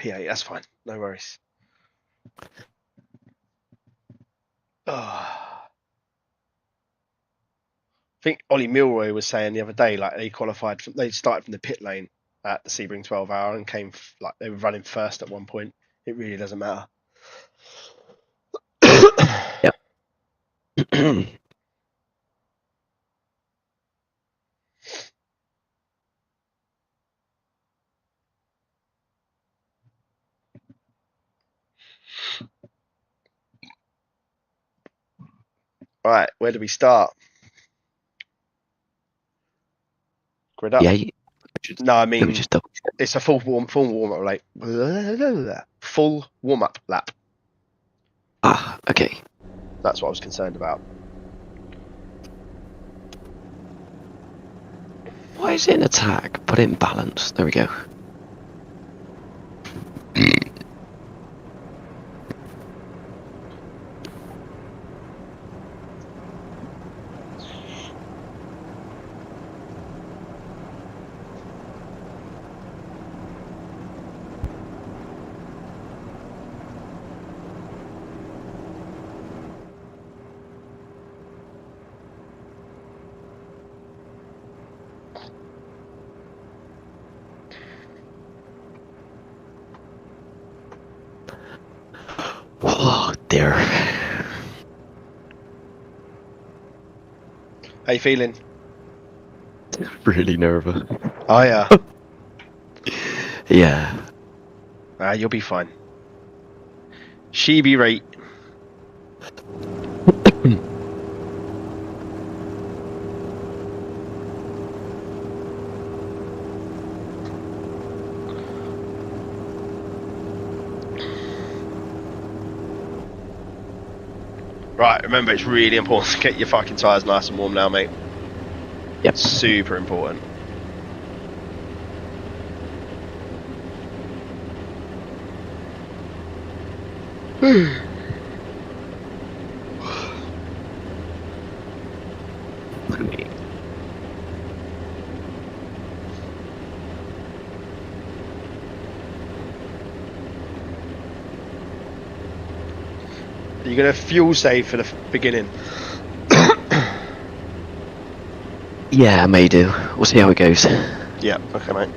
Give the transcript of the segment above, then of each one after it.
P8, that's fine. No worries. Oh. I think Ollie Milroy was saying the other day, like they started from the pit lane at the Sebring 12 hour and like they were running first at one point. It really doesn't matter. Yep. All right, where do we start? Grid up. Yeah. No, I Let me mean just double check. it's a full warm up like full warm up lap. Ah, okay. That's what I was concerned about. Why is it an attack? Put it in balance. There we go. Oh dear. How you feeling? Really nervous. Oh yeah. Yeah. You'll be fine. She be right. Right, remember it's really important to get your fucking tyres nice and warm now, mate. Yep. Super important. You're gonna fuel save for the beginning. Yeah, I may do. We'll see how it goes. Yeah, okay, mate.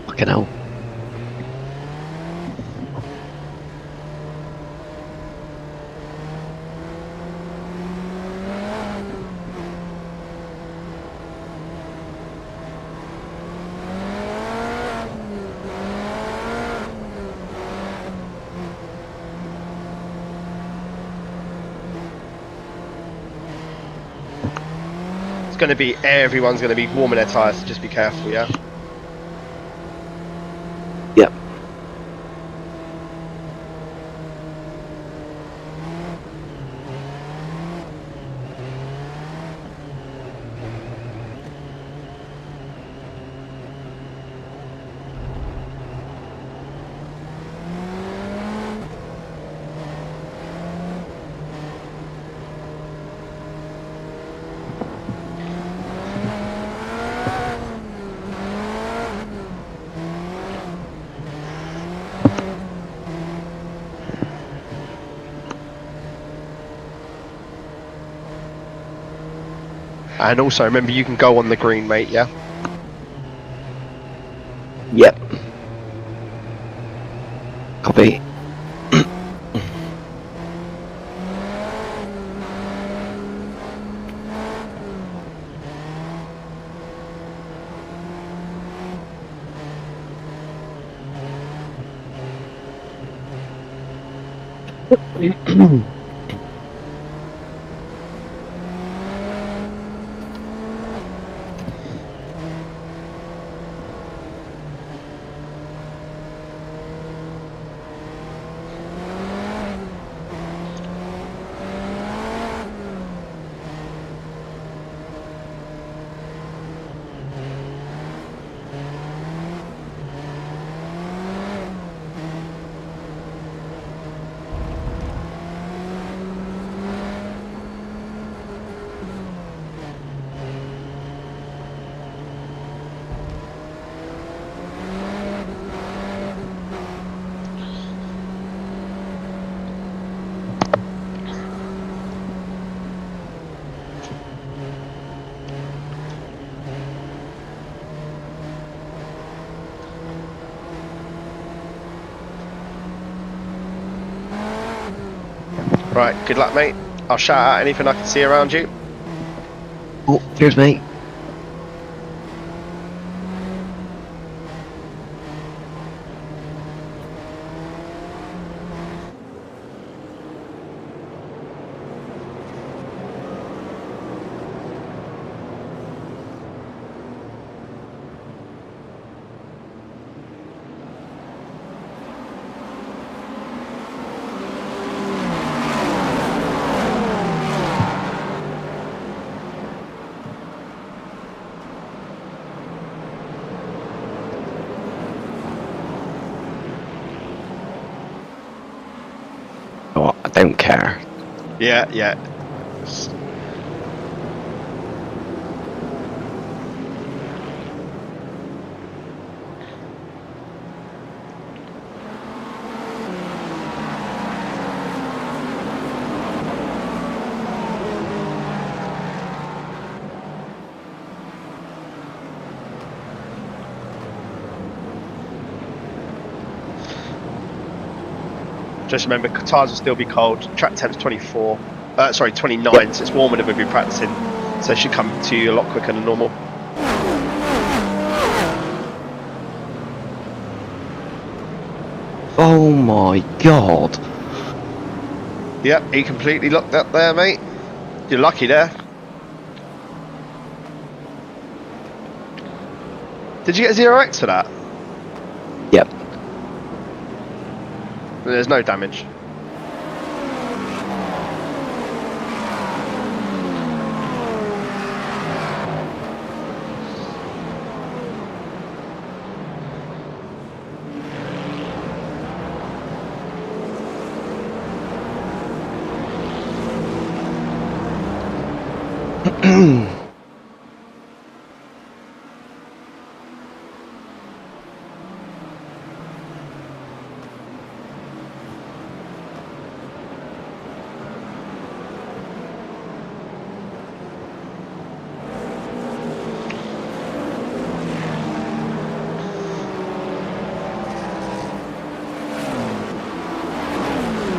Fucking hell. It's gonna be everyone's gonna be warming their tyres, so just be careful, yeah? Yep. And also remember you can go on the green, mate, yeah? Yep. Copy. Right, good luck, mate. I'll shout out anything I can see around you. Oh, cheers, mate. Oh, I don't care. Yeah, yeah. Just remember, tires will still be cold. Track temp's 24. Sorry, 29. Yep. So it's warmer than we've been practicing. So it should come to you a lot quicker than normal. Oh my god. Yep, he completely locked up there, mate. You're lucky there. Did you get 0x for that? Yep. There's no damage.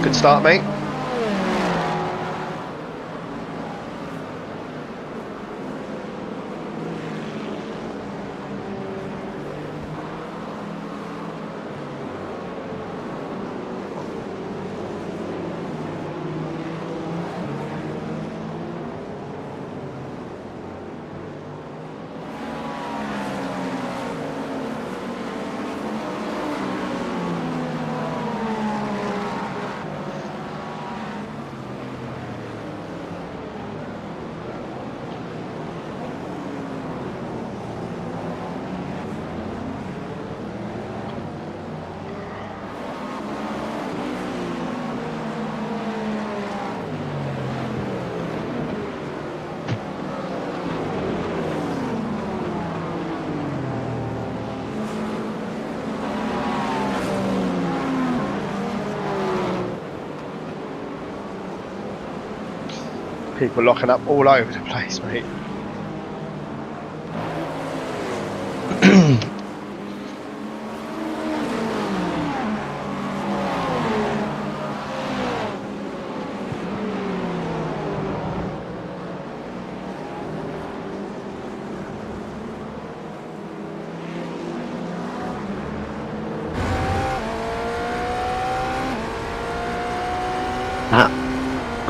Good start, mate. People locking up all over the place, mate.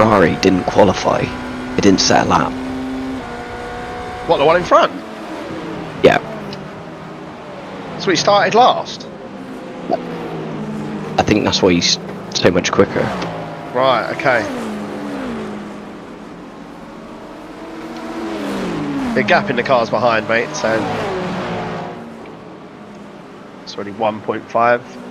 Ferrari didn't qualify. It didn't set a lap. What, the one in front? Yeah. So he started last? I think that's why he's so much quicker. Right, okay. The gap in the cars behind, mate, so it's already 1.5.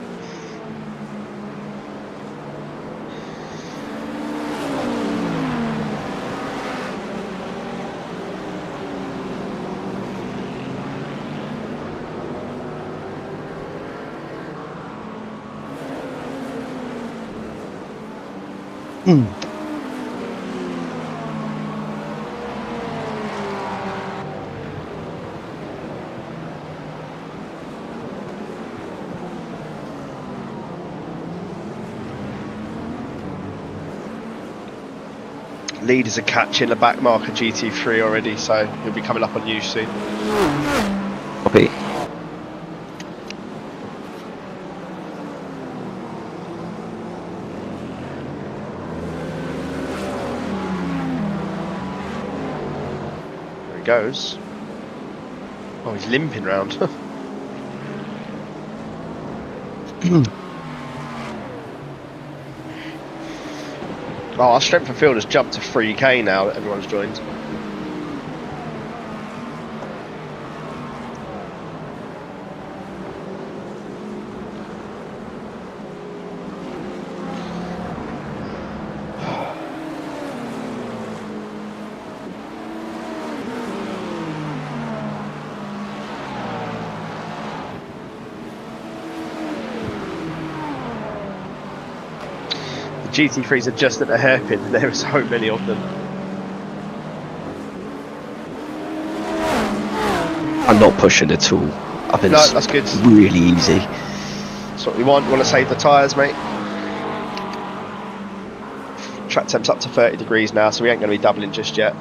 Leaders are catching the back marker GT3 already, so he'll be coming up on you soon. Copy. There he goes. Oh, he's limping round. Oh, our strength of field has jumped to 3k now that everyone's joined. The GT3s are just at the hairpin, and there are so many of them. I'm not pushing at all. I think No, that's good. really easy. That's what we want. We want to save the tyres, mate. Track temp's up to 30 degrees now, so we ain't going to be doubling just yet.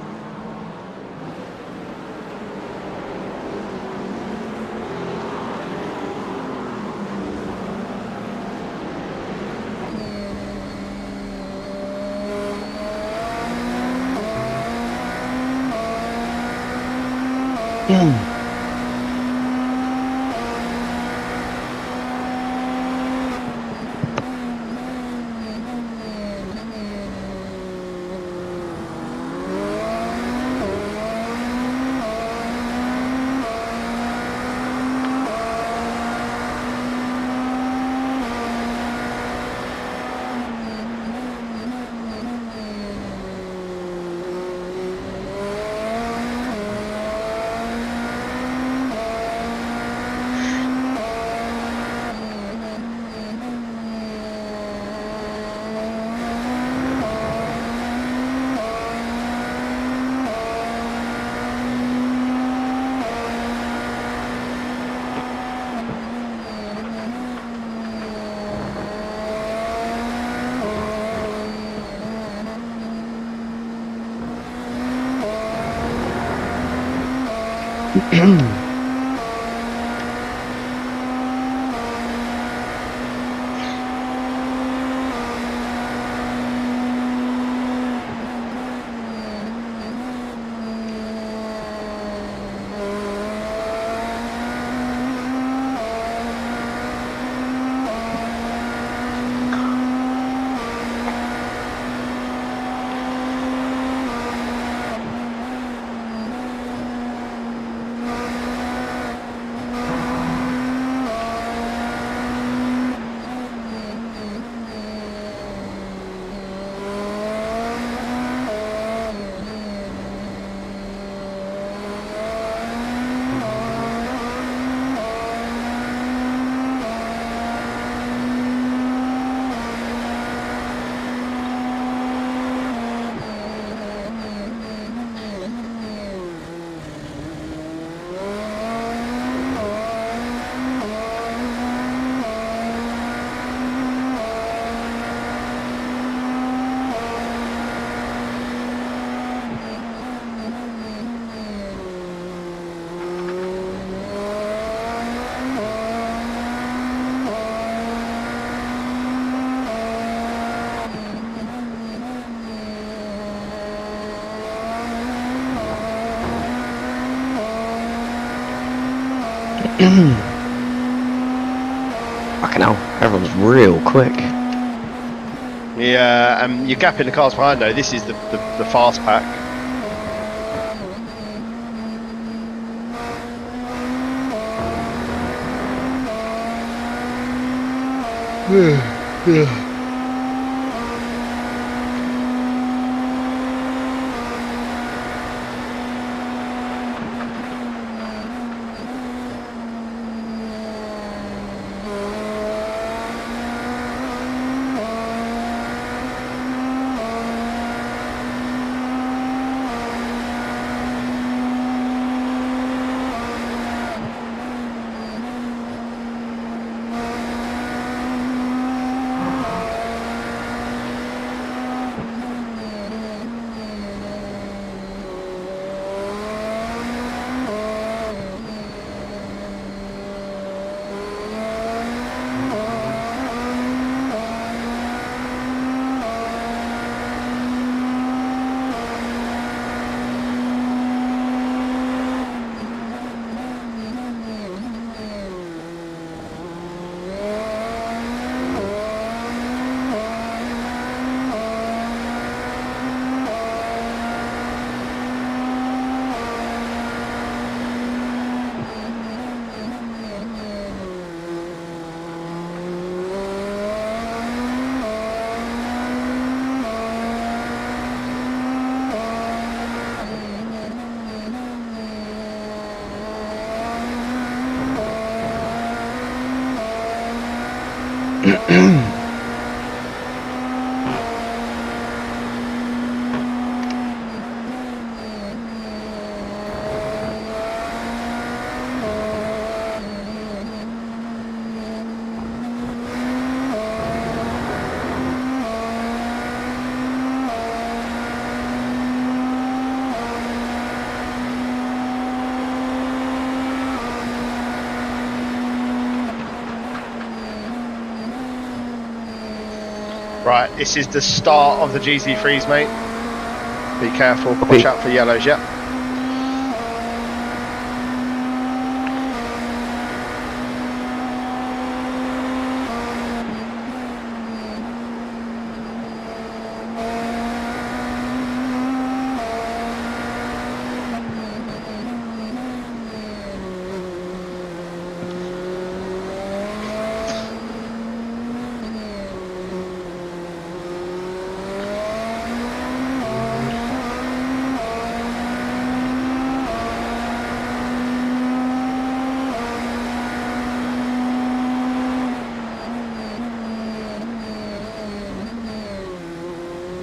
Fucking hell, everyone's real quick. Yeah, you're gapping the cars behind though. This is the fast pack. Yeah. Right, this is the start of the GT3s, mate. Be careful, watch out for yellows, yeah.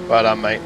Well done, mate.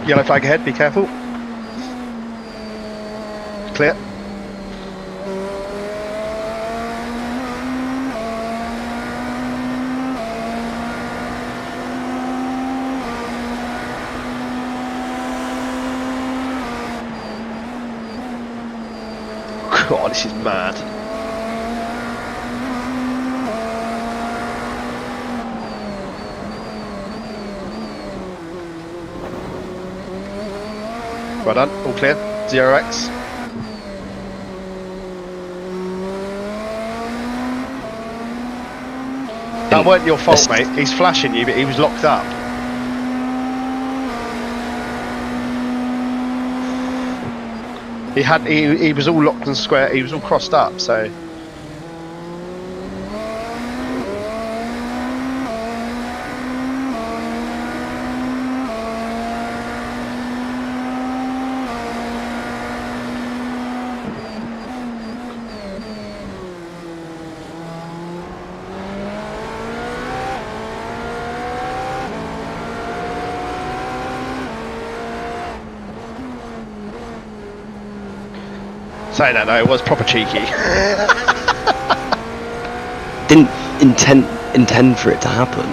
Yellow flag ahead, be careful. Clear. God, this is mad. Well done, all clear. 0x. That weren't your fault, mate. He's flashing you, but he was locked up. He was all locked and square. He was all crossed up. So saying that, no, it was proper cheeky. Didn't intend for it to happen.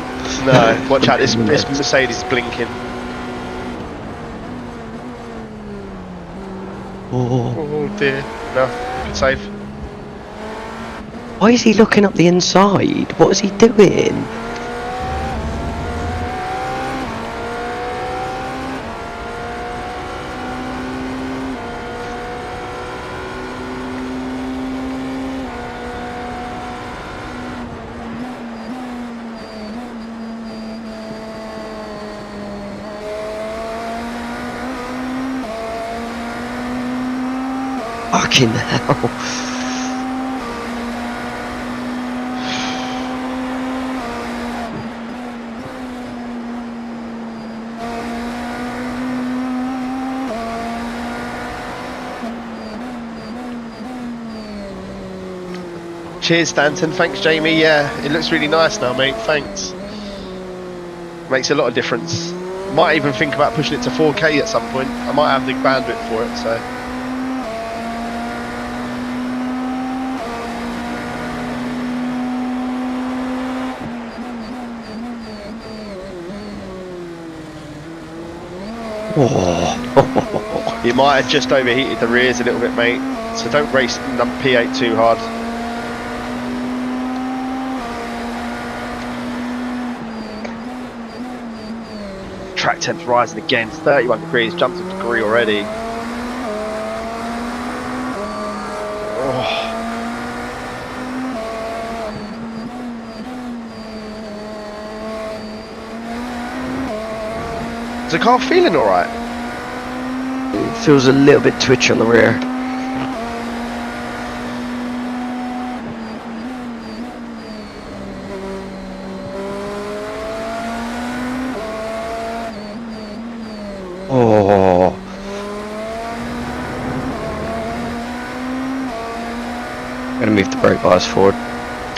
No, watch out! This Mercedes is blinking. Oh dear, no, good save. Why is he looking up the inside? What is he doing? Fucking hell. Cheers, Stanton. Thanks, Jamie. Yeah, it looks really nice now, mate. Thanks. Makes a lot of difference. Might even think about pushing it to 4K at some point. I might have the bandwidth for it, so. Oh. You might have just overheated the rears a little bit, mate. So don't race P8 too hard. Track temp's rising again. It's 31 degrees, jumped a degree already. Oh. Is the car feeling alright? It feels a little bit twitchy on the rear. Oh. I'm gonna move the brake bars forward.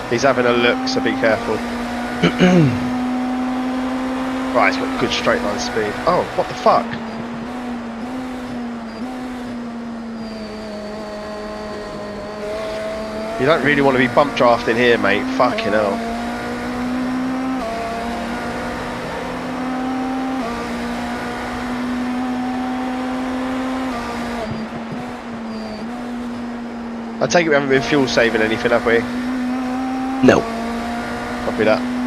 He's having a look, so be careful. Right, he's got good straight line speed. Oh, what the fuck? You don't really want to be bump drafting here, mate. Fucking hell. I take it we haven't been fuel saving anything, have we? No. Copy that.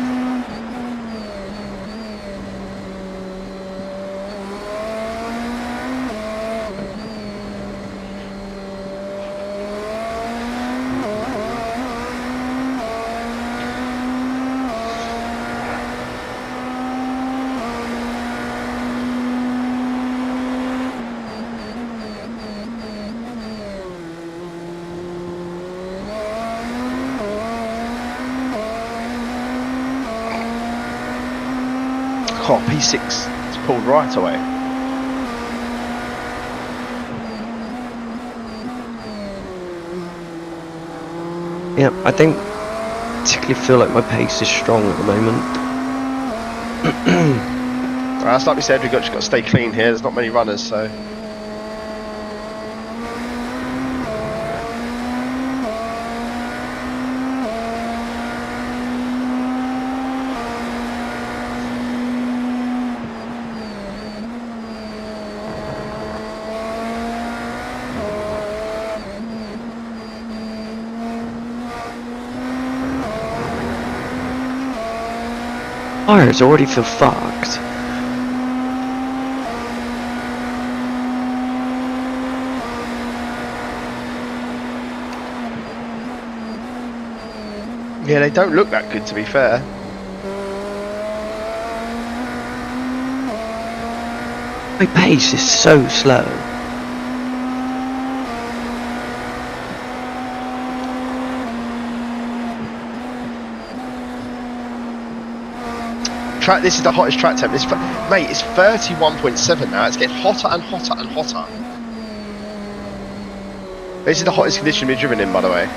Oh, P6 it's pulled right away. Yeah, I don't particularly feel like my pace is strong at the moment. Right, that's like we said, just got to stay clean here. There's not many runners, so. Tires already feel fucked. Yeah, they don't look that good, to be fair. My pace is so slow. This is the hottest track temp. Mate, it's 31.7 now. It's getting hotter and hotter and hotter. This is the hottest condition we've driven in, by the way.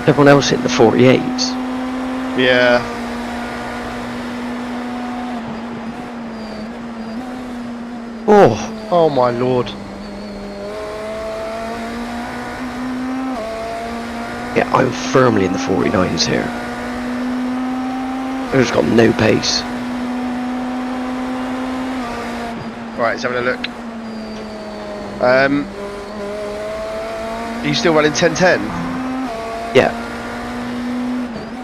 Everyone else hit the 48s. Yeah. Oh, Oh my lord. yeah, I'm firmly in the 49s here. I've just got no pace. Right, let's have a look. Are you still running 10:10? Yeah,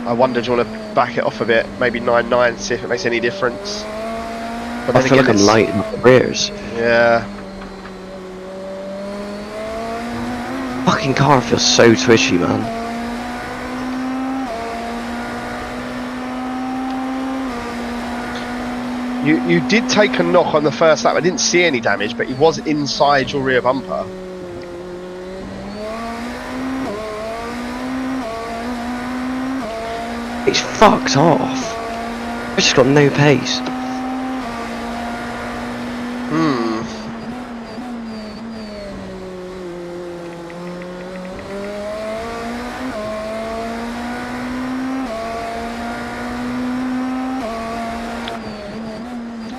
I wonder, do you want to back it off a bit? Maybe 9:9, see if it makes any difference. But I feel like I'm lighting up the rears. Yeah. Fucking car feels so twitchy, man. You did take a knock on the first lap. I didn't see any damage, but he was inside your rear bumper. It's fucked off. I've just got no pace.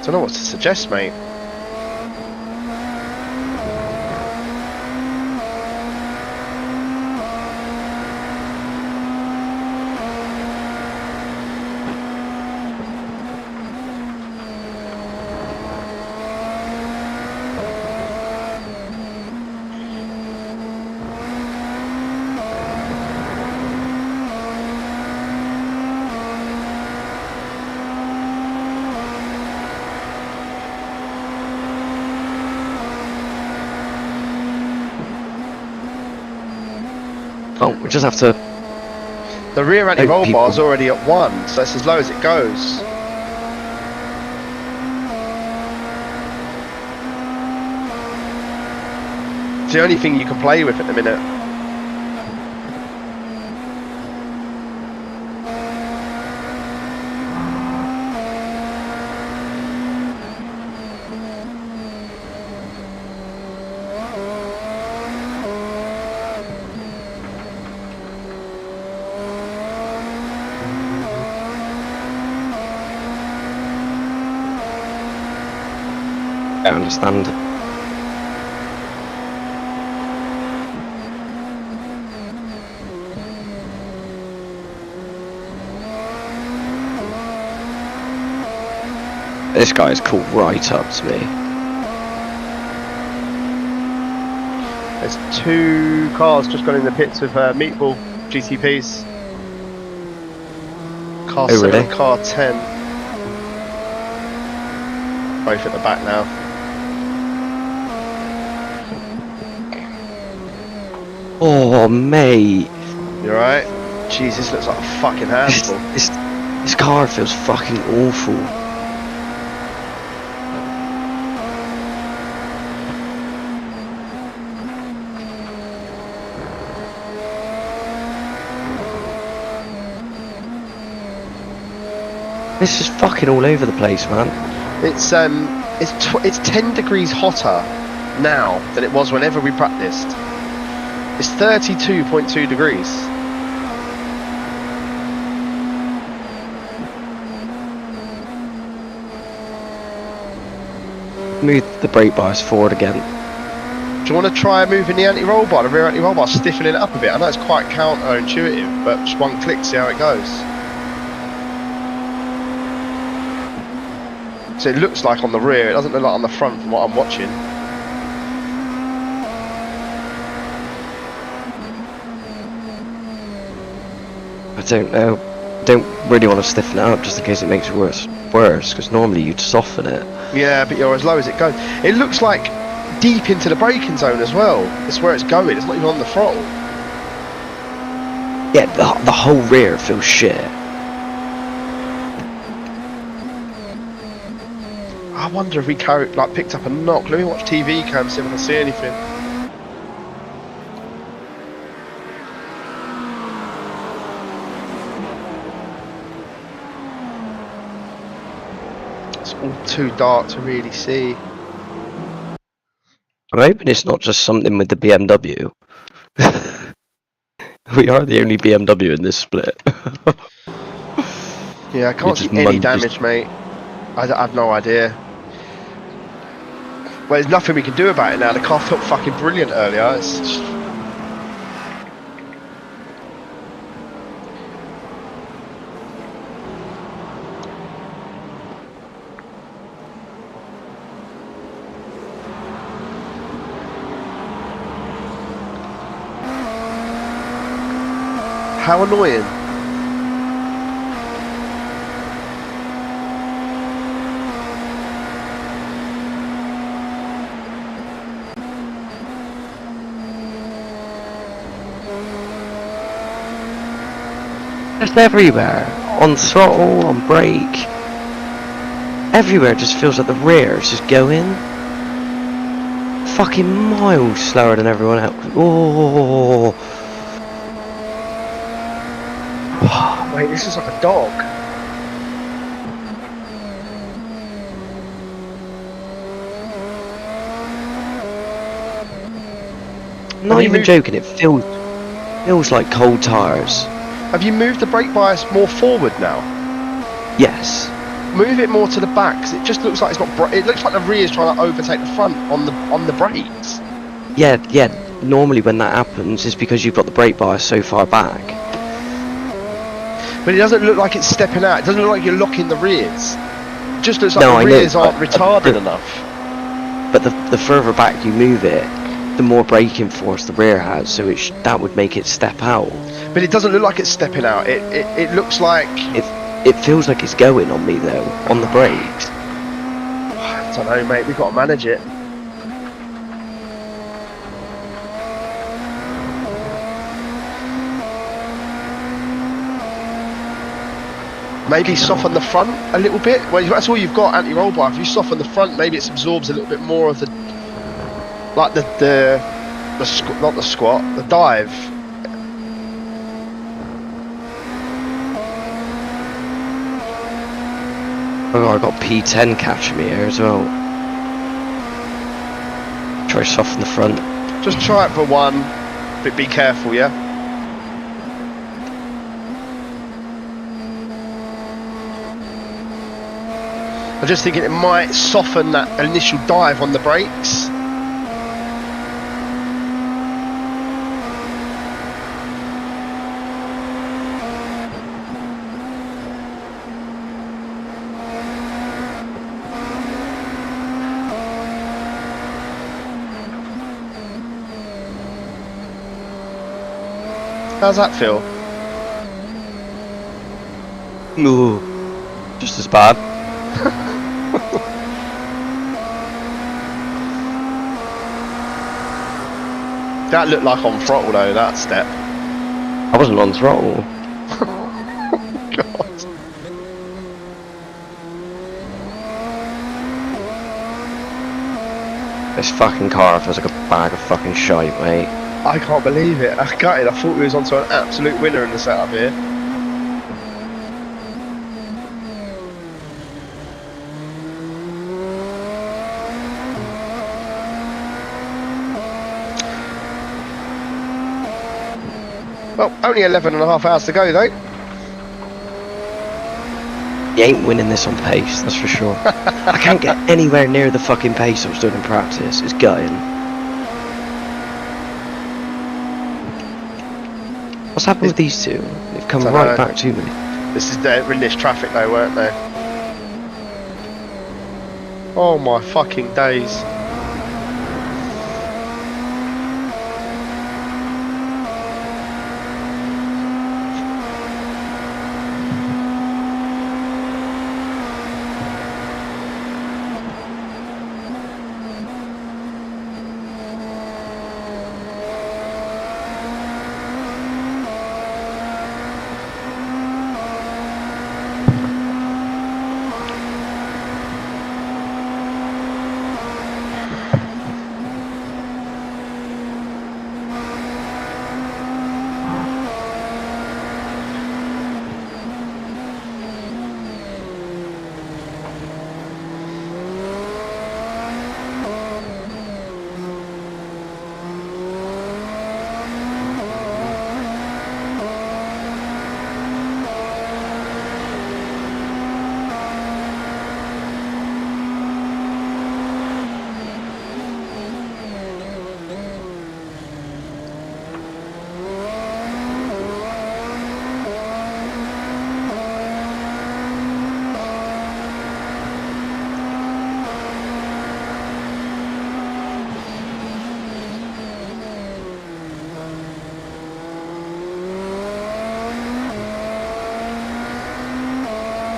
Don't know what to suggest, mate. Oh, we just have to... The rear anti-roll people. bar is already at 1, so that's as low as it goes. It's the only thing you can play with at the minute. I understand. This guy's caught right up to me. There's 2 cars just gone in the pits with meatball GTPs. Car 7 really? and car 10. Both at the back now. Oh, mate. You alright? Jeez, this looks like a fucking handful. This car feels fucking awful. This is fucking all over the place, man. It's 10 degrees hotter now than it was whenever we practiced. It's 32.2 degrees. Move the brake bias forward again. Do you want to try moving the anti-roll bar, the rear anti-roll bar, stiffening it up a bit? I know it's quite counter-intuitive, but just one click, see how it goes. So it looks like on the rear, it doesn't look like on the front from what I'm watching. I don't know. Don't really want to stiffen it up just in case it makes it worse. Because normally you'd soften it. Yeah, but you're as low as it goes. It looks like deep into the braking zone as well. It's where it's going. It's not even on the throttle. Yeah, the whole rear feels shit. I wonder if we picked up a knock. Let me watch TV cam, see if I can see anything. It's all too dark to really see. I'm hoping it's not just something with the BMW. We are the only BMW in this split. Yeah, I can't see any damage, mate. I have no idea. Well, there's nothing we can do about it now. The car felt fucking brilliant earlier. It's just... How annoying. Just everywhere. On throttle, on brake. Everywhere it just feels like the rear is just going. Fucking miles slower than everyone else. Oh. Wait, this is like a dog. Not even joking, it feels like cold tyres. Have you moved the brake bias more forward now? Yes. Move it more to the back, 'cause it just looks like it's got. It looks like the rear is trying to overtake the front on the brakes. Yeah. Normally when that happens, it's because you've got the brake bias so far back. But it doesn't look like it's stepping out. It doesn't look like you're locking the rears. It just looks like No, the I know, rears aren't but- retarded enough. But the further back you move it, the more braking force the rear has, so that would make it step out. But it doesn't look like it's stepping out. It looks like... It feels like it's going on me though, on the brakes. I don't know, mate. We've got to manage it. Maybe soften the front a little bit. Well, that's all you've got, anti-roll bar. If you soften the front, maybe it absorbs a little bit more of the, like not the squat, the dive. Oh, I got P10 catching me here as well. Try soften the front. Just try it for one, but be careful, yeah? I'm just thinking it might soften that initial dive on the brakes. How's that feel? Ooh, just as bad. That looked like on throttle though, that step. I wasn't on throttle. God. This fucking car feels like a bag of fucking shite, mate. I can't believe it. I gutted. I thought we was onto an absolute winner in the setup here. Well, only 11 and a half hours to go, though. You ain't winning this on pace, that's for sure. I can't get anywhere near the fucking pace I was doing in practice. It's gutting. What's happened with these two? They've come right back to me. This is they're in this traffic though, weren't they? Oh my fucking days.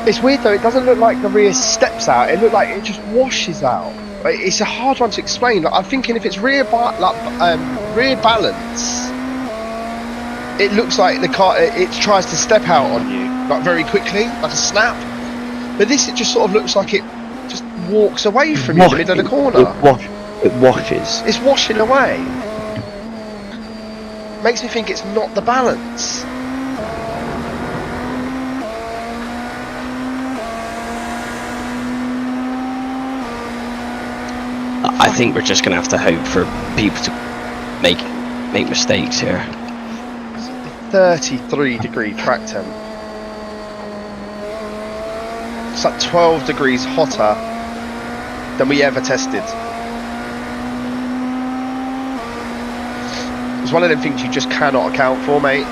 It's weird though, it doesn't look like the rear steps out, it looks like it just washes out. It's a hard one to explain. Like, I'm thinking if it's rear balance, it looks like the car, it tries to step out on you, like very quickly, like a snap. But this, it just sort of looks like it just walks away from you in the middle of the corner. It washes. It's washing away. Makes me think it's not the balance. I think we're just going to have to hope for people to make mistakes here. 33-degree track temp. It's like 12 degrees hotter than we ever tested. It's one of them things you just cannot account for, mate.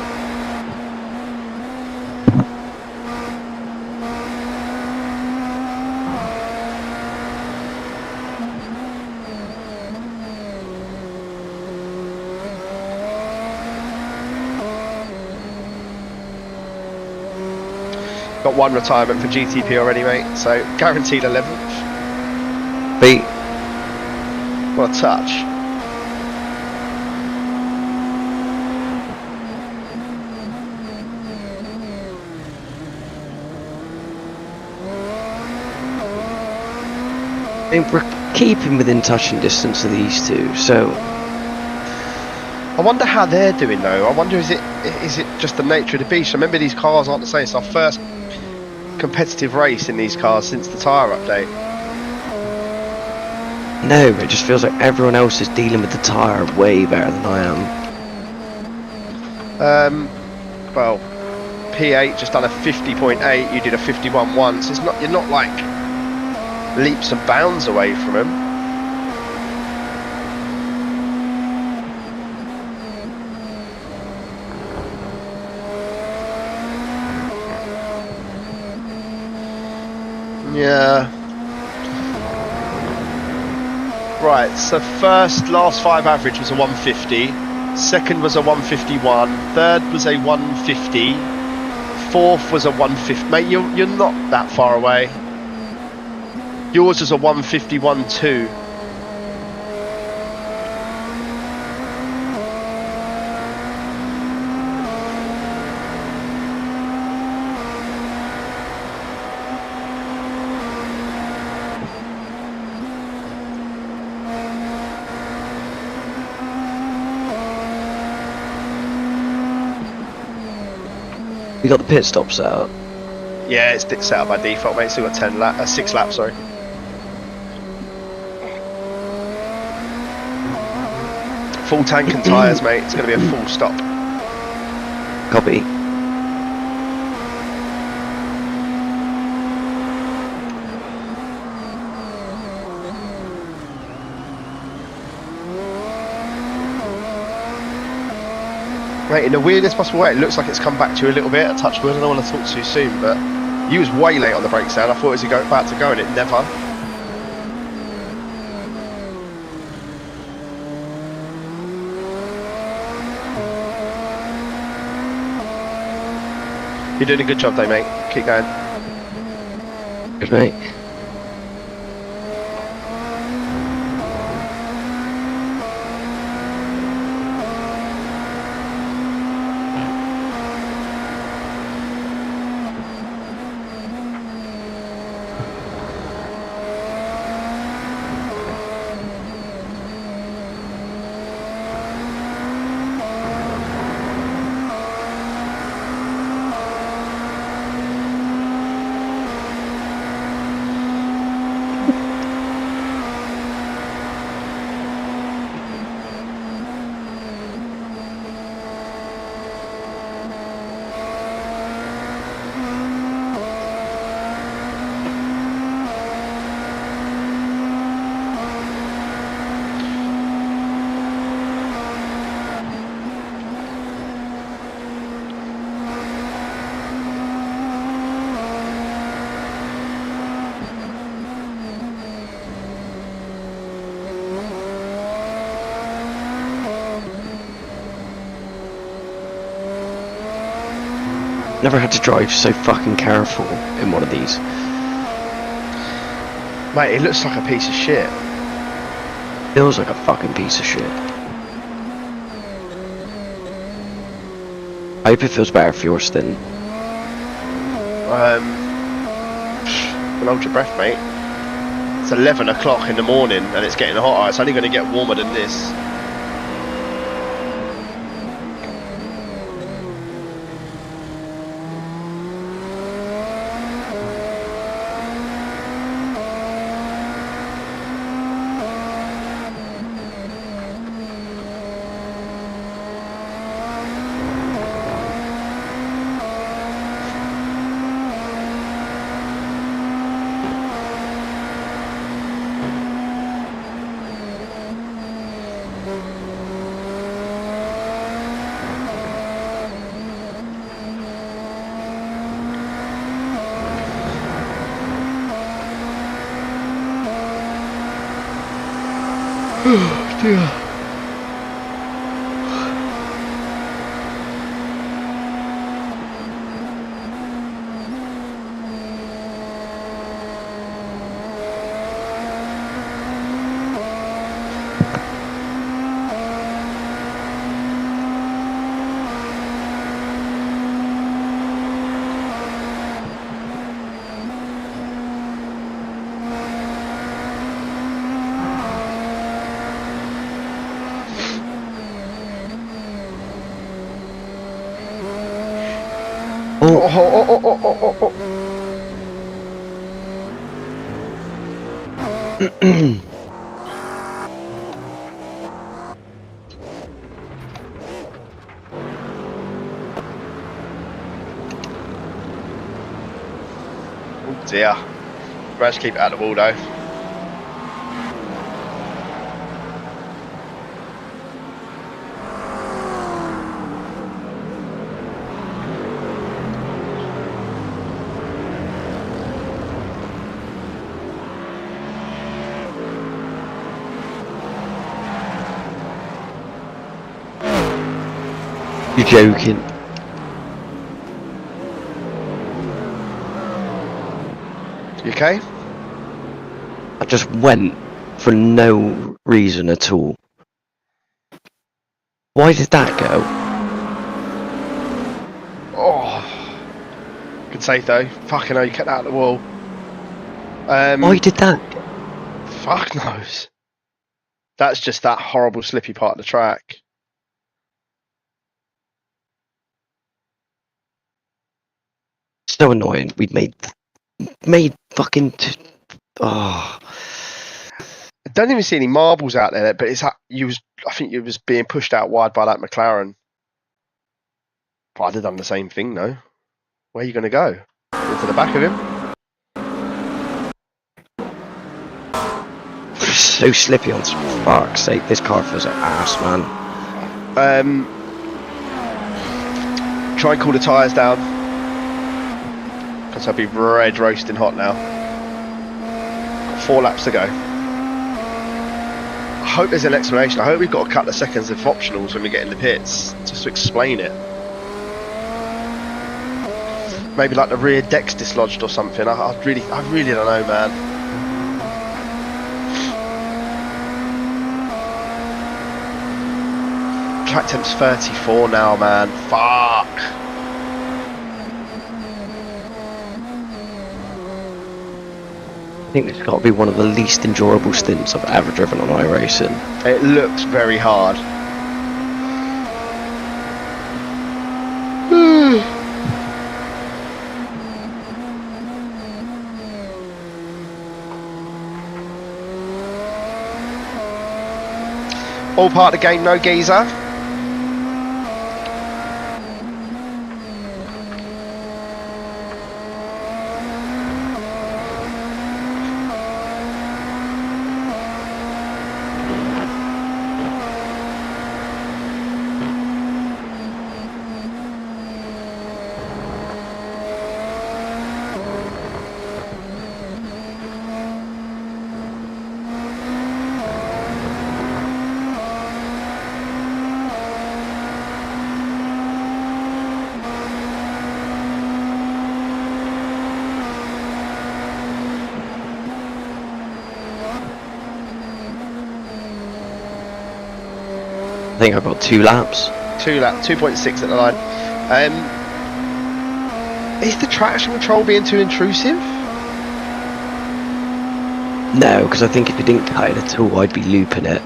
Got one retirement for GTP already, mate, so guaranteed 11th. Beat. What a touch. I mean, we're keeping within touching distance of these two, so I wonder how they're doing though. I wonder is it just the nature of the beast? Remember, these cars aren't the same. It's our first competitive race in these cars since the tyre update. no, it just feels like everyone else is dealing with the tyre way better than I am. Well, P8 just done a 50.8. You did a 51.1. So it's not, you're not like leaps and bounds away from him. Yeah. Right, so last 5 average was a 150, second was a 151, third was a 150, fourth was a 150. Mate, you're not that far away. Yours was a 151.2. We got the pit stops out. Yeah, it's set up by default, mate. Still got 6 laps, sorry. Full tank and tyres, mate. It's going to be a full stop. Copy. Mate, in the weirdest possible way, it looks like it's come back to you a little bit. A touch wood. I don't want to talk too soon, but you was way late on the brakes down. I thought it was about to go, and it never. You're doing a good job, though, mate. Keep going. Good, mate. Never had to drive so fucking careful in one of these. Mate, it looks like a piece of shit. Feels like a fucking piece of shit. I hope it feels better for yours then. Hold your breath, mate. It's 11 o'clock in the morning, and it's getting hotter. It's only going to get warmer than this. Oh dear. Oh. Oh dear. Managed to keep it out of the wall though. You're joking. You okay? I just went for no reason at all. Why did that go? Oh. Good save though. Fucking hell, you kept that out of the wall. Why did that? Fuck knows. That's just that horrible slippy part of the track. So annoying. We made fucking. Oh. I don't even see any marbles out there, but I think you was being pushed out wide by that McLaren. I'd have done the same thing though. Where are you going to go? Into the back of him? So slippy on fuck's sake. This car feels like ass, man. Try and cool the tyres down. Because I'll be red roasting hot now. Got 4 laps to go. I hope there's an explanation. I hope we've got a couple of seconds of optionals when we get in the pits. Just to explain it. Maybe like the rear deck's dislodged or something. I really don't know, man. Track temp's 34 now, man. Fuck. I think it's got to be one of the least enjoyable stints I've ever driven on iRacing. It looks very hard. All part of the game, no geezer. I think I've got 2 laps. 2.6 at the line. Is the traction control being too intrusive? No, because I think if you didn't cut it at all, I'd be looping it.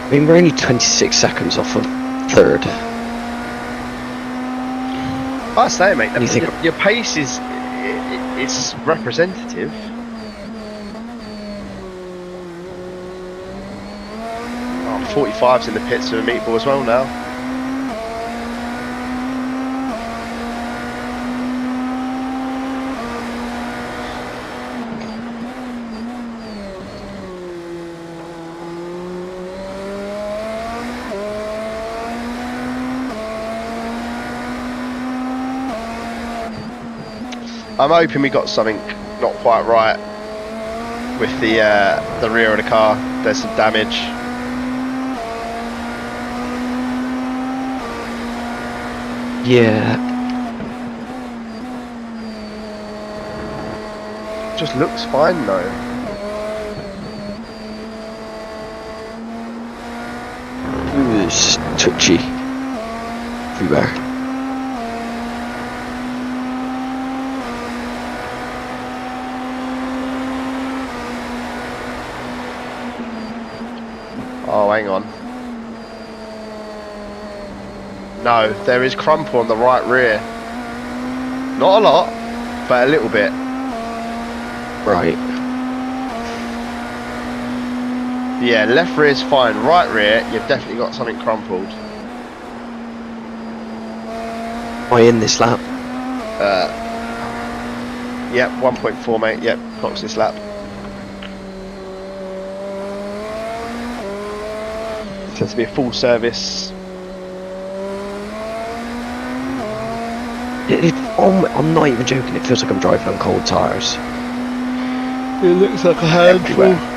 We're only 26 seconds off of 3rd. I say, mate, You think- your pace is it's representative. Oh, 45's in the pits for a meatball as well now. I'm hoping we got something not quite right with the rear of the car. There's some damage. Yeah. Just looks fine though. Ooh, it's touchy. Everywhere. Oh, hang on. No, there is crumple on the right rear. Not a lot, but a little bit. Right. Yeah, left rear's fine. Right rear, you've definitely got something crumpled. Am I in this lap? Yep, 1.4, mate. Yep, clocks this lap. Tends to be a full service. I'm not even joking, it feels like I'm driving on cold tyres. It looks like a handful. Everywhere.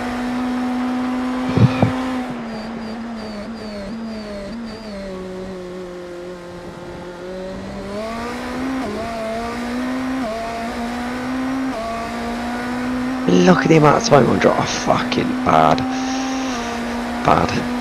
Look at the amount of time I'm driving. Oh, fucking bad. Bad.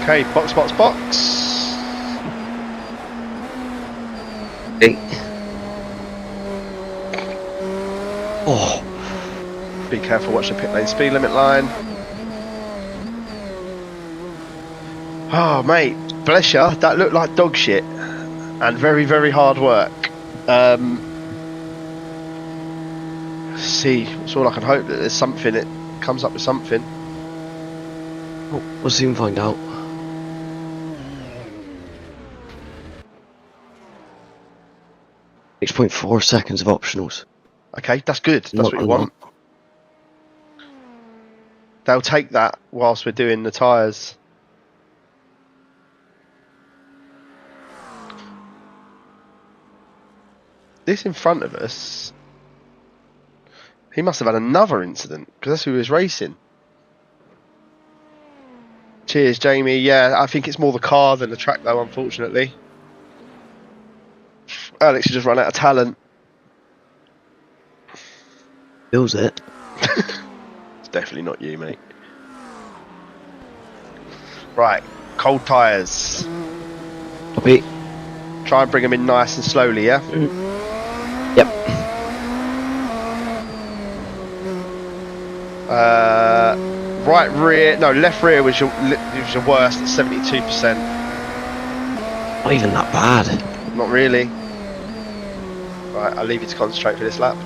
Okay, box, box, box. Hey. Oh, Be careful, watch the pit lane speed limit line. Oh, mate, bless you. That looked like dog shit and very, very hard work. See, it's all I can hope that there's something, it comes up with something. we'll soon find out. 6.4 seconds of optionals. Okay, that's good. That's Not what a you lot. want. They'll take that whilst we're doing the tyres. This in front of us, he must have had another incident because that's who he was racing. Cheers, Jamie. Yeah, I think it's more the car than the track, though, unfortunately. Alex has just run out of talent. Feels it. It's definitely not you, mate. Right, cold tyres. Copy. Try and bring them in nice and slowly, yeah? Yep. Right rear, no, left rear was your worst at 72%. Not even that bad. Not really. Right, I'll leave you to concentrate for this lap.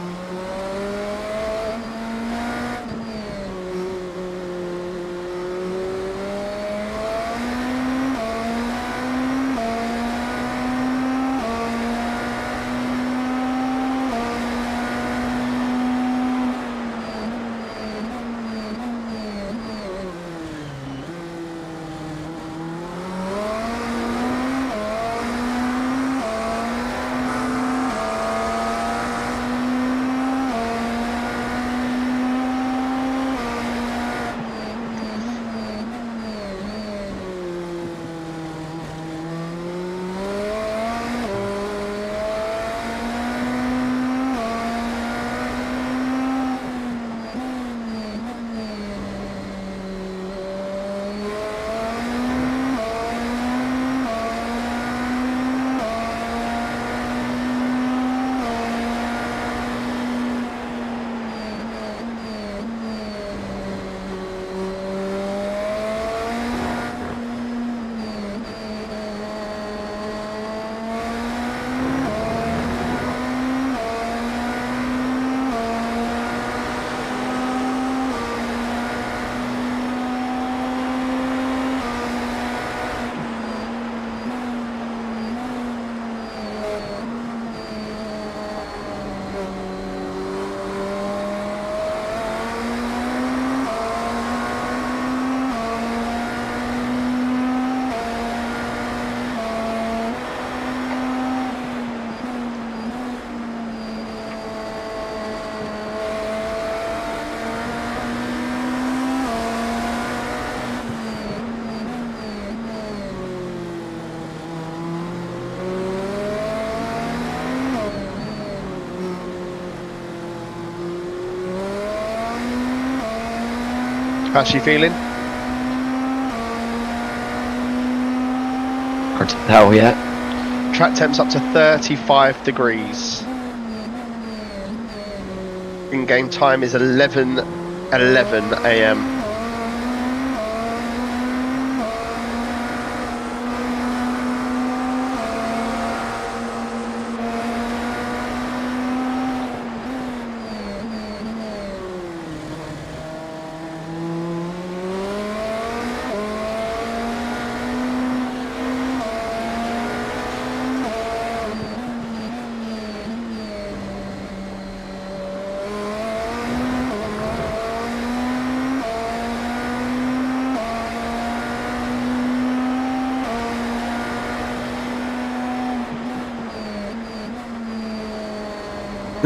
How's she feeling? Hard to tell yet. Track temps up to 35 degrees. In-game time is 11:11 a.m.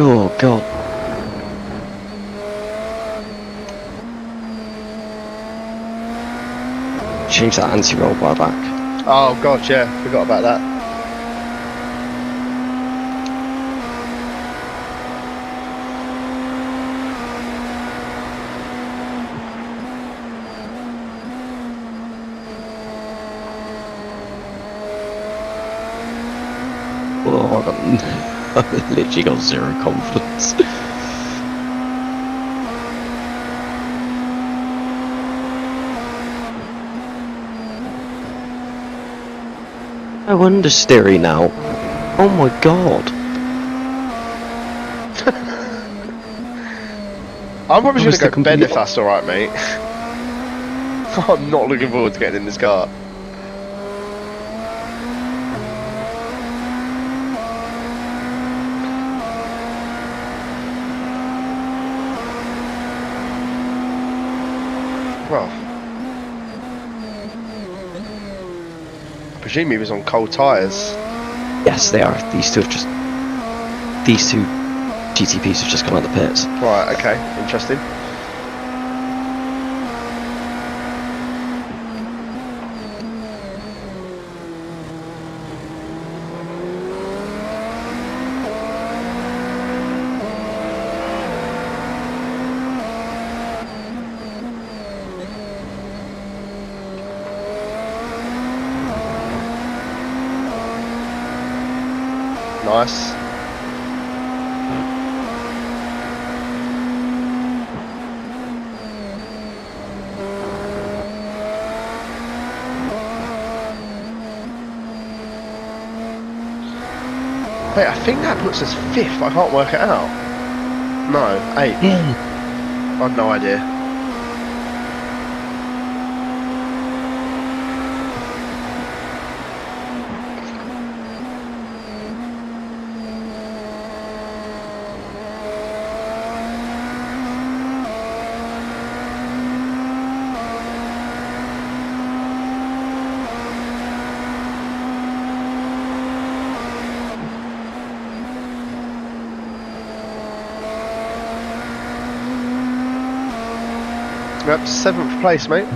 Oh god. Change that anti-roll bar back. Oh god, yeah, forgot about that. Oh, I literally got zero confidence. No understeery now. Oh my god. I'm probably That going was to the go bed complete. if that's alright, mate. I'm not looking forward to getting in this car. Well, I presume he was on cold tyres. Yes, they are. These two GTPs have just come out of the pits. Right, okay, interesting. Nice. Wait, I think that puts us 5th. I can't work it out. No, 8th. I've no idea. We're up to 7th place, mate.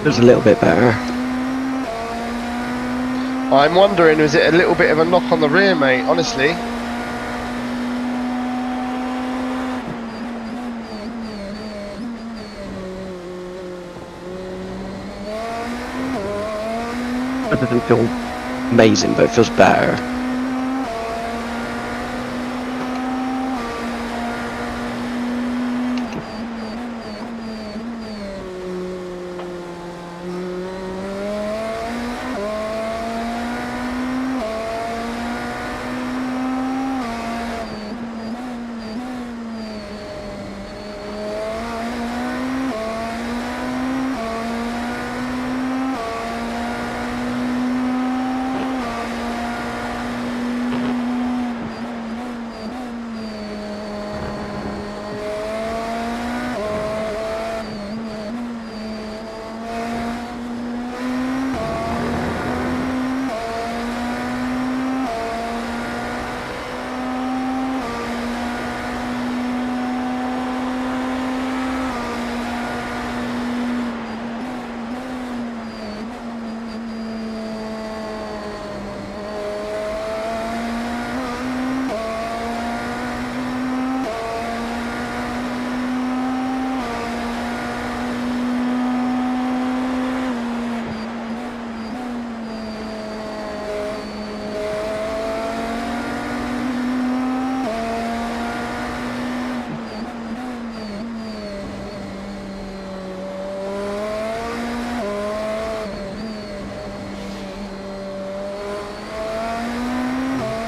It was a little bit better. I'm wondering, was it a little bit of a knock on the rear, mate? Honestly. It doesn't feel amazing, but it feels better.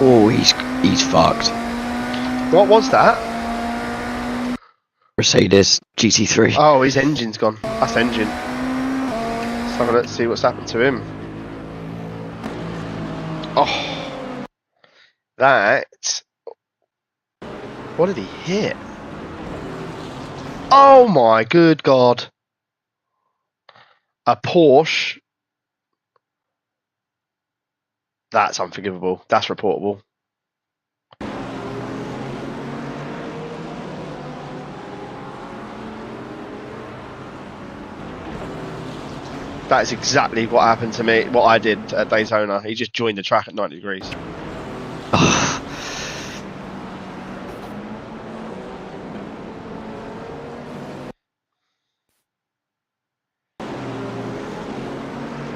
Oh, he's fucked. What was that? Mercedes GT3. Oh, his engine's gone. That's engine. Let's have a look, see what's happened to him. Oh, that. What did he hit? Oh my good God. A Porsche. That's unforgivable. That's reportable. That is exactly what happened to me, what I did at Daytona. He just joined the track at 90 degrees.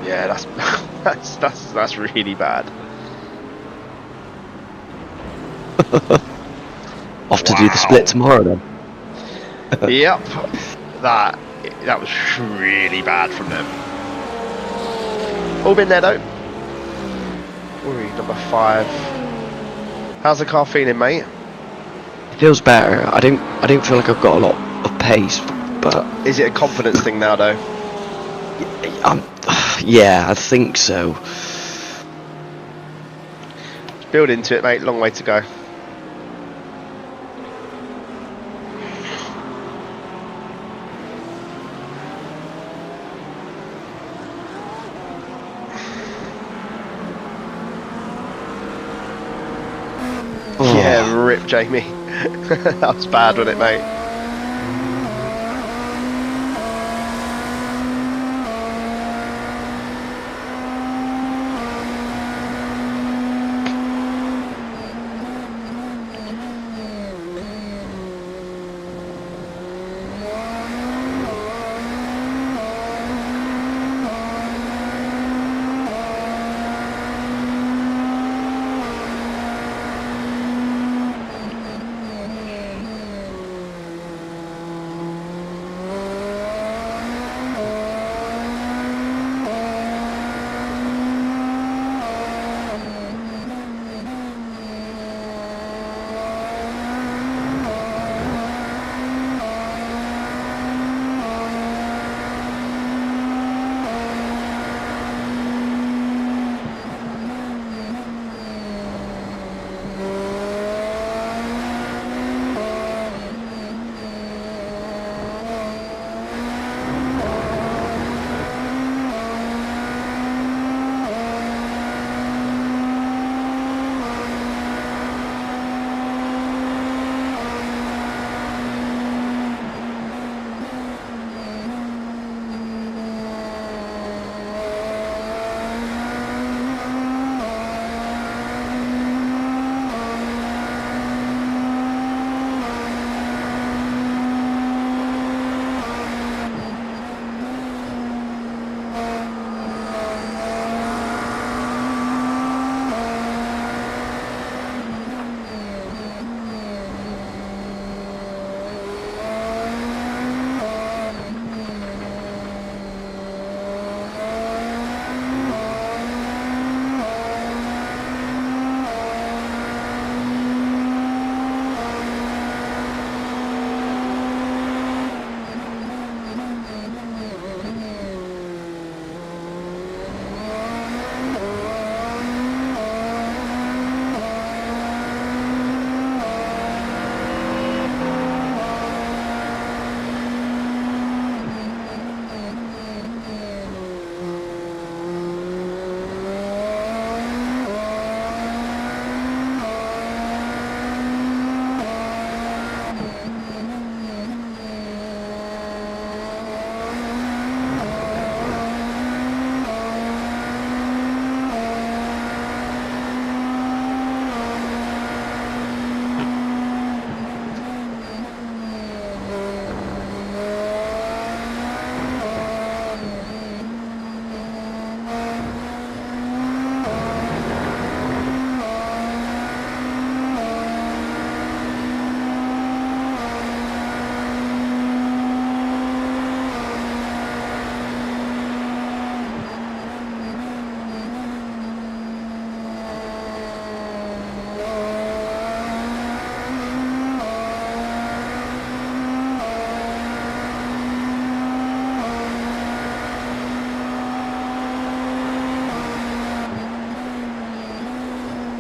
Yeah, that's really bad. Off to do the split tomorrow then. Yep. That was really bad from them. All been there though. Ooh, number 5. How's the car feeling, mate? It feels better. I don't feel like I've got a lot of pace, but Is it a confidence thing now though? yeah, I think so. Build into it, mate. Long way to go. Oh. Yeah, rip, Jamie. That was bad, wasn't it, mate?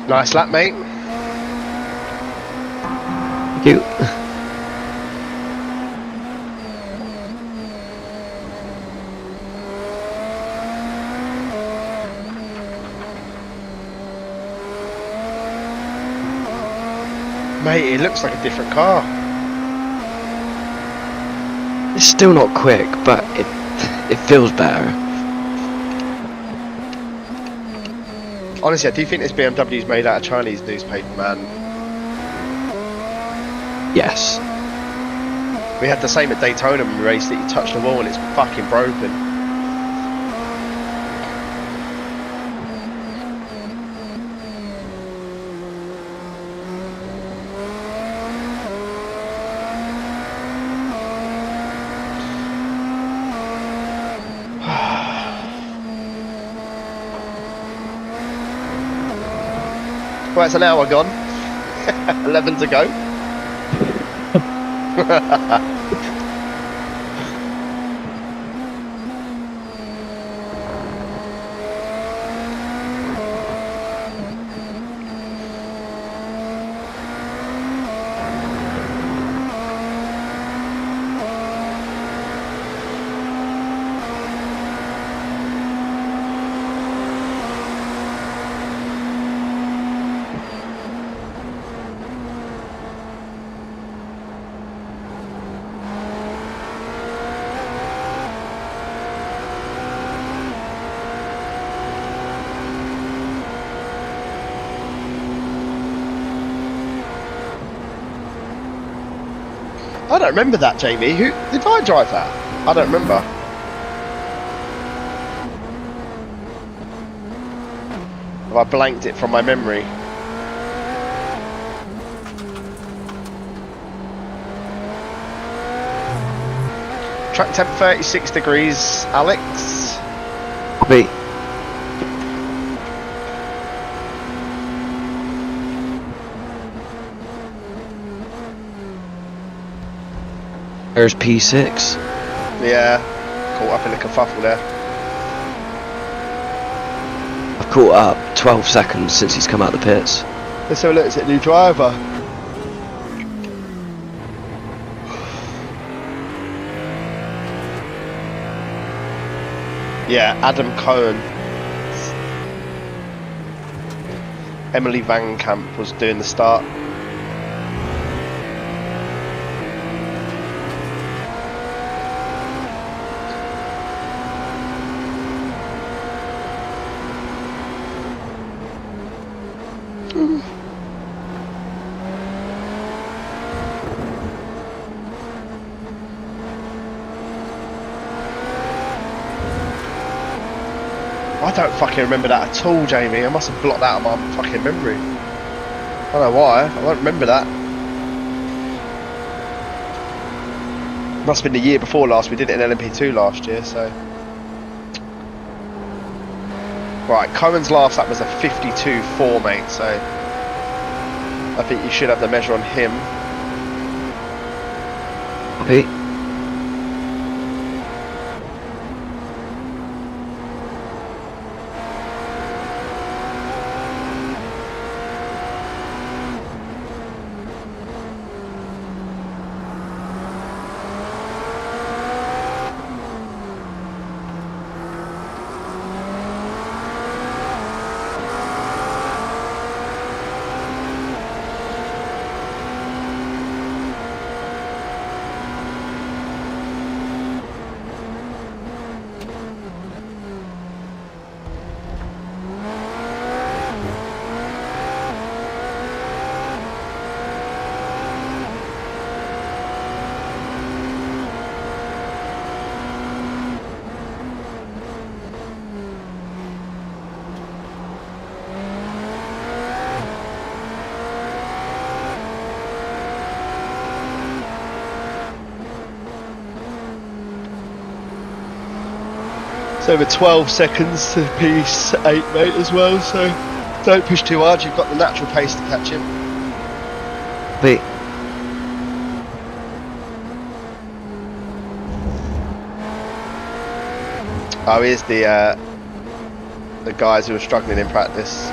Nice lap, mate. Thank you. Mate, it looks like a different car. It's still not quick, but it feels better. Honestly, I do think this BMW is made out of Chinese newspaper, man. Yes. We had the same at Daytona when we raced it. You touch the wall and it's fucking broken. Well, it's an hour gone. 11 to go. I don't remember that, Jamie. Who did I drive that? I don't remember. Have I blanked it from my memory? Track temp 36 degrees, Alex. Copy. There's P6. Yeah, caught up in the kerfuffle there. I've caught up 12 seconds since he's come out the pits. Let's have a look at the new driver. Yeah, Adam Cohen. Emily Van Camp was doing the start. I don't fucking remember that at all, Jamie. I must have blocked that out of my fucking memory. I don't know why. I don't remember that. Must have been the year before last. We did it in LMP2 last year, so. Right, Cohen's last lap was a 52.4, mate, so. I think you should have the measure on him. Copy. It's over 12 seconds to P8, mate, as well, so don't push too hard. You've got the natural pace to catch him. Wait. Oh, here's the guys who are struggling in practice.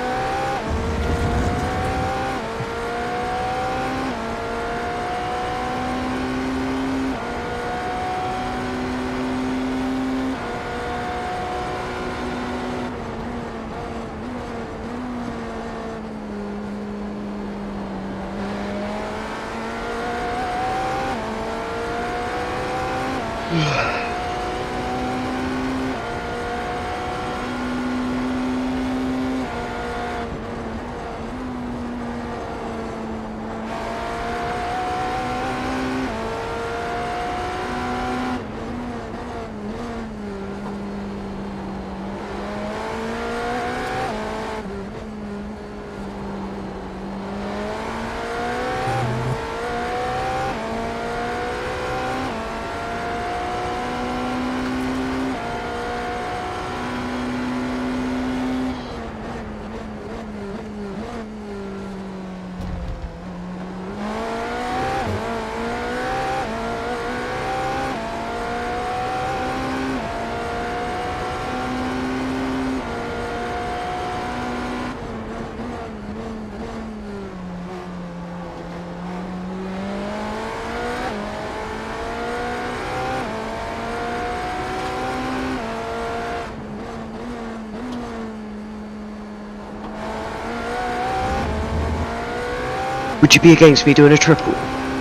Would you be against me doing a triple?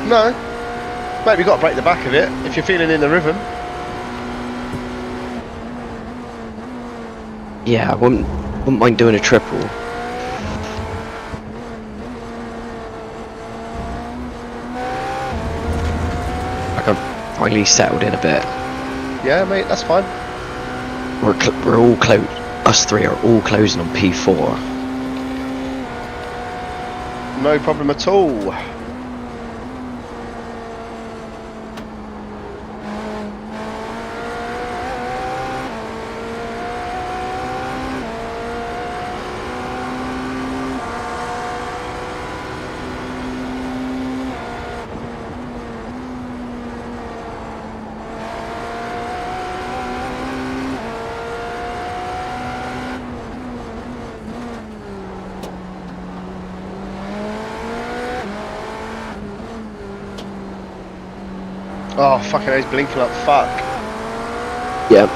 No. Mate, we got to break the back of it if you're feeling in the rhythm. Yeah, I wouldn't mind doing a triple. Like I'm finally settled in a bit. Yeah, mate, that's fine. We're all close. Us three are all closing on P4. No problem at all. Oh, fucking hell, he's blinking up. Fuck. Yep.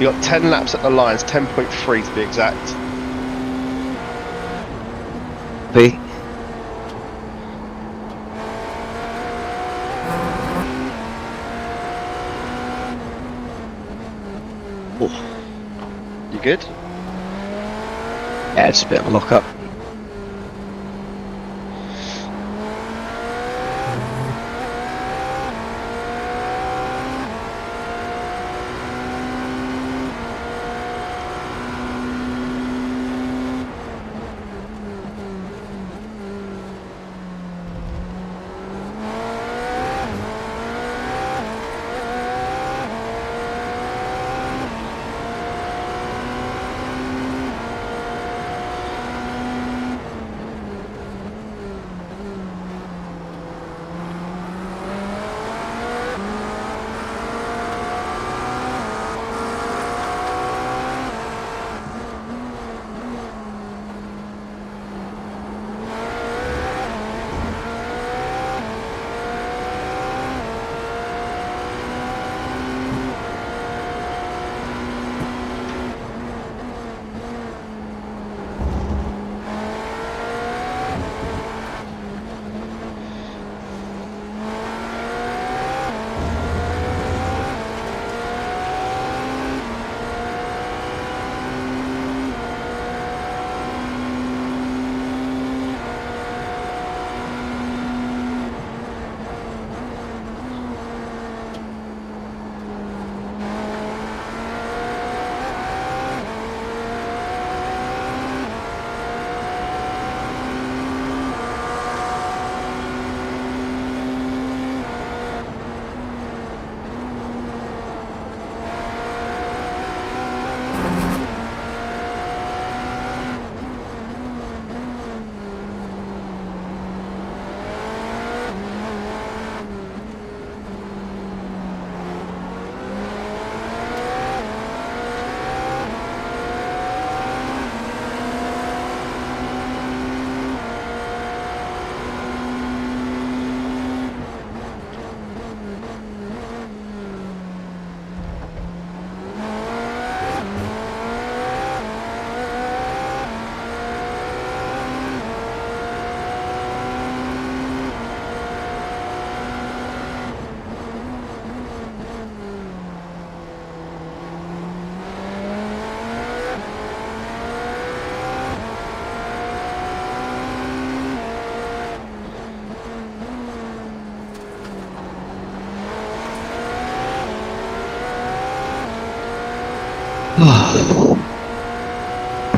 You got 10 laps at the lines, 10.3 to be exact. B. You good? Yeah, it's a bit of a lock up.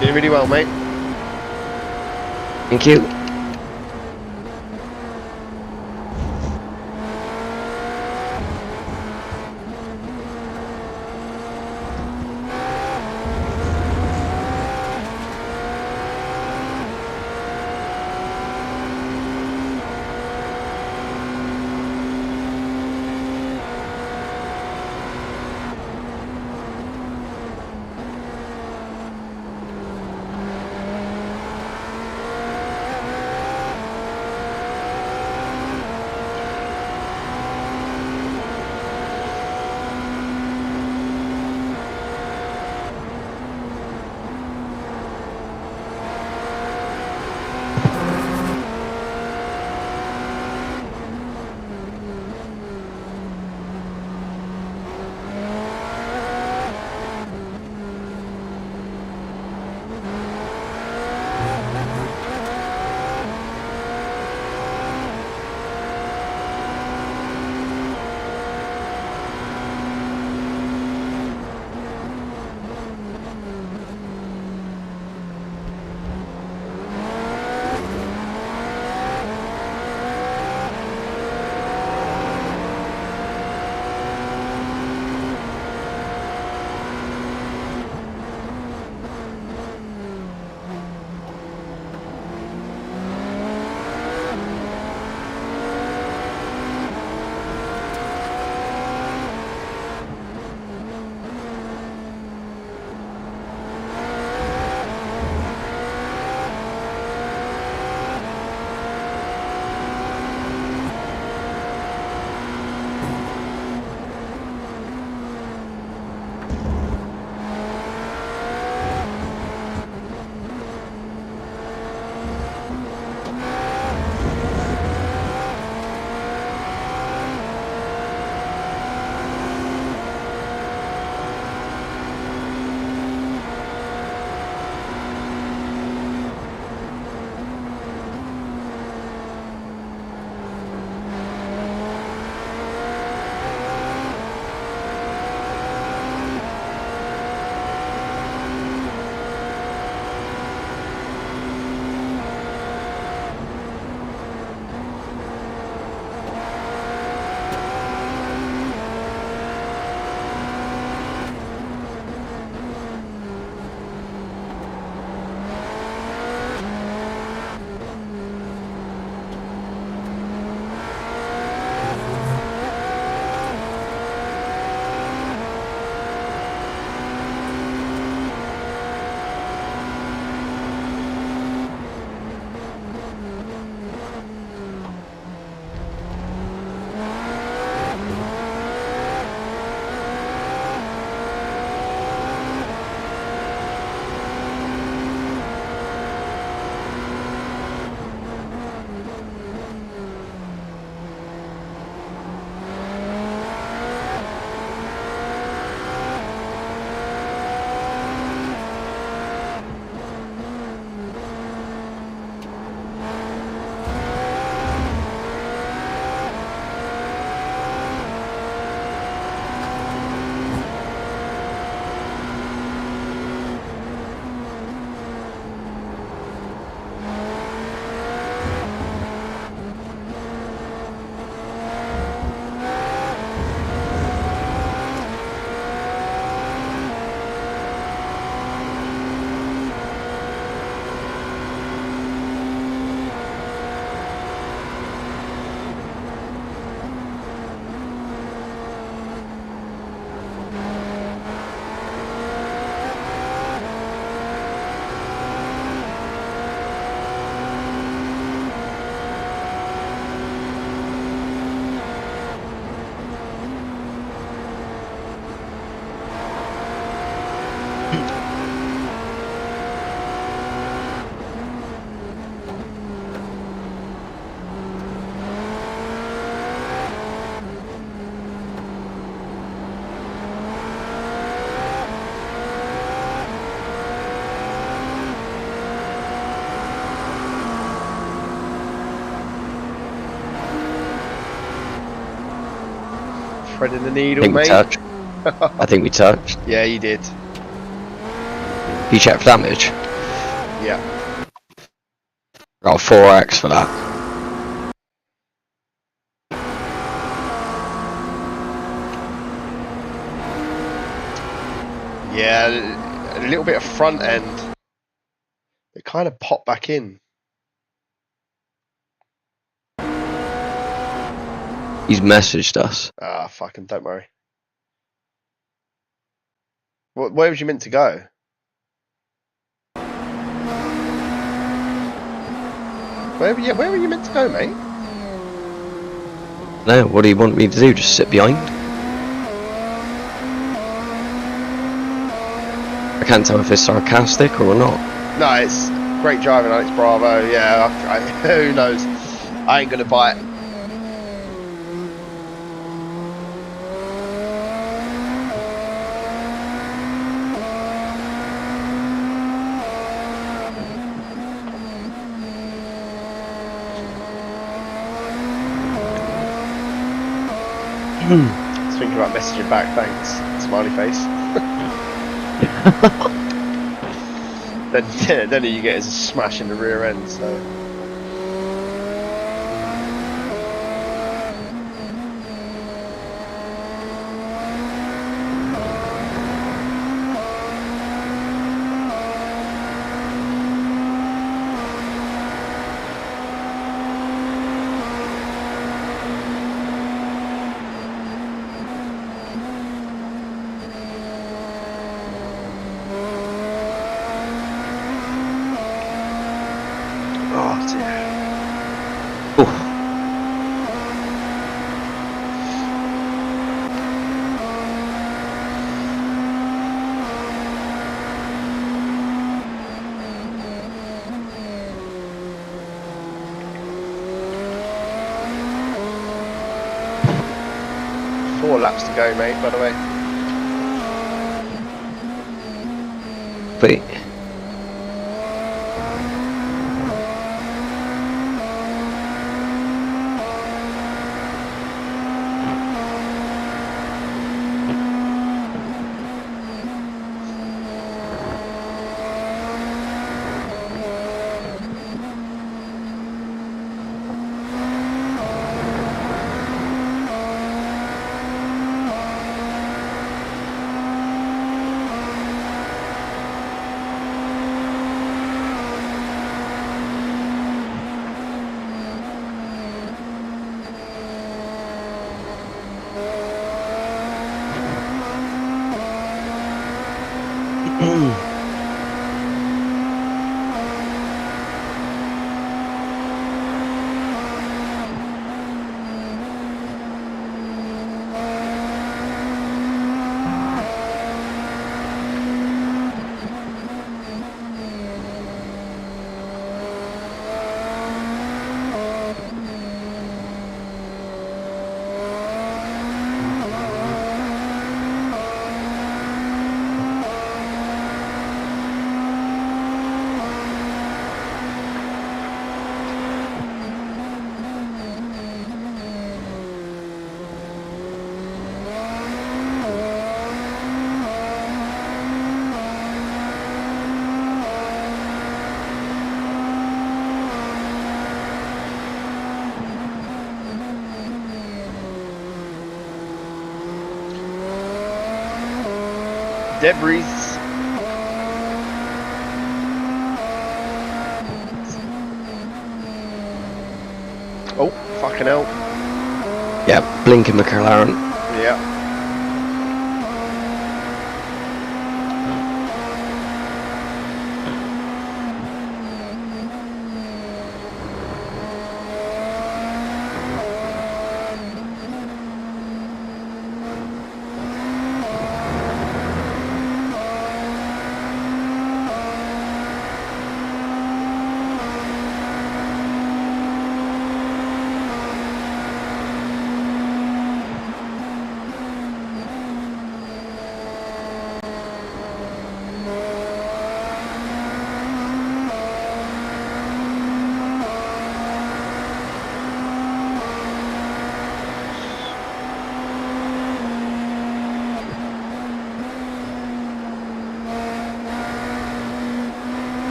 Doing really well, mate. Thank you. Threading the I needle, think we mate. touched. I think we touched. Yeah, you did. You check for damage. Yeah. Got a 4x for that. Yeah, a little bit of front end. It kind of popped back in. He's messaged us. Ah, fucking don't worry. Where was you meant to go? Where were you meant to go, mate? No, what do you want me to do? Just sit behind? I can't tell if it's sarcastic or not. No, it's great driving, Alex Bravo. Yeah, who knows? I ain't gonna buy it. I was thinking about messaging back, thanks. Smiley face. then all you get is a smash in the rear end, so. Oh dear. Oof. Four laps to go, mate, by the way. Wait. Debris. Oh, fucking hell. Yeah, blinking McLaren. Yeah.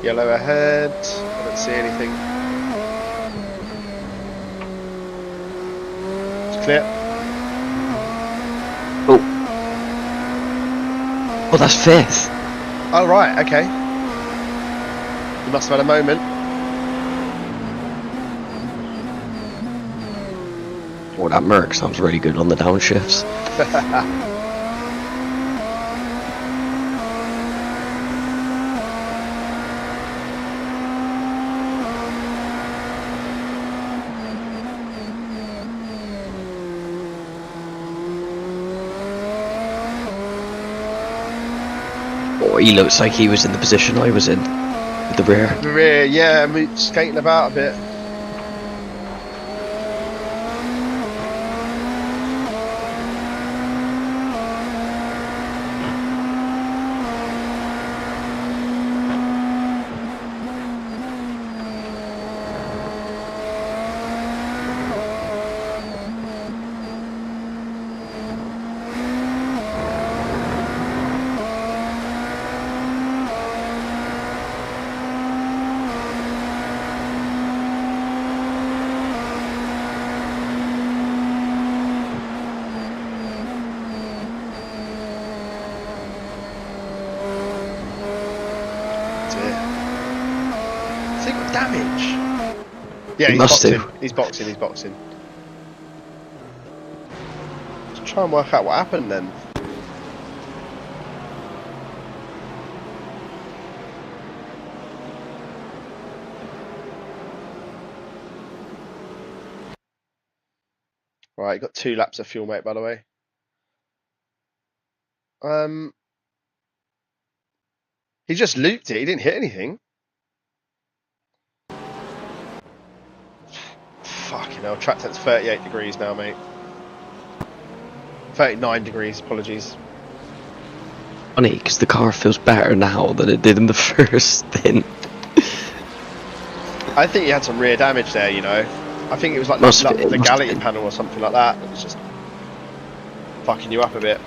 Yellow ahead. I don't see anything. It's clear. Oh, that's 5th. Oh, right, okay. You must have had a moment. Oh, that Merc sounds really good on the downshifts. Oh, he looks like he was in the position I was in, with the rear. The rear, yeah, skating about a bit. Has he got damage? Yeah, He he's must boxing. do. He's boxing. He's boxing. Let's try and work out what happened then. Right, got 2 laps of fuel, mate. By the way. He just looped it. He didn't hit anything. Fucking hell. Track temp's 38 degrees now, mate. 39 degrees. Apologies. Funny, because the car feels better now than it did in the first stint. I think he had some rear damage there. You know. I think it was like the galley panel or something like that. It was just fucking you up a bit.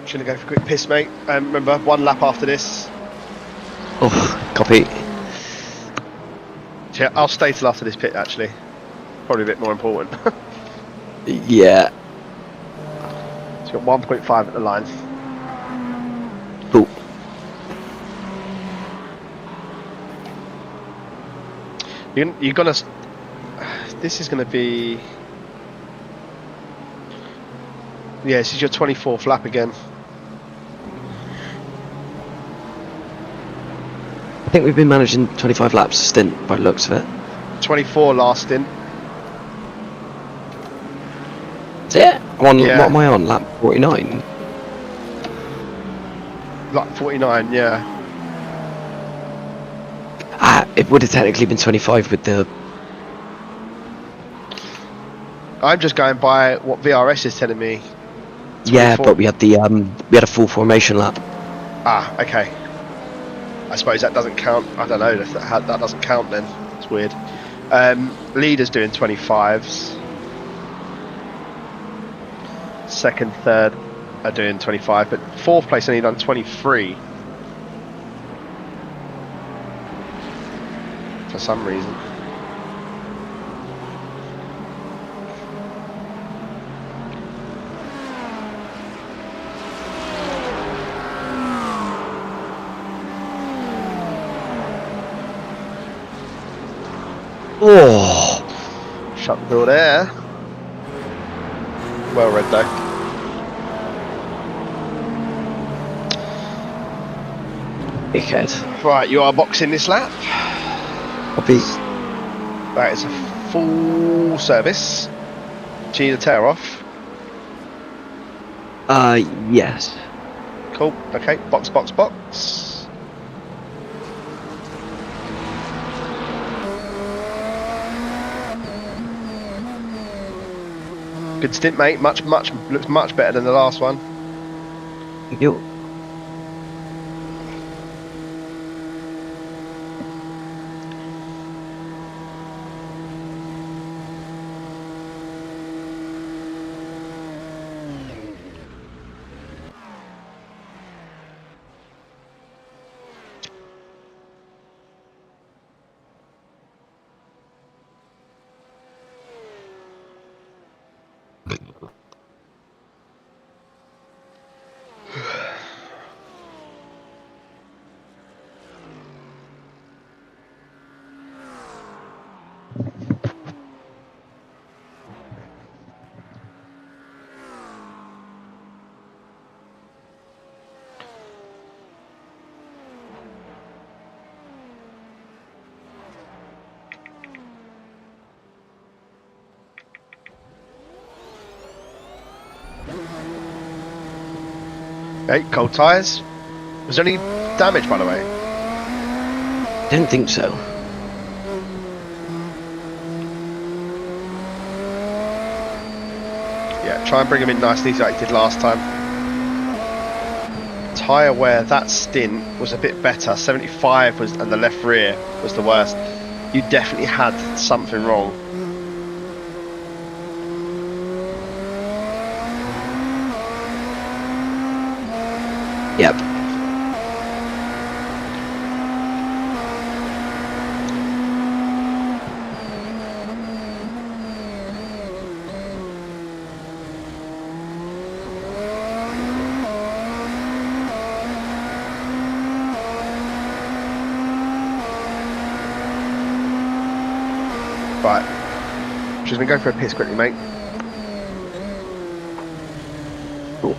Should I go for a quick piss, mate? Remember, 1 lap after this. Oh, copy. Yeah, I'll stay till after this pit, actually. Probably a bit more important. Yeah. It's got 1.5 at the line. Oh. You're gonna... This is gonna be... Yeah, this is your 24th lap again. I think we've been managing 25 laps a stint by the looks of it. 24 last stint. Is it? Yeah. What am I on? Lap 49? Lap 49, yeah. Ah, it would have technically been 25 with the... I'm just going by what VRS is telling me. 24. Yeah, but we had a full formation lap. Ah, okay. I suppose that doesn't count. I don't know if that doesn't count then. It's weird. Leader's doing 25s. Second, third are doing 25, but 4th place only done 23. For some reason. Oh, Shut the door there. Well read though. dickhead. Right, you are boxing this lap. Copy. That is a full service. Do you need a tear off? Yes. Cool. Okay. Box, box, box. Good stint, mate. Looks much better than the last one. You. Okay, cold tyres. Was there any damage, by the way? Don't think so. Yeah, try and bring them in nice and easy like you did last time. Tyre wear, that stint was a bit better. 75 was, and the left rear was the worst. You definitely had something wrong. Yep. Right. Just gonna go for a piss quickly, mate. Cool.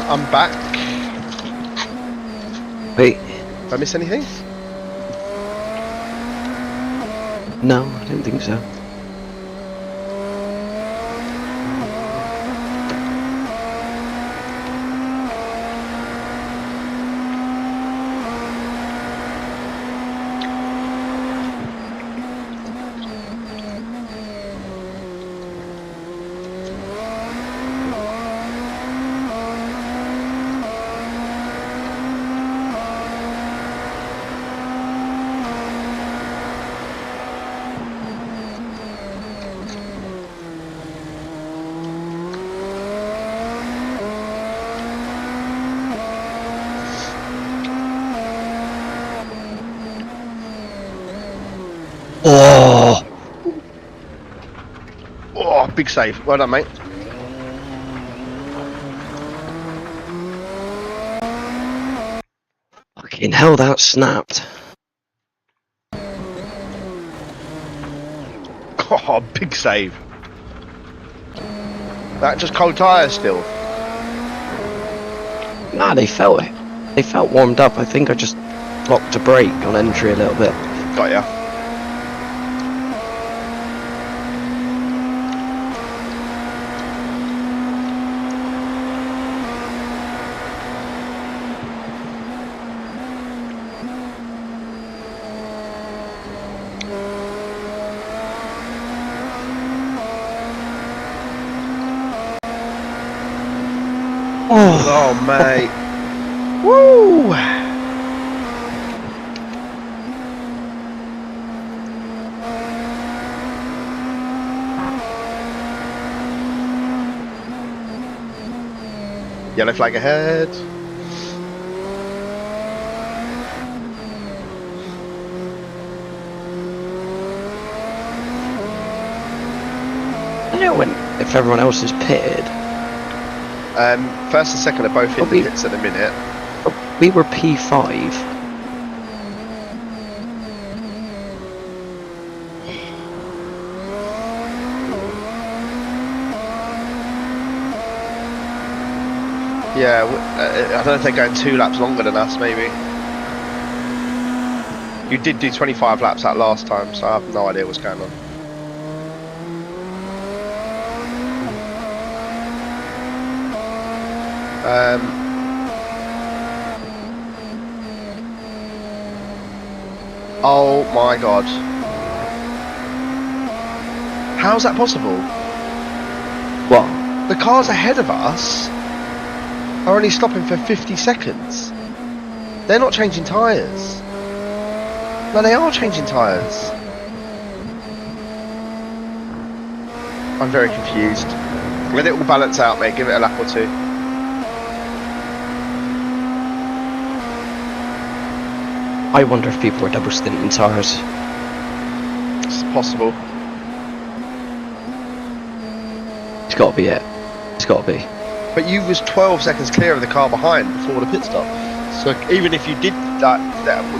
I'm back. Wait, Did I miss anything? no, I don't think so. Oh! Oh, big save. Well done, mate. Fucking hell, that snapped. Oh, big save. That just cold tyres still. Nah, they felt it. They felt warmed up. I think I just blocked a brake on entry a little bit. Got ya. Oh, mate. Woo! Yellow flag ahead. I know when if everyone else is pitted. First and second are both in Probably- the pits at the minute. We were P5. Yeah, I don't know if they're going 2 laps longer than us, maybe. You did do 25 laps that last time, so I have no idea what's going on. Oh my god. How's that possible? What? The cars ahead of us are only stopping for 50 seconds. They're not changing tyres. No, they are changing tyres. I'm very confused. Let it all balance out, mate. Give it a lap or two. I wonder if people are double stinting tyres. It's possible. It's got to be it. It's got to be. But you was 12 seconds clear of the car behind before the pit stop. So even if you did that,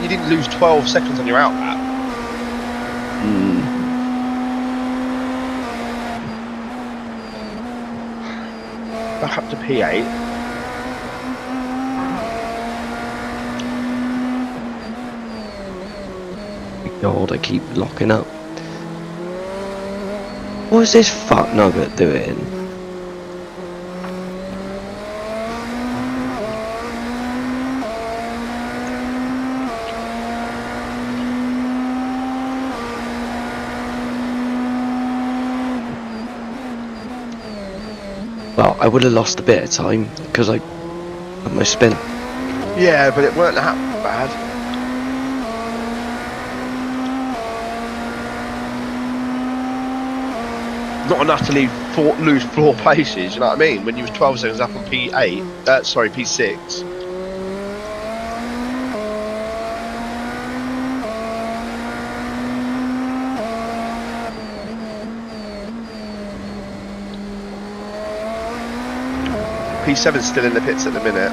you didn't lose 12 seconds on your out lap. Back up to P8. God, I keep locking up. What is this fuck nugget doing? Well, I would have lost a bit of time because I had my spin. Yeah, but it weren't that bad. Not enough to lose 4 places, you know what I mean? When you was 12 seconds up on P8, sorry, P6. P7's still in the pits at the minute.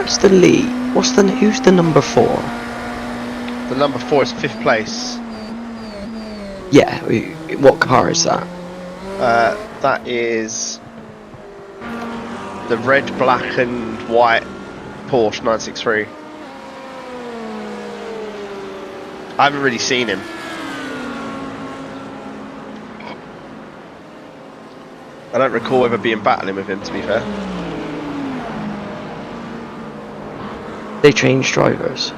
what's the lead? Who's the number 4? The number 4 is 5th place. Yeah, what car is that? That is the red, black, and white Porsche 963. I haven't really seen him. I don't recall ever being battling with him, to be fair. They changed drivers.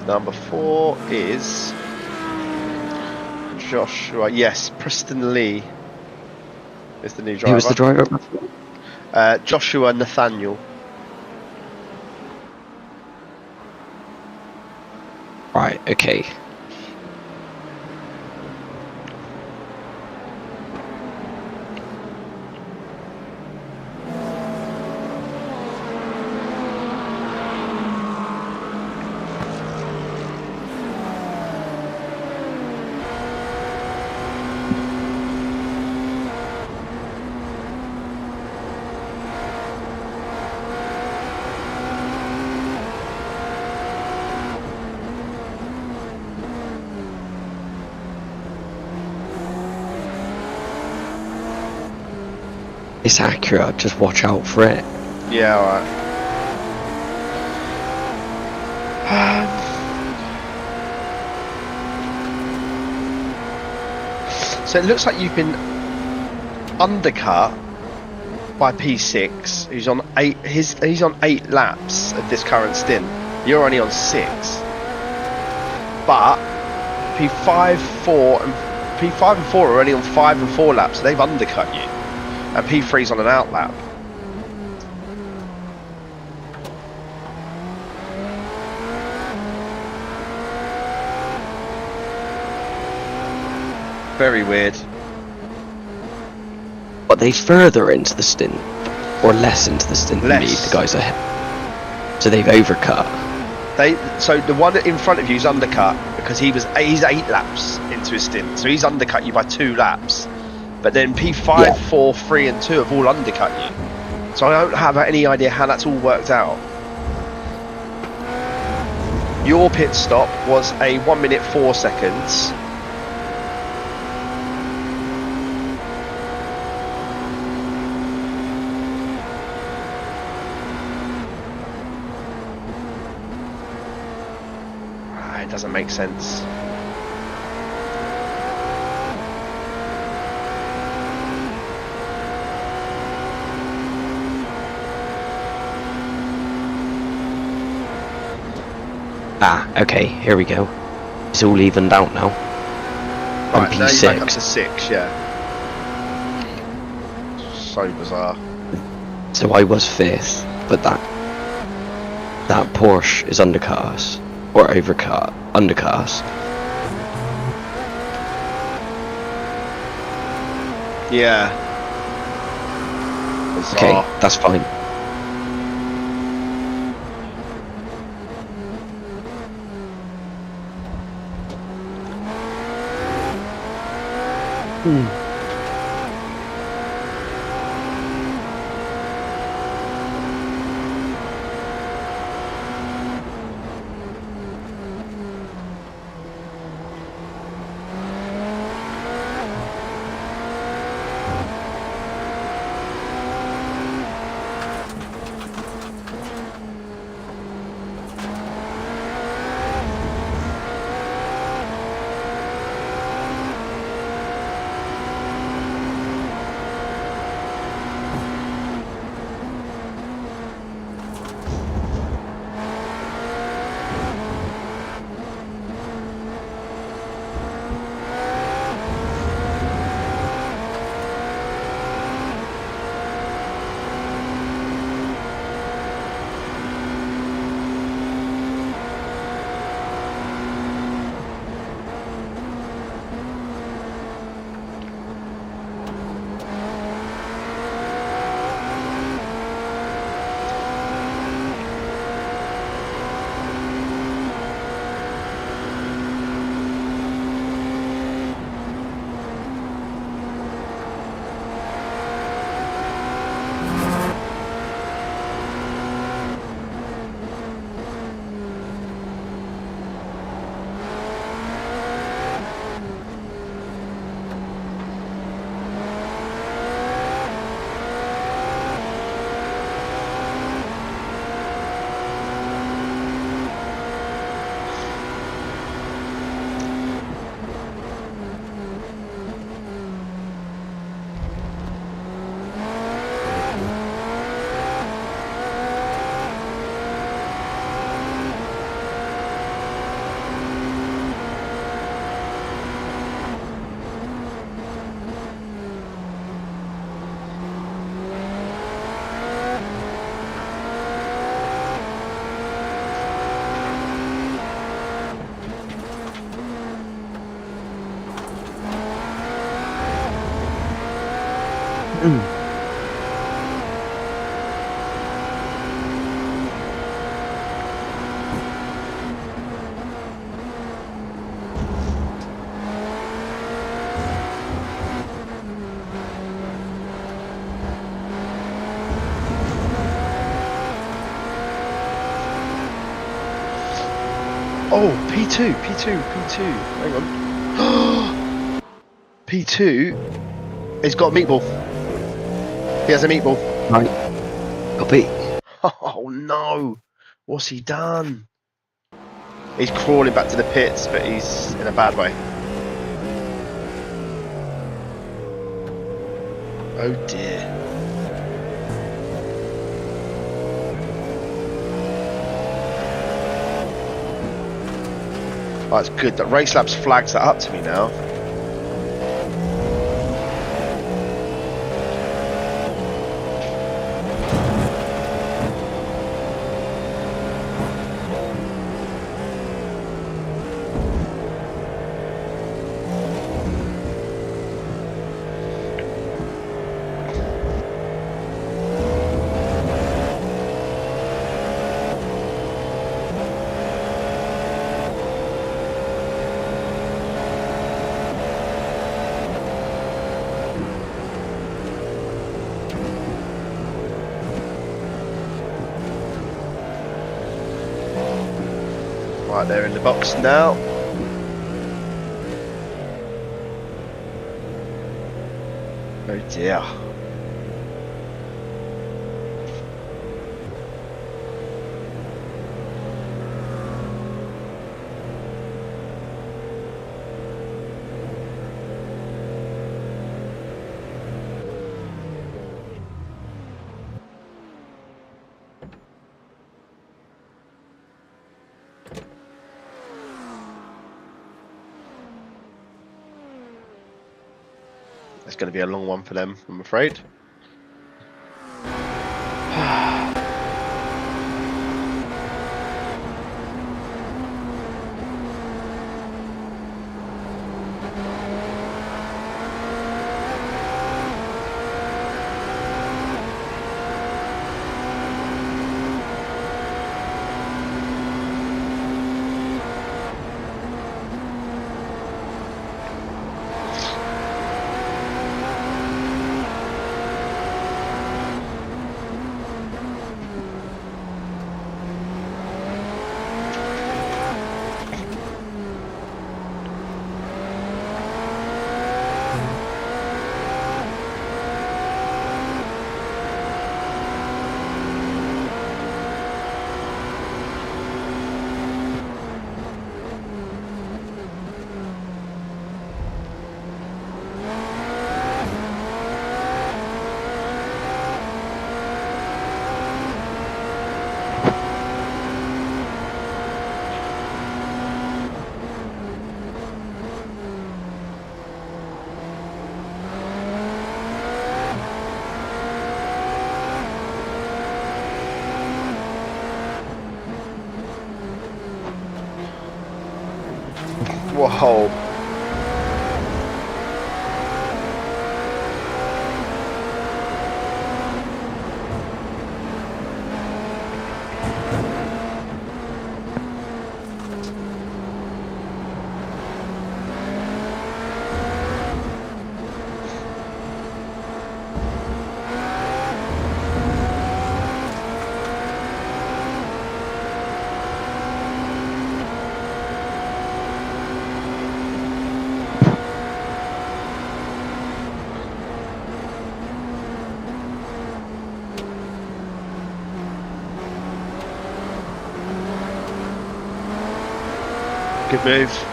Number 4 is Joshua. Yes, Preston Lee is the new driver. Who was the driver? Joshua Nathaniel. Right, okay. It's accurate, just watch out for it. Yeah, alright. So it looks like you've been undercut by P6, who's on 8. He's on 8 laps at this current stint. You're only on 6. But P5, 4, and P5 and 4 are only on 5 and 4 laps. So they've undercut you. And P3's on an out lap. Very weird. But they further into the stint, or less into the stint than me, Less. the guys ahead. So they've overcut. So the one in front of you is undercut because he's 8 laps into his stint. So he's undercut you by 2 laps. But then P5, Yeah. 4, 3 and 2 have all undercut you. So I don't have any idea how that's all worked out. Your pit stop was a 1 minute 4 seconds. It doesn't make sense. Ah, okay, here we go. It's all evened out now. Right, On now you're back up P6. to 6, yeah. So bizarre. So I was 5th, but that Porsche is undercut us. Or undercut us. Yeah. Bizarre. Okay, that's fine. Oh, P2. Hang on. P2 has got a meatball. He has a meatball. Right. Copy. Oh no. What's he done? He's crawling back to the pits, but he's in a bad way. Oh dear. Oh, it's good that Race Labs flags that up to me now. Right, they're in the box now. Oh dear. It's going to be a long one for them, I'm afraid. Whoa. Good move.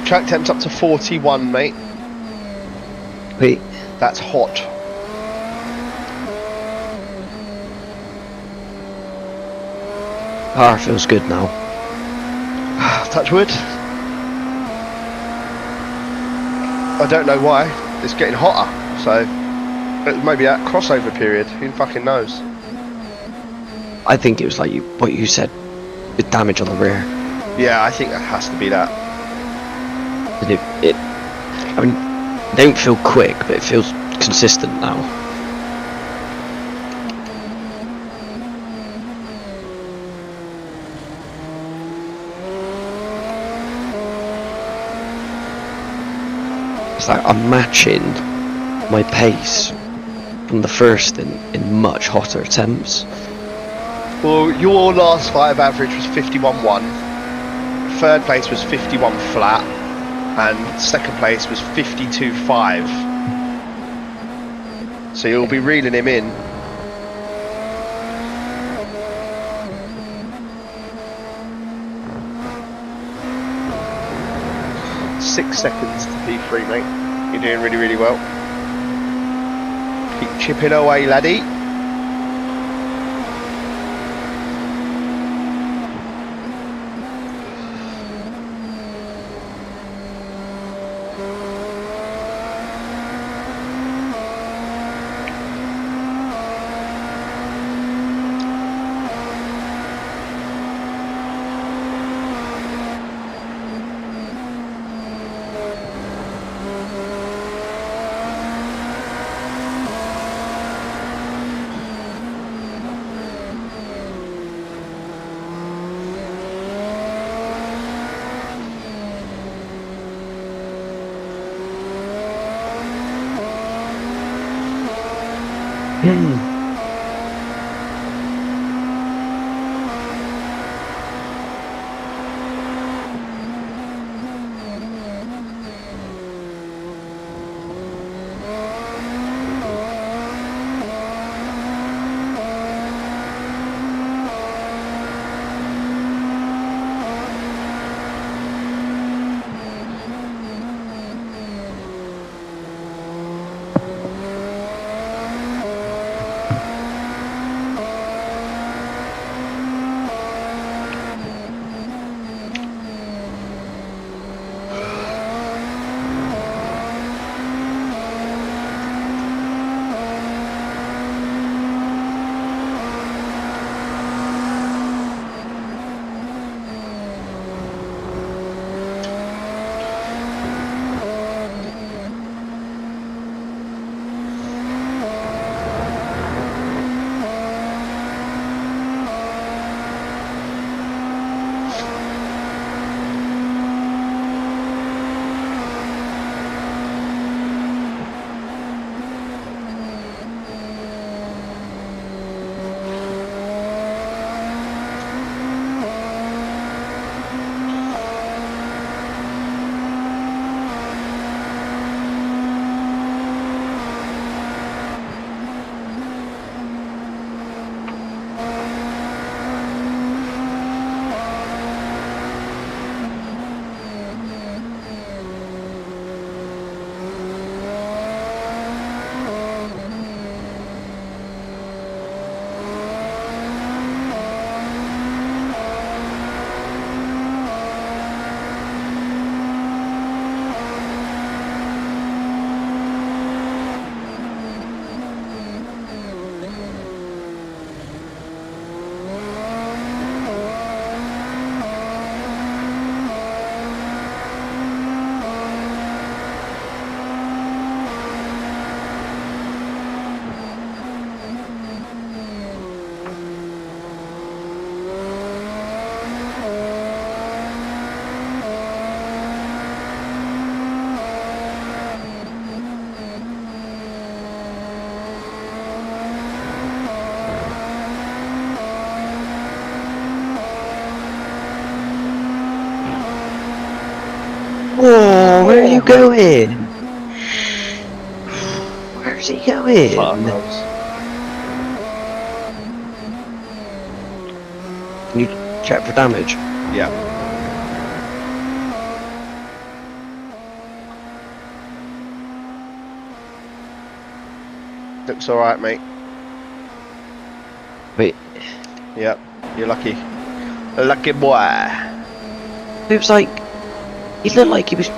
Track temps up to 41, mate. Wait, That's hot. car feels good now. Touch wood. I don't know why. It's getting hotter, so maybe that crossover period. Who fucking knows? I think it was like what you said, with damage on the rear. Yeah, I think that has to be that. And I mean, it don't feel quick, but it feels consistent now. It's like I'm matching my pace from the first in much hotter temps. Well, your last 5 average was 51.1. Third place was 51 flat, and second place was 52.5. So you'll be reeling him in. Six seconds to P3, mate. You're doing really, really well. Keep chipping away, laddie. you going? Where's he going? Fuck knows. Can you check for damage? Yeah. Looks alright, mate. Wait, Yep. You're lucky. Lucky boy. it was like he looked like he was.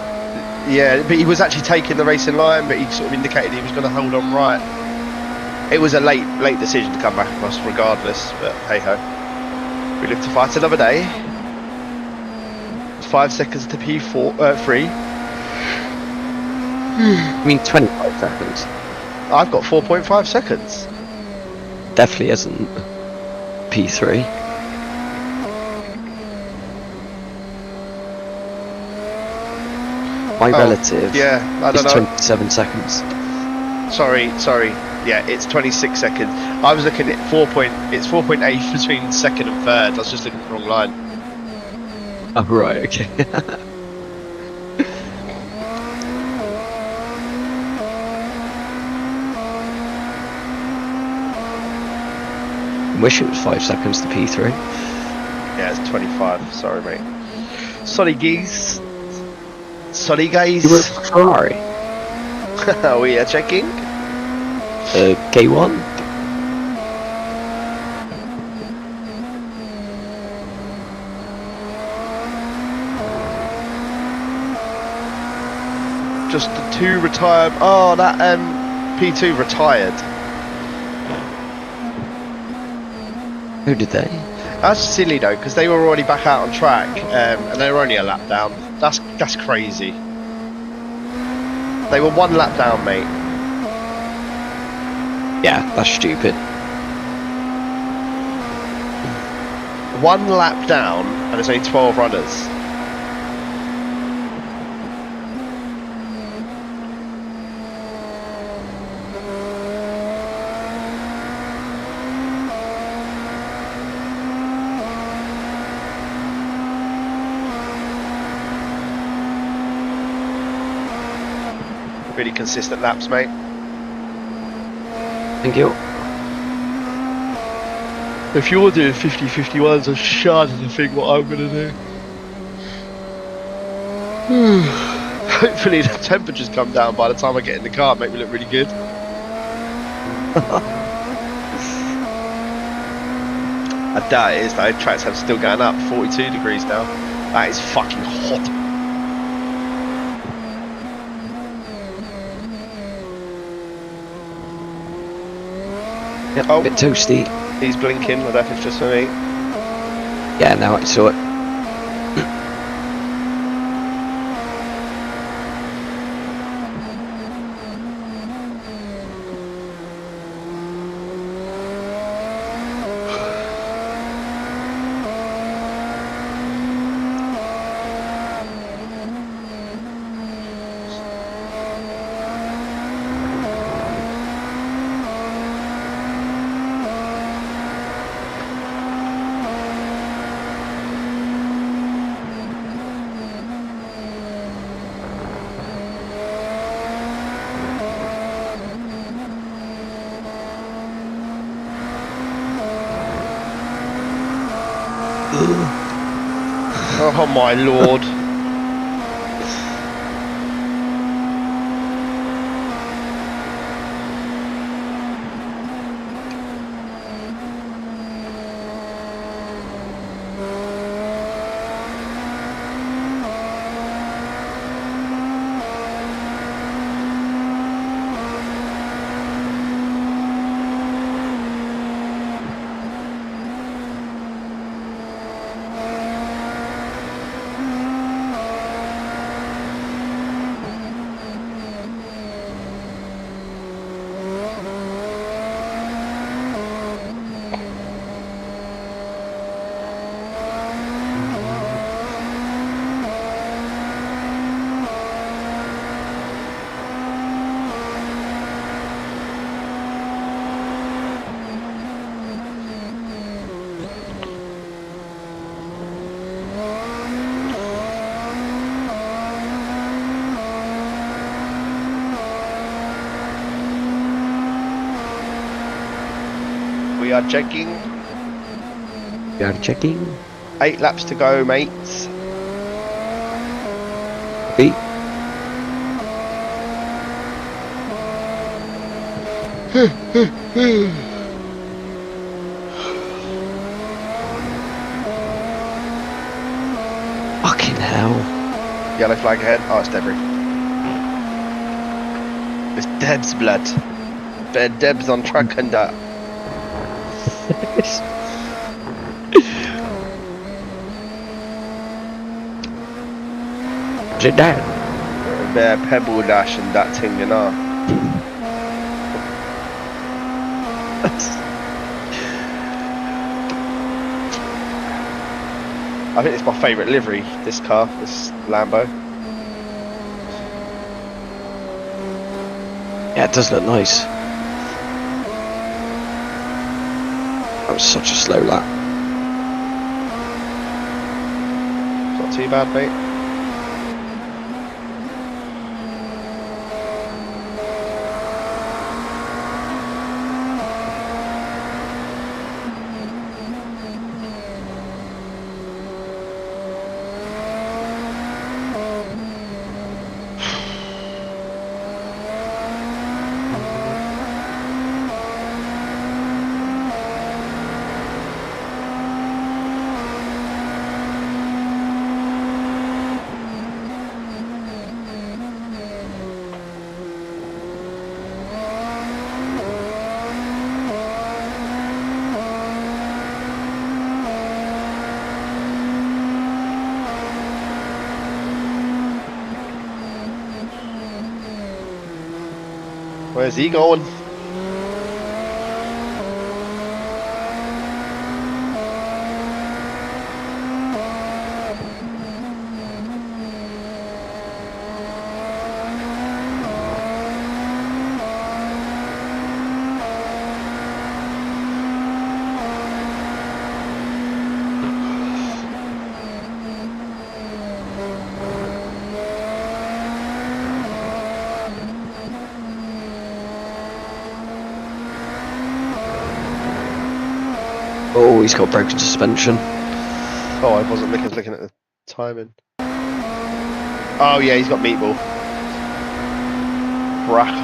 Yeah, but he was actually taking the racing line, but he sort of indicated he was going to hold on right. It was a late decision to come back across regardless, but hey ho. We live to fight another day. 5 seconds to P3. I mean, 25 seconds. I've got 4.5 seconds. Definitely isn't P3. My relative Yeah, I is don't know. 27 seconds. Sorry. Yeah, it's 26 seconds. I was looking at it's 4.8 between second and third. I was just looking at the wrong line. Oh, right, okay. I wish it was 5 seconds to P3. Yeah, it's 25. Sorry, mate. Sorry, geese. Sorry, guys. You were Ferrari. We are checking. K1. Just the 2 retired. Oh, that P2 retired. Who did they? That's silly though, because they were already back out on track, and they were only a lap down. That's crazy. They were 1 lap down, mate. Yeah, that's stupid. 1 lap down, and there's only 12 runners. Really consistent laps, mate. Thank you. If you're doing 50-51s, I'm sharding to think what I'm going to do. Hopefully the temperatures come down by the time I get in the car, make me look really good. I doubt it is though, tracks are still going up, 42 degrees now. That is fucking hot. Yep, Oh. bit toasty. He's blinking, I don't know if it's just for me. Yeah, now I saw it. Oh my lord. We are checking. We are checking. 8 laps to go, mates. Hey. Fucking hell. Yellow flag ahead. Oh, it's Debris. It's Deb's blood. Deb's on track and Sit down. Bear pebble dash and that thing, you know. I think it's my favourite livery, this car, this Lambo. Yeah, it does look nice. That was such a slow lap. It's not too bad, mate. Where's he going? Oh, he's got broken suspension. Oh, I wasn't looking at the timing. Oh yeah, he's got meatball. Brocks.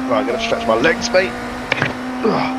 Right, I'm gonna stretch my legs, mate. Oh.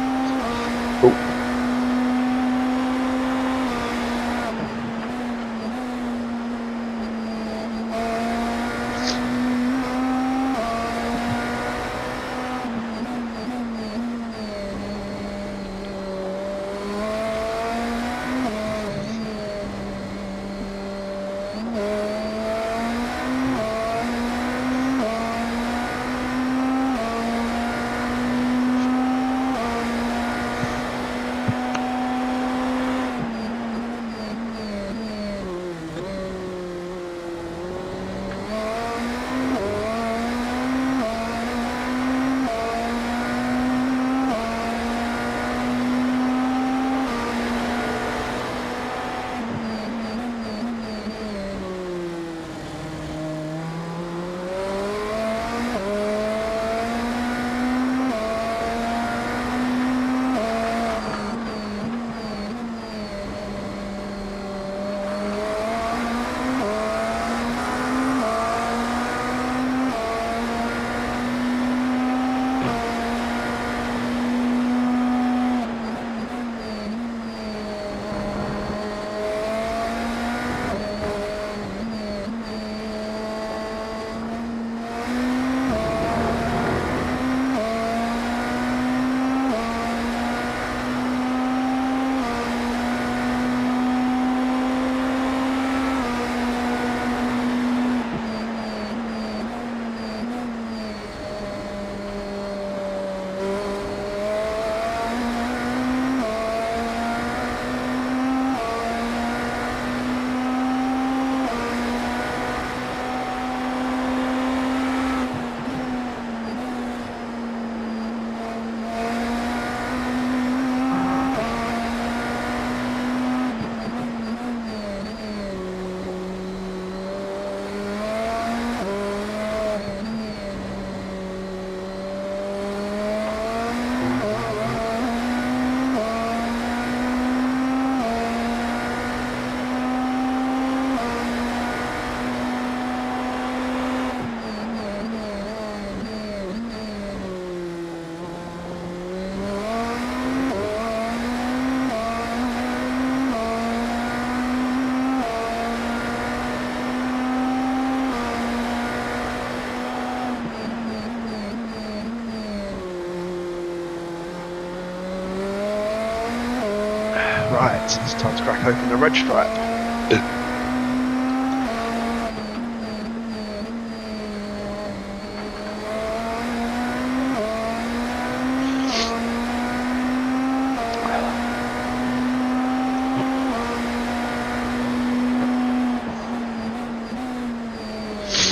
Right, it's time to crack open the red stripe.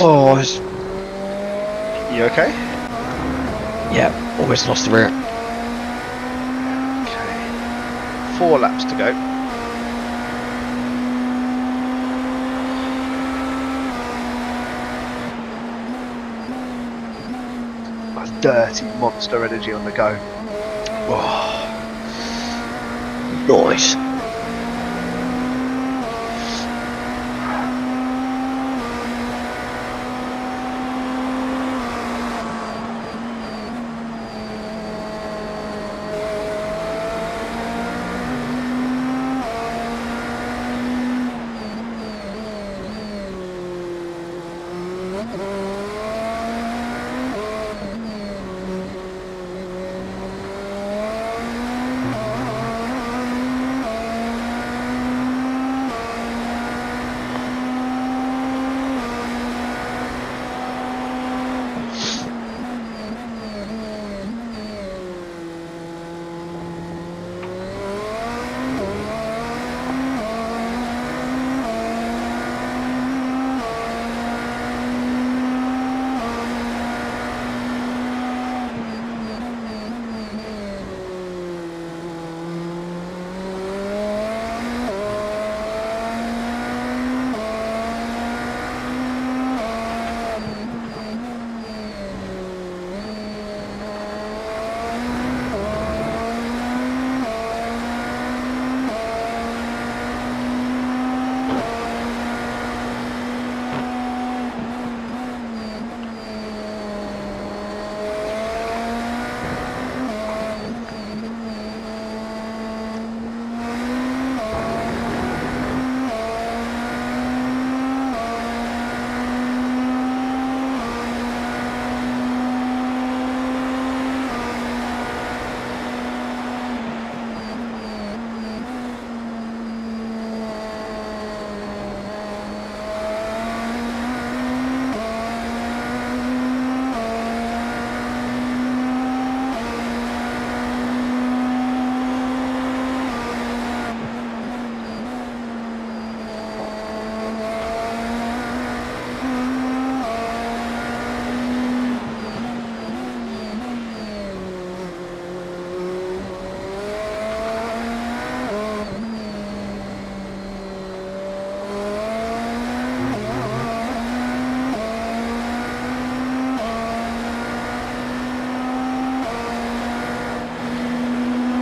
Oh, You okay? yeah, almost lost the rear. Okay. 4 laps to go. That's dirty monster energy on the go. Oh. Nice.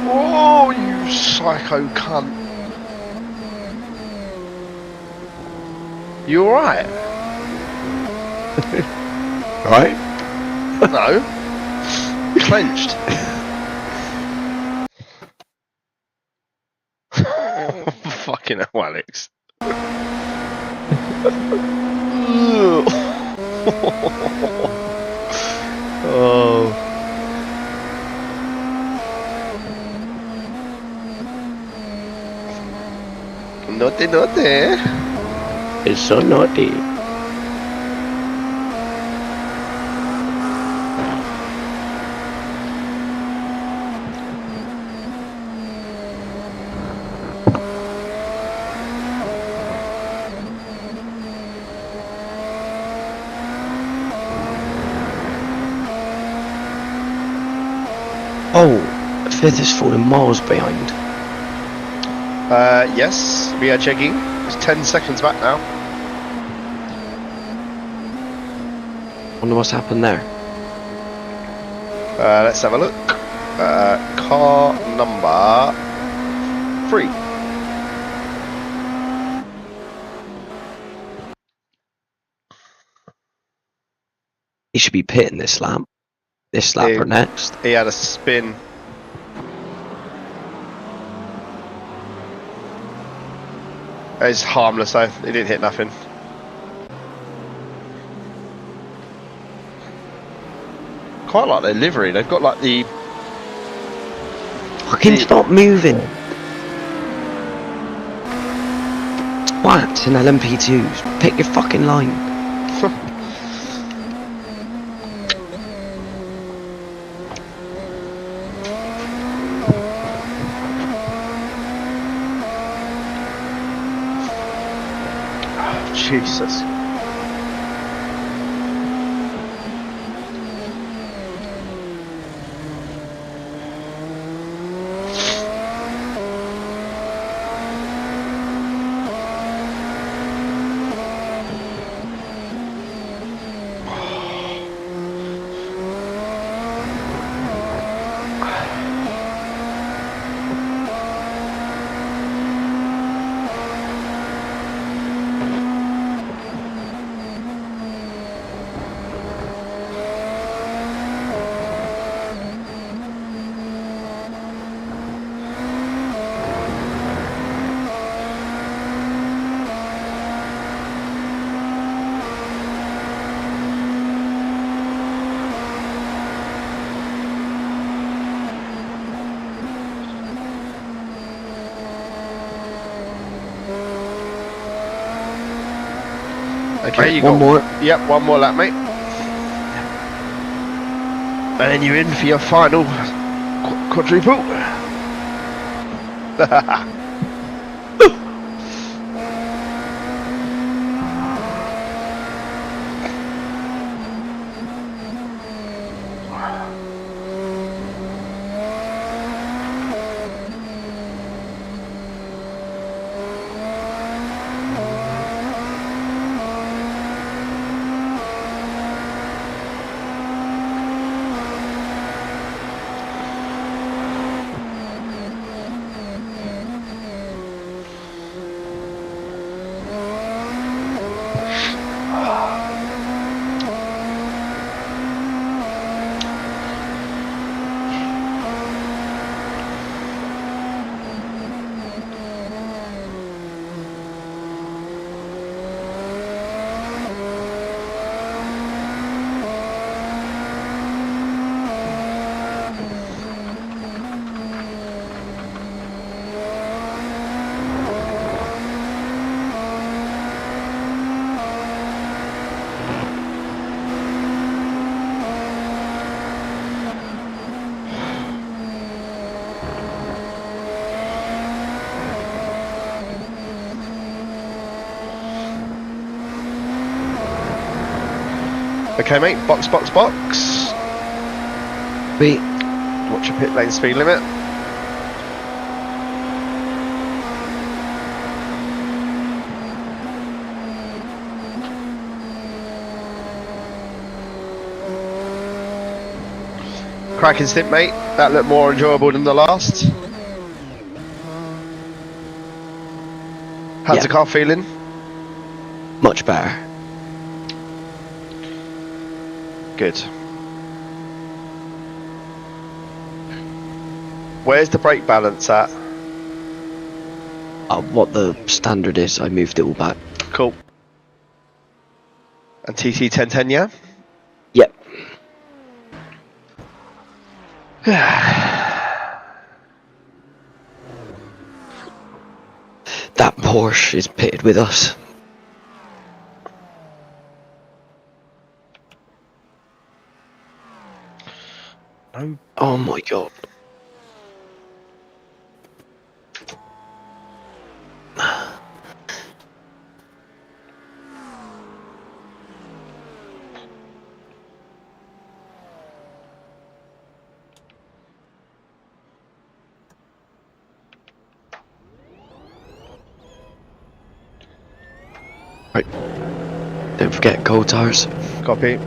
Oh, you psycho cunt. You alright? Right? No. Clenched. Fucking hell, Alex. Oh. Naughty, naughty. It's so naughty. Oh, fifth is falling miles behind. Yes, we are checking. It's 10 seconds back now. Wonder what's happened there. Let's have a look. Car number 3. He should be pitting this lap. This lap or next. He had a spin. It's harmless though. He didn't hit nothing. Quite like their livery. They've got like the Fucking stop moving. It's an LMP2. Pick your fucking line. Jesus. Okay, Right, you one got more. Yep, one more lap, mate. And then you're in for your final quadruple. Okay, mate. Box, box, box. Wait. Watch your pit lane speed limit. Cracking stint, mate. That looked more enjoyable than the last. How's the car feeling? Much better. Good. Where's the brake balance at? What the standard is, I moved it all back. Cool. And TT 1010, yeah? Yep. That Porsche is pitted with us. No. Oh my god. Right. Don't forget cold tires. Copy.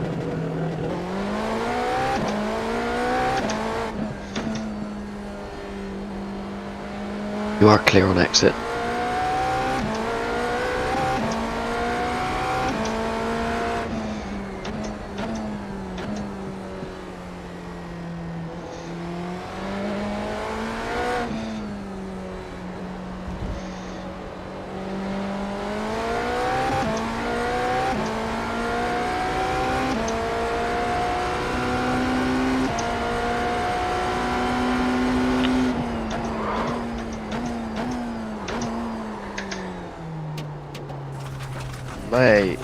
You are clear on exit. Mate.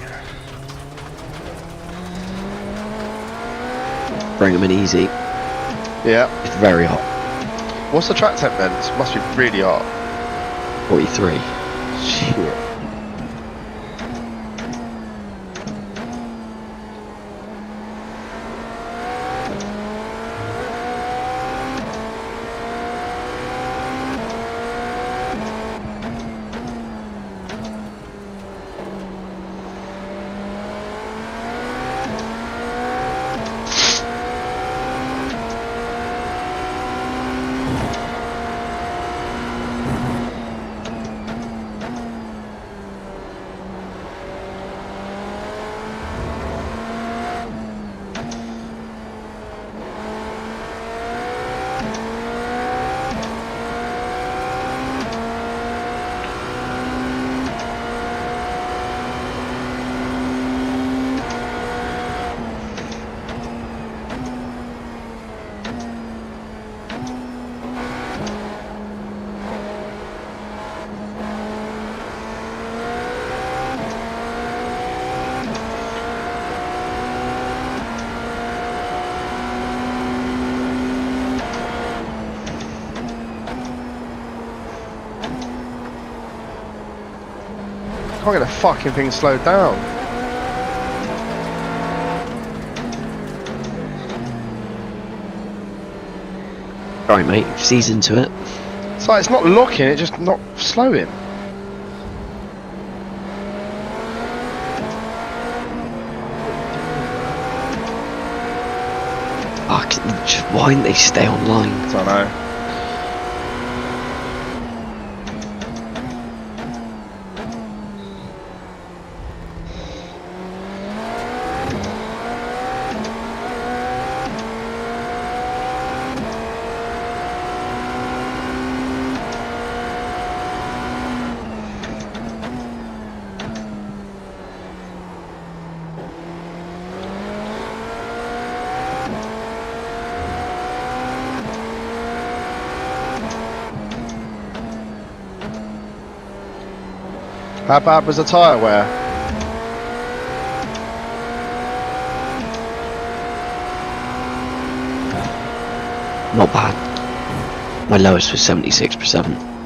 Bring them in easy. Yeah. It's very hot. What's the track temp then? It must be really hot. 43. Shit. Can't get the fucking thing slowed down. Alright, mate. Sees into it. It's like it's not locking, it's just not slowing. Fuck. Why didn't they stay online? I don't know. How bad was the tyre wear? Not bad. My lowest was 76%.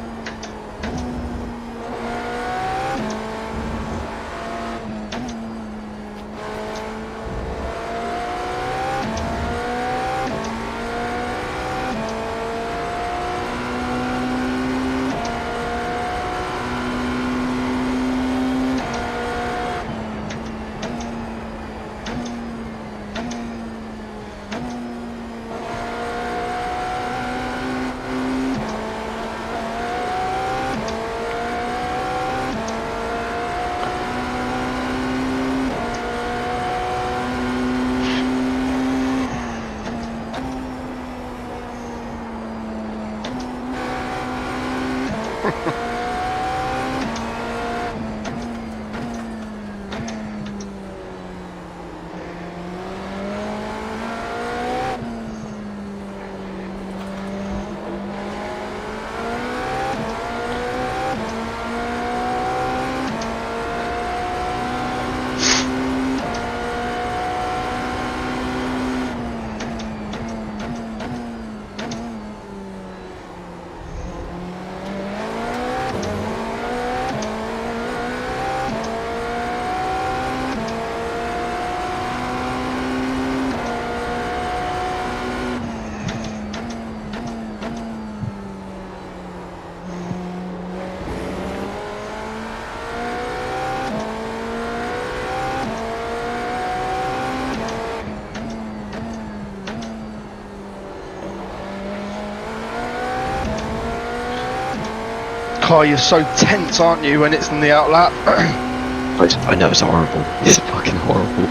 Car, you're so tense, aren't you, when it's in the outlap? I know, it's horrible. It's fucking horrible.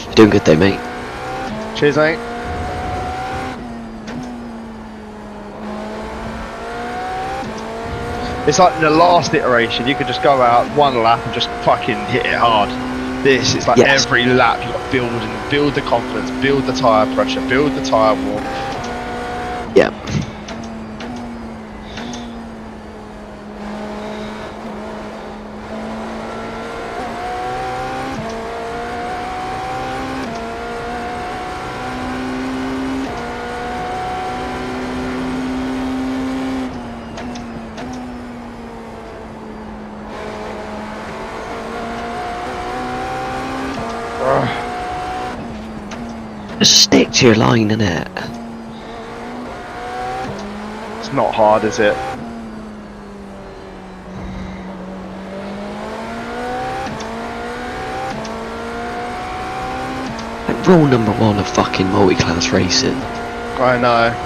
You're doing good though, mate. Cheers, mate. It's like the last iteration, you could just go out one lap and just fucking hit it hard. This, it's like Yes. every lap you've got to build the confidence, build the tyre pressure, build the tyre warmth. Yeah. Just stick to your line, innit? It's not hard, is it? Like, rule number one of fucking multi-class racing. I know.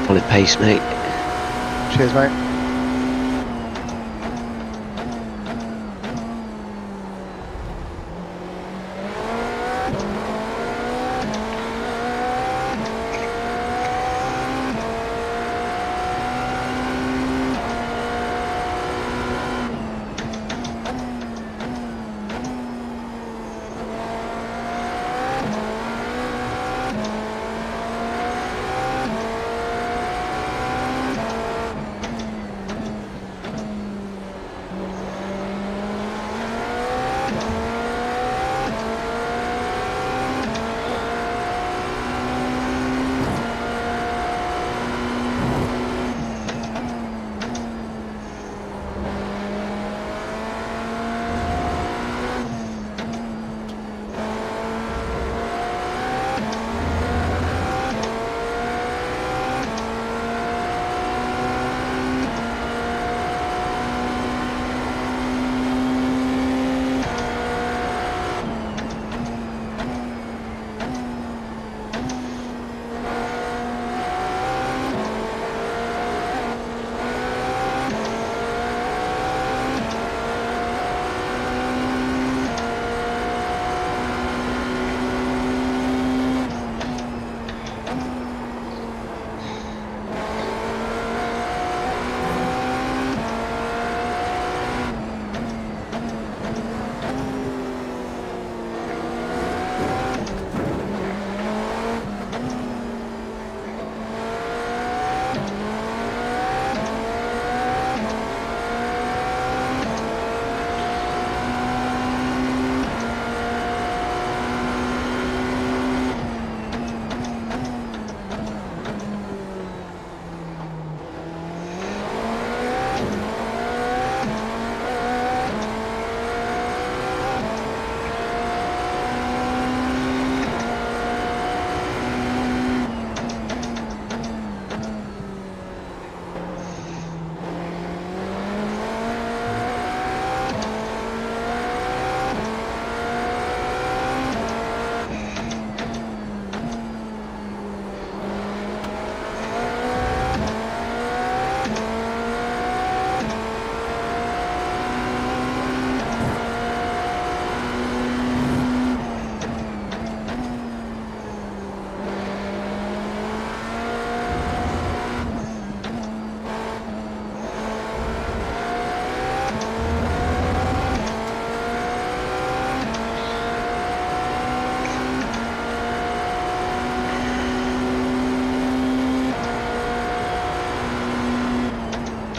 Solid pace, mate. Cheers, mate.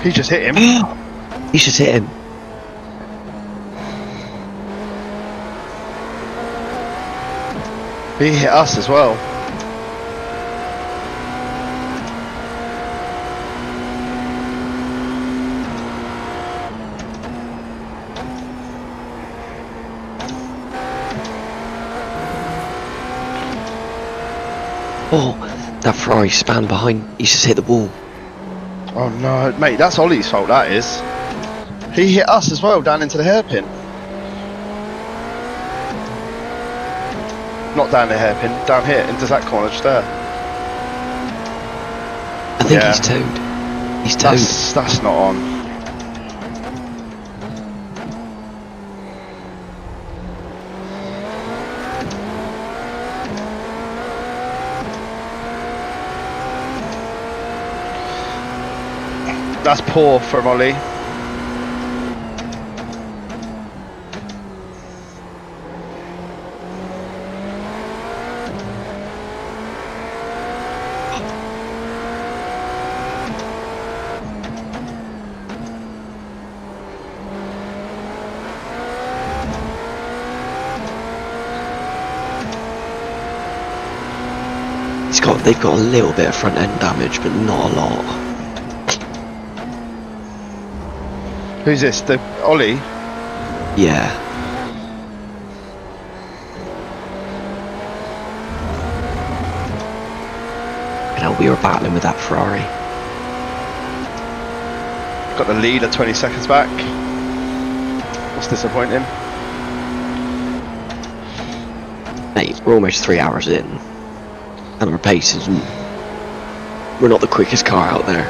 He just hit him. He's just hit him. He hit us as well. Oh, that Ferrari span behind. He's just hit the wall. Oh no, mate, that's Ollie's fault, that is. He hit us as well down into the hairpin. Not down the hairpin, down here, into that corner just there. I think Yeah. he's towed. He's towed. That's not on. That's poor from Ollie. They've got a little bit of front end damage, but not a lot. Who's this? The Ollie? Yeah. You know, we were battling with that Ferrari. Got the lead at 20 seconds back. What's disappointing? Mate, we're almost 3 hours in. And our pace isn't... We're not the quickest car out there.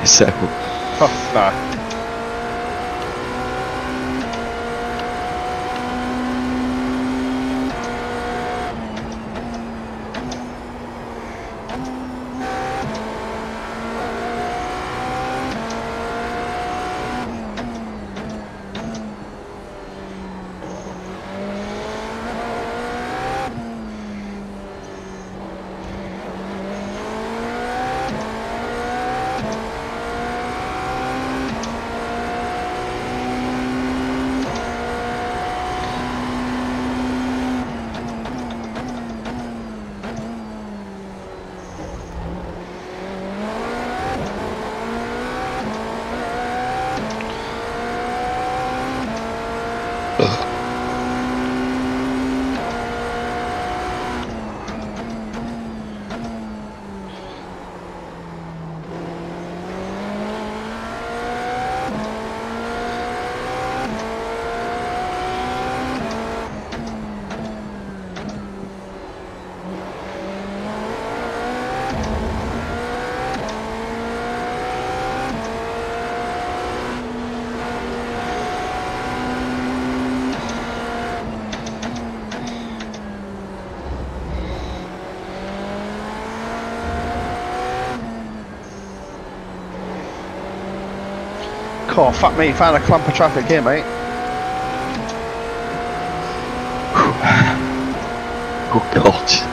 So... Oh, nah. Oh, fuck me, found a clump of traffic here, mate. Oh god.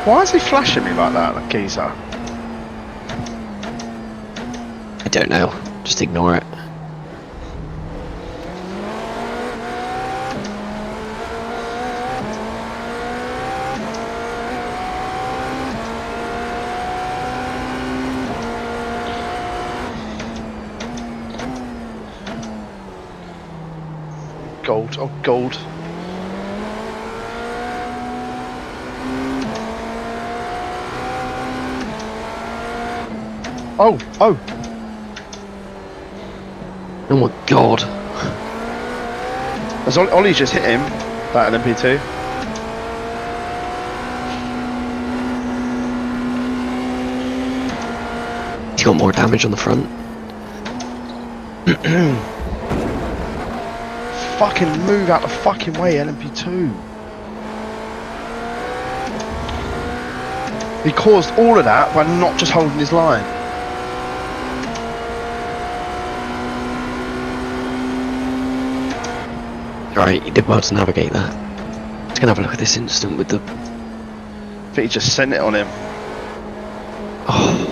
Why is he flashing me like that, that geezer? I don't know. Just ignore it. Gold, oh gold. Oh, oh. Oh my god. As Ollie's just hit him, that LMP2. He's got more damage on the front. Fucking move out the fucking way, LMP2. He caused all of that by not just holding his line. Right, you did well to navigate that. Let's go have a look at this incident with the... I think he just sent it on him. Oh.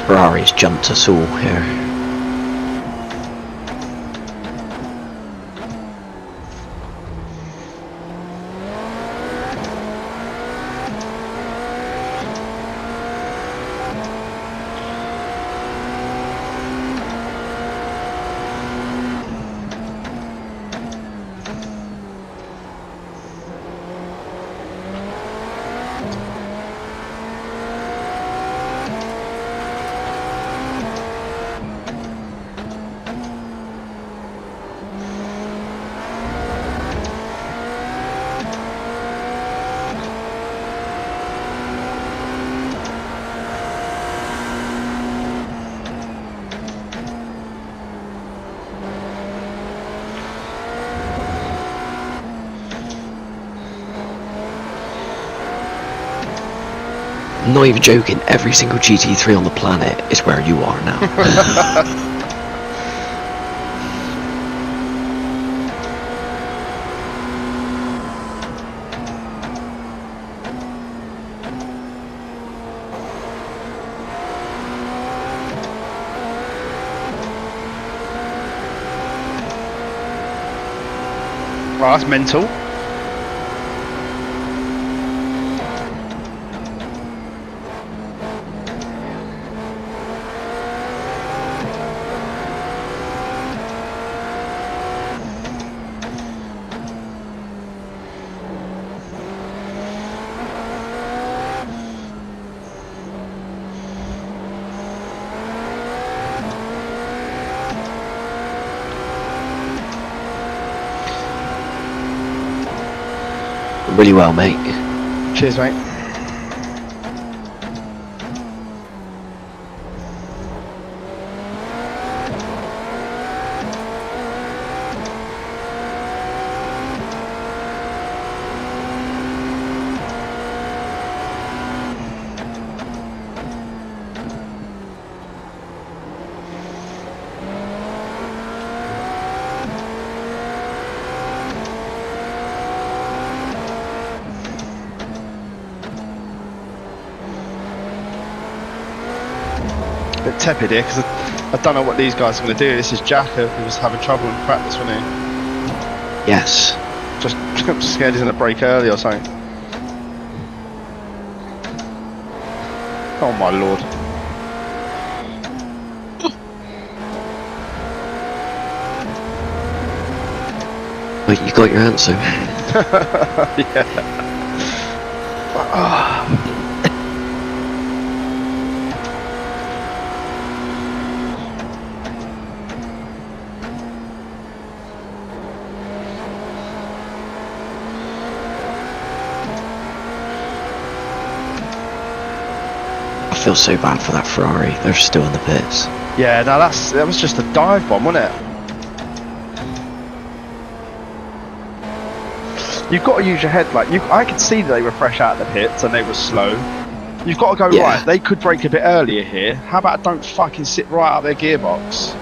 Ferrari's jumped us all here. I'm not even joking, every single GT3 on the planet is where you are now. Right, that's mental. Really well, mate. Cheers, mate. Bit tepid here because I don't know what these guys are going to do. This is Jacker who was having trouble in practice, wasn't he? Yes. Just I'm scared he's going to break early or something. Oh my lord. Wait, you got your answer. Yeah. I feel so bad for that Ferrari. They're still in the pits. Yeah, no, that was just a dive bomb, wasn't it? You've got to use your head. Like I could see that they were fresh out of the pits and they were slow. You've got to go right. They could break a bit earlier here. How about don't fucking sit right up their gearbox?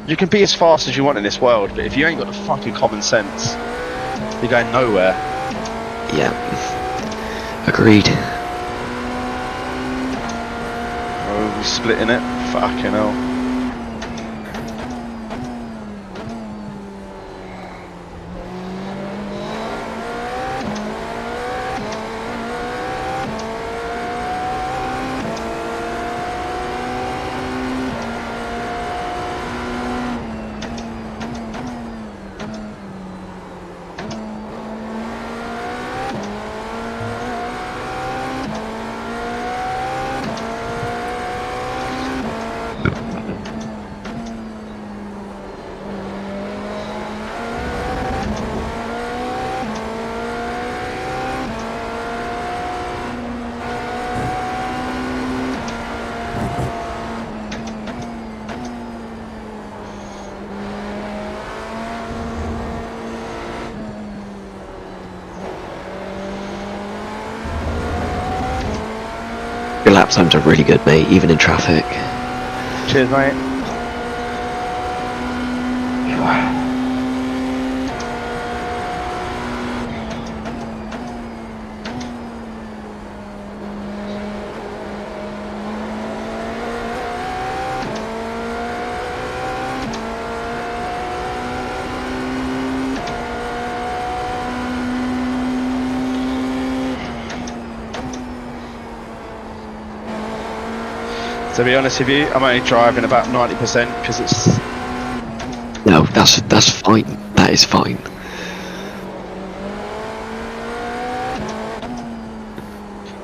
You can be as fast as you want in this world, but if you ain't got the fucking common sense You're going nowhere. Yeah. Agreed. Oh, we're splitting it. Fucking hell. Your lap times are really good, mate, even in traffic. Cheers, mate. To be honest with you, I'm only driving about 90% because it's No, that's fine. That is fine.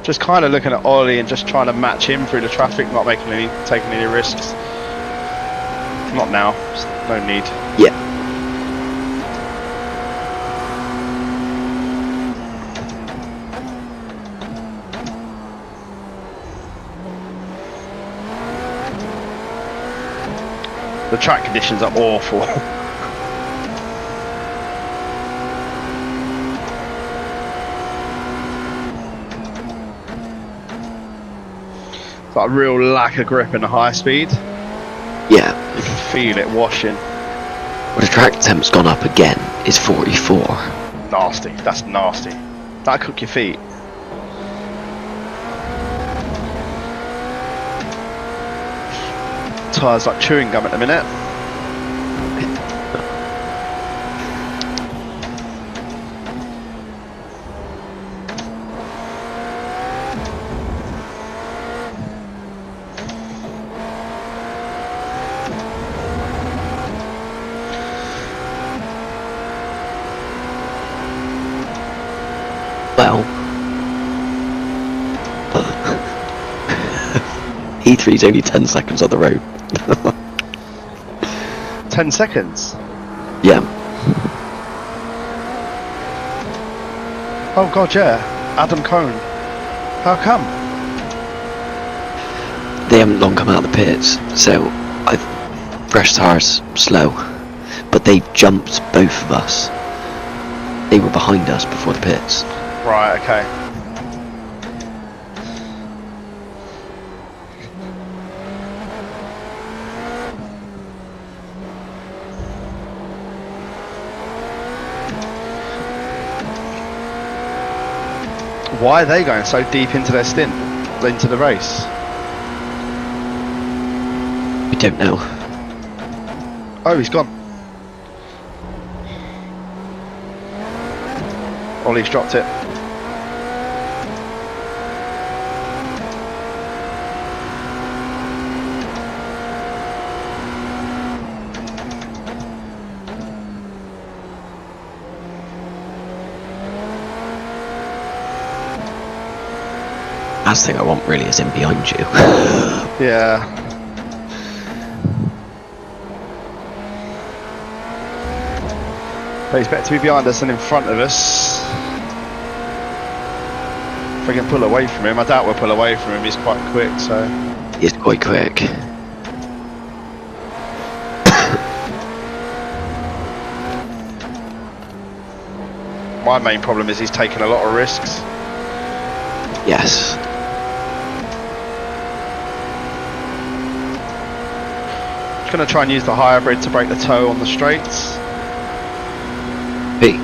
just kind of looking at Ollie and just trying to match him through the traffic, not taking any risks. Not now. No need. Yeah. The track conditions are awful. It's like a real lack of grip in the high speed. Yeah. You can feel it washing. Well, the track temp's gone up again. It's 44. Nasty. That's nasty. That'll cook your feet. Tyres like chewing gum at the minute. Well. E3's only 10 seconds on the road. 10 seconds. Yeah. Oh god, yeah. Adam Cohn. How come? They haven't long come out of the pits, so fresh tyres slow. But they jumped both of us. They were behind us before the pits. Right, okay. Why are they going so deep into their stint, into the race? We don't know. Oh, he's gone. Ollie's dropped it. Last thing I want really is in behind you. Yeah. But he's better to be behind us than in front of us. If we can pull away from him, I doubt we'll pull away from him, he's quite quick, so... It's quite quick. My main problem is he's taking a lot of risks. Yes. Just going to try and use the hybrid to break the toe on the straights. P.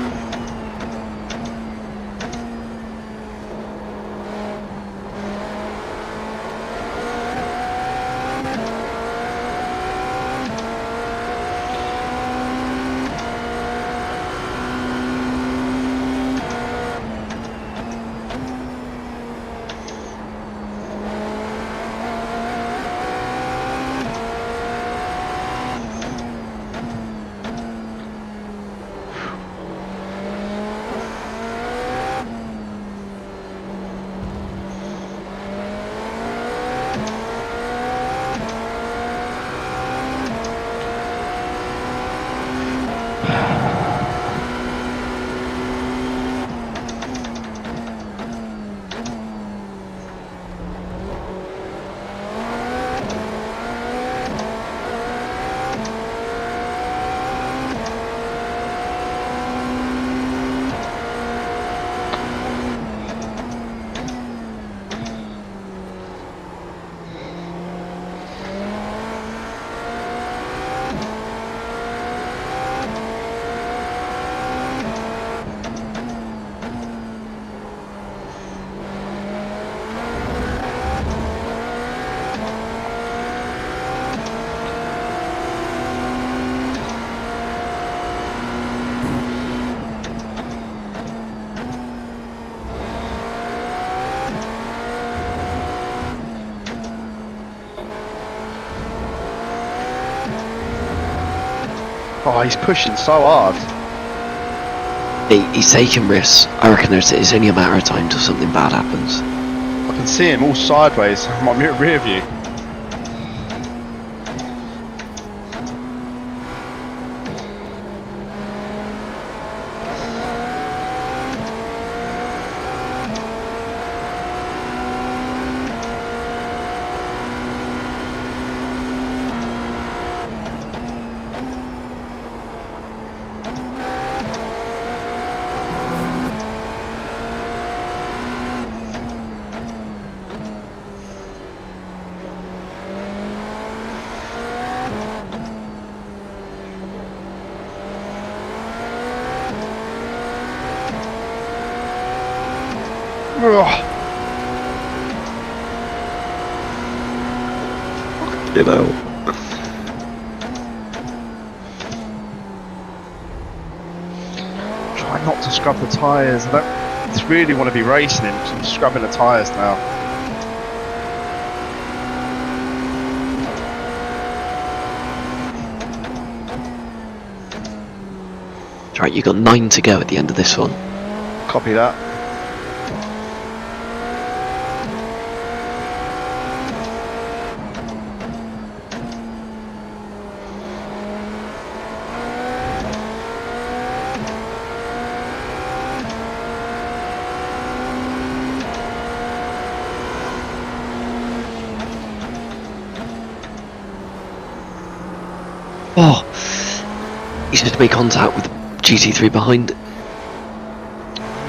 Oh, he's pushing so hard. He's taking risks. I reckon it's only a matter of time till something bad happens. I can see him all sideways on my rear view. Ugh. You know. Try not to scrub the tyres. I don't really want to be racing him because I'm scrubbing the tyres now. Right, you got 9 to go at the end of this one. Copy that. Oh, he's just made contact with GT3 behind.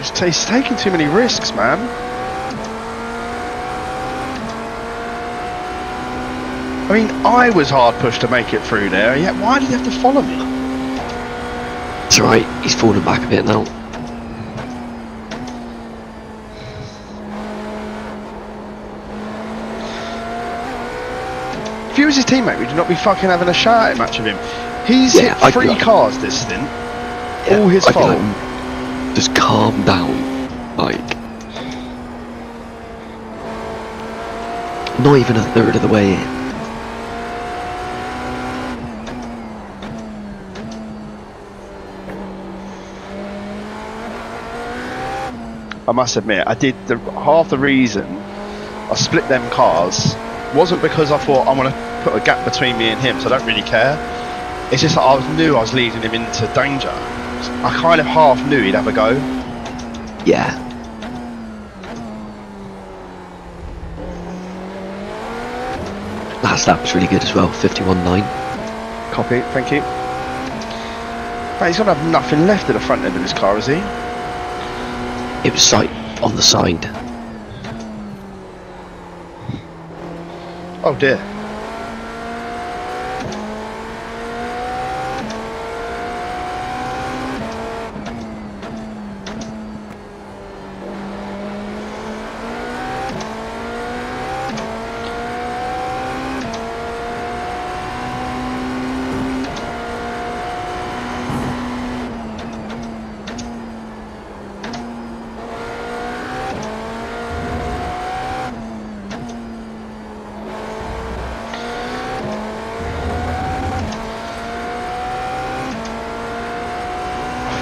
He's taking too many risks, man. I mean, I was hard pushed to make it through there, yet why did he have to follow me? It's alright, he's falling back a bit now. If he was his teammate, would you not be fucking having a shout at match of him? He's hit 3 cars this stint. Yeah, all his fault. Just calm down, like. Not even a third of the way in. I must admit, I did half the reason I split them cars wasn't because I thought I want to put a gap between me and him, so I don't really care. It's just that I knew I was leading him into danger. I kind of half knew he'd have a go. Yeah. Last lap was really good as well, 51.9. Copy, thank you. Mate, he's gonna have nothing left at the front end of his car, is he? It was on the side. Oh dear.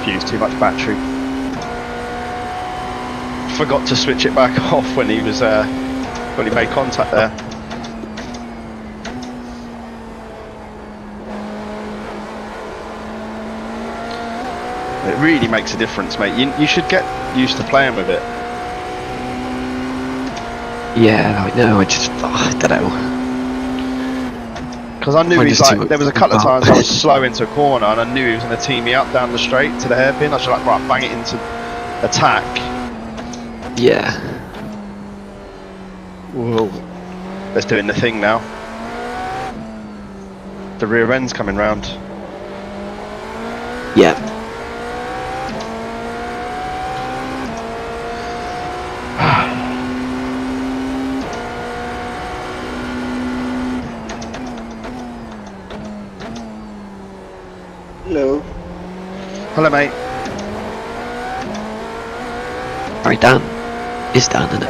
Used too much battery. Forgot to switch it back off when he was when he made contact there. It really makes a difference, mate. You should get used to playing with it. Yeah, I know. I don't know. Because I knew he's like, there was a couple of times I was slow into a corner and I knew he was going to tee me up down the straight to the hairpin. I was like, right, bang it into attack. Yeah. Whoa. Let's doing the thing now. The rear end's coming round. Yeah. Hello. Hello, mate. Right, Dan. It's Dan, isn't it?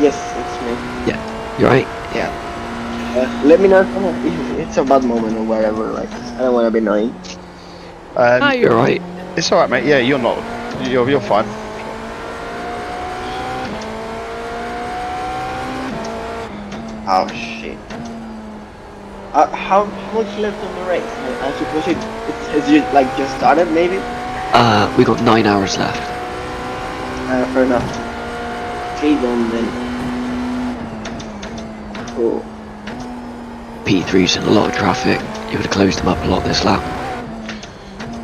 Yes, it's me. Yeah. You right? Yeah. Let me know if it's a bad moment or whatever. Like, I don't want to be annoying. Ah, you're right. It's all right, mate. Yeah, you're not. You're fine. Oh shit. How much left on the race? I suppose it has you like just started, maybe. We got 9 hours left. Fair enough. Okay, then. Cool. P3's in a lot of traffic. You would have closed them up a lot this lap.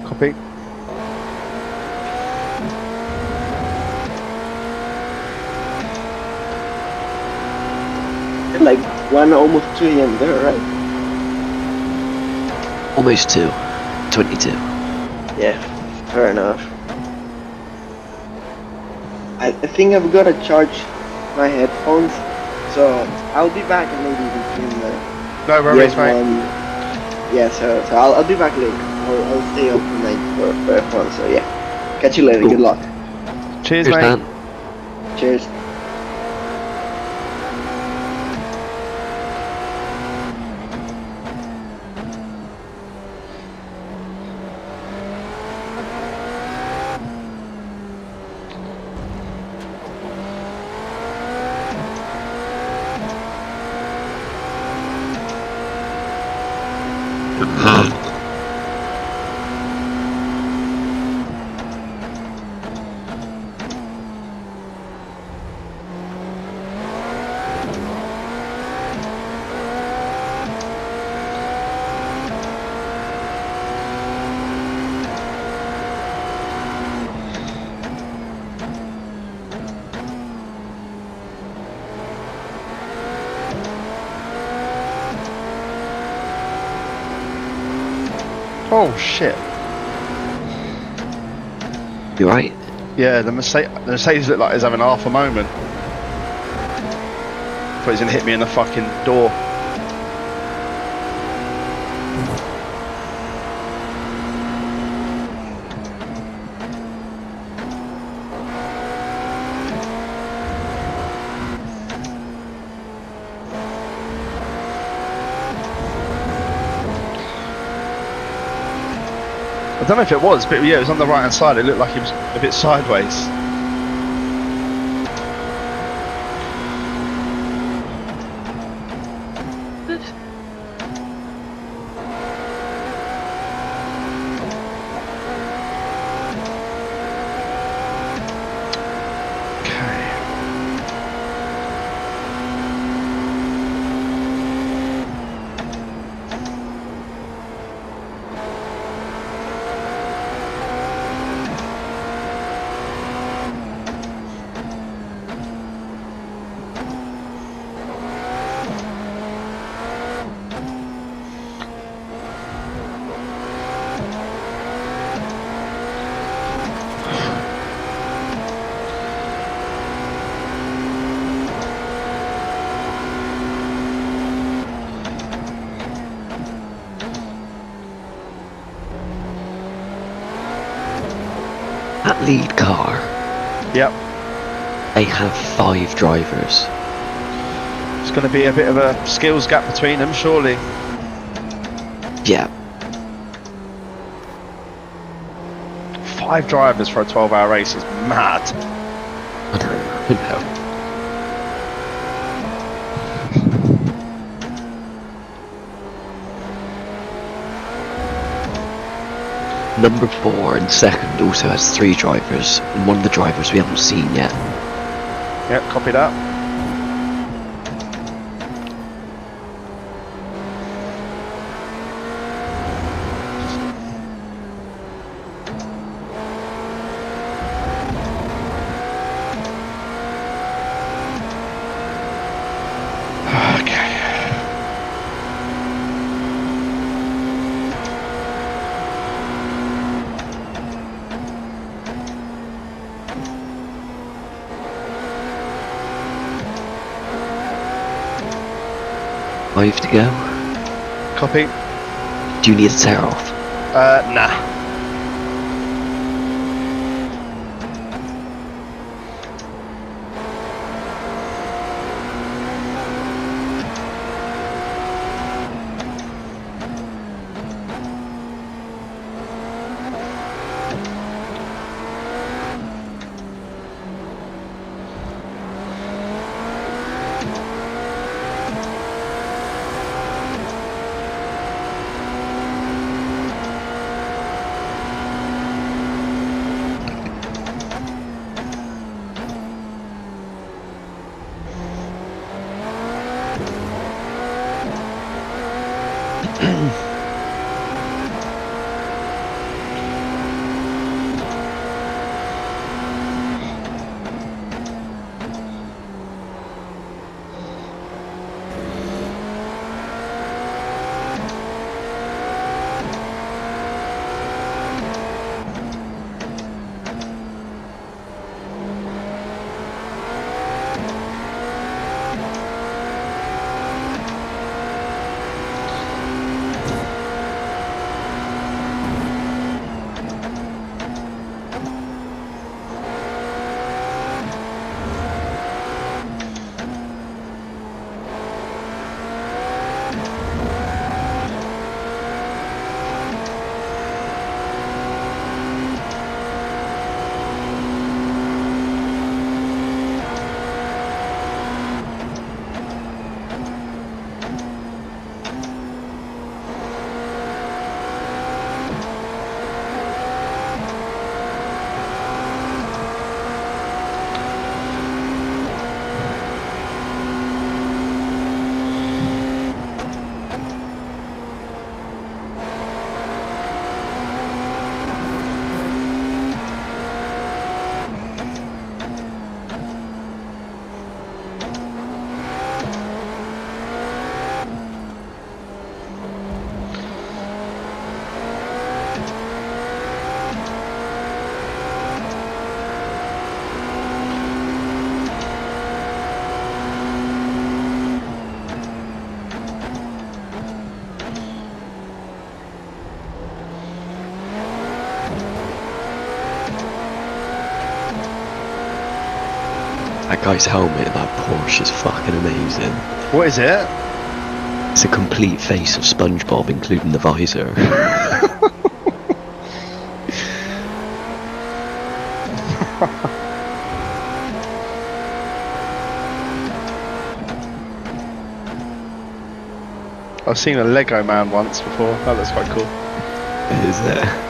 Copy. Like 1 almost 2 a.m. there, right? Almost 2. 22. Yeah, fair enough. I think I've got to charge my headphones, so I'll be back maybe between the No worries, yes mate. one. Yeah, so I'll be back later. I'll stay up tonight for headphones. So yeah, catch you later. Cool. Good luck. Cheers, Cheers, mate. Dan. Cheers. Oh shit. You right? Yeah, the Mercedes looked like it's having half a moment. Thought he's gonna hit me in the fucking door. I don't know if it was, but yeah, it was on the right hand side. It looked like it was a bit sideways. Okay. That lead car, Yep. they have 5 drivers. It's going to be a bit of a skills gap between them, surely. Yeah. 5 drivers for a 12-hour race is mad. I know. Number 4 and second also has 3 drivers, and one of the drivers we haven't seen yet. Yep, copy that. Okay. Five to go. Copy. Do you need a tear off? Nah. That guy's helmet in that Porsche is fucking amazing. What is it? It's a complete face of SpongeBob, including the visor. I've seen a Lego man once before. That looks quite cool. Is it?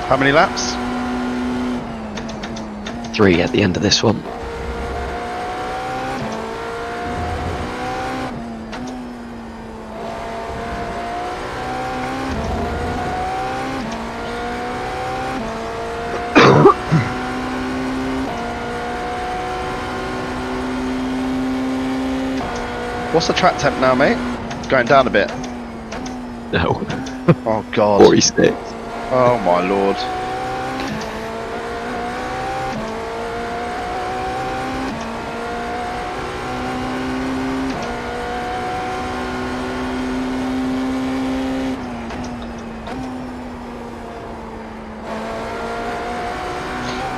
How many laps? 3 at the end of this one. What's the track temp now, mate? Going down a bit. No. Oh god. 46. Oh my lord.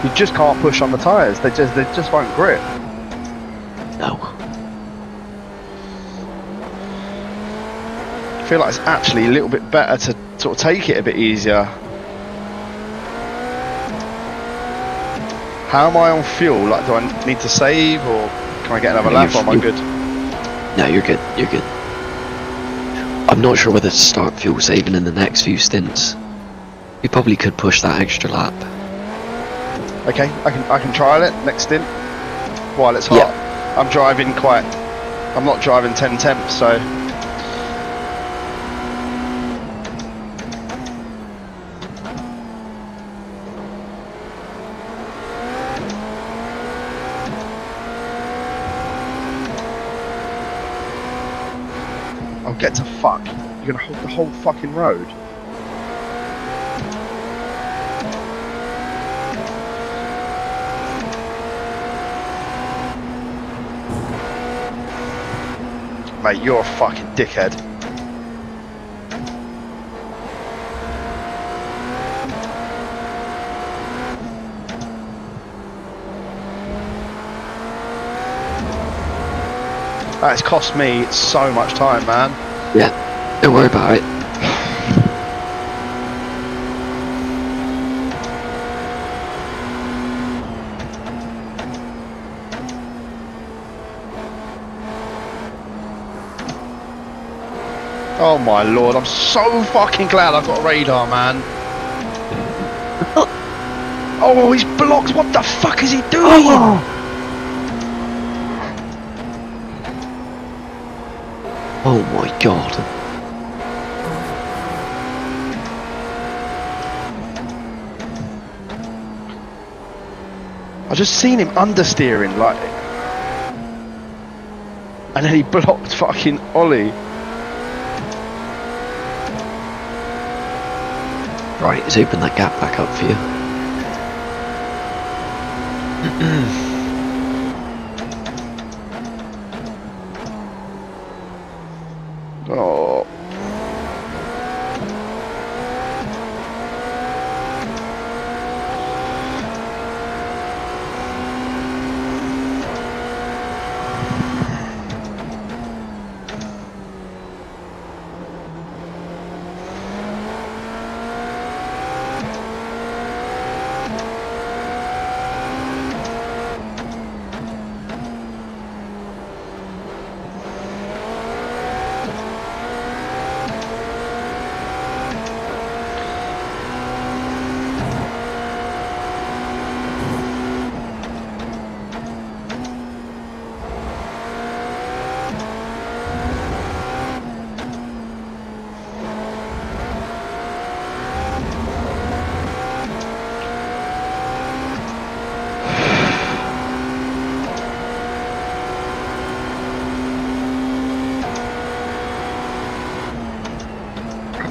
You just can't push on the tyres. They just won't grip. No. I feel like it's actually a little bit better to sort of take it a bit easier. How am I on fuel? Like, do I need to save, or can I get another lap, or am I good? No, you're good. You're good. I'm not sure whether to start fuel saving in the next few stints. You probably could push that extra lap. Okay, I can trial it next stint while it's hot. Yeah. I'm not driving 10 temps, so. I'll get to fuck. You're gonna hold the whole fucking road. Mate, you're a fucking dickhead. That's cost me so much time, man. Yeah, don't worry about it. Oh my lord, I'm so fucking glad I've got a radar, man. Oh, he's blocked. What the fuck is he doing? Oh. Oh my god. I just seen him understeering, like, and then he blocked fucking Ollie. Right, it's opened that gap back up for you. Oh,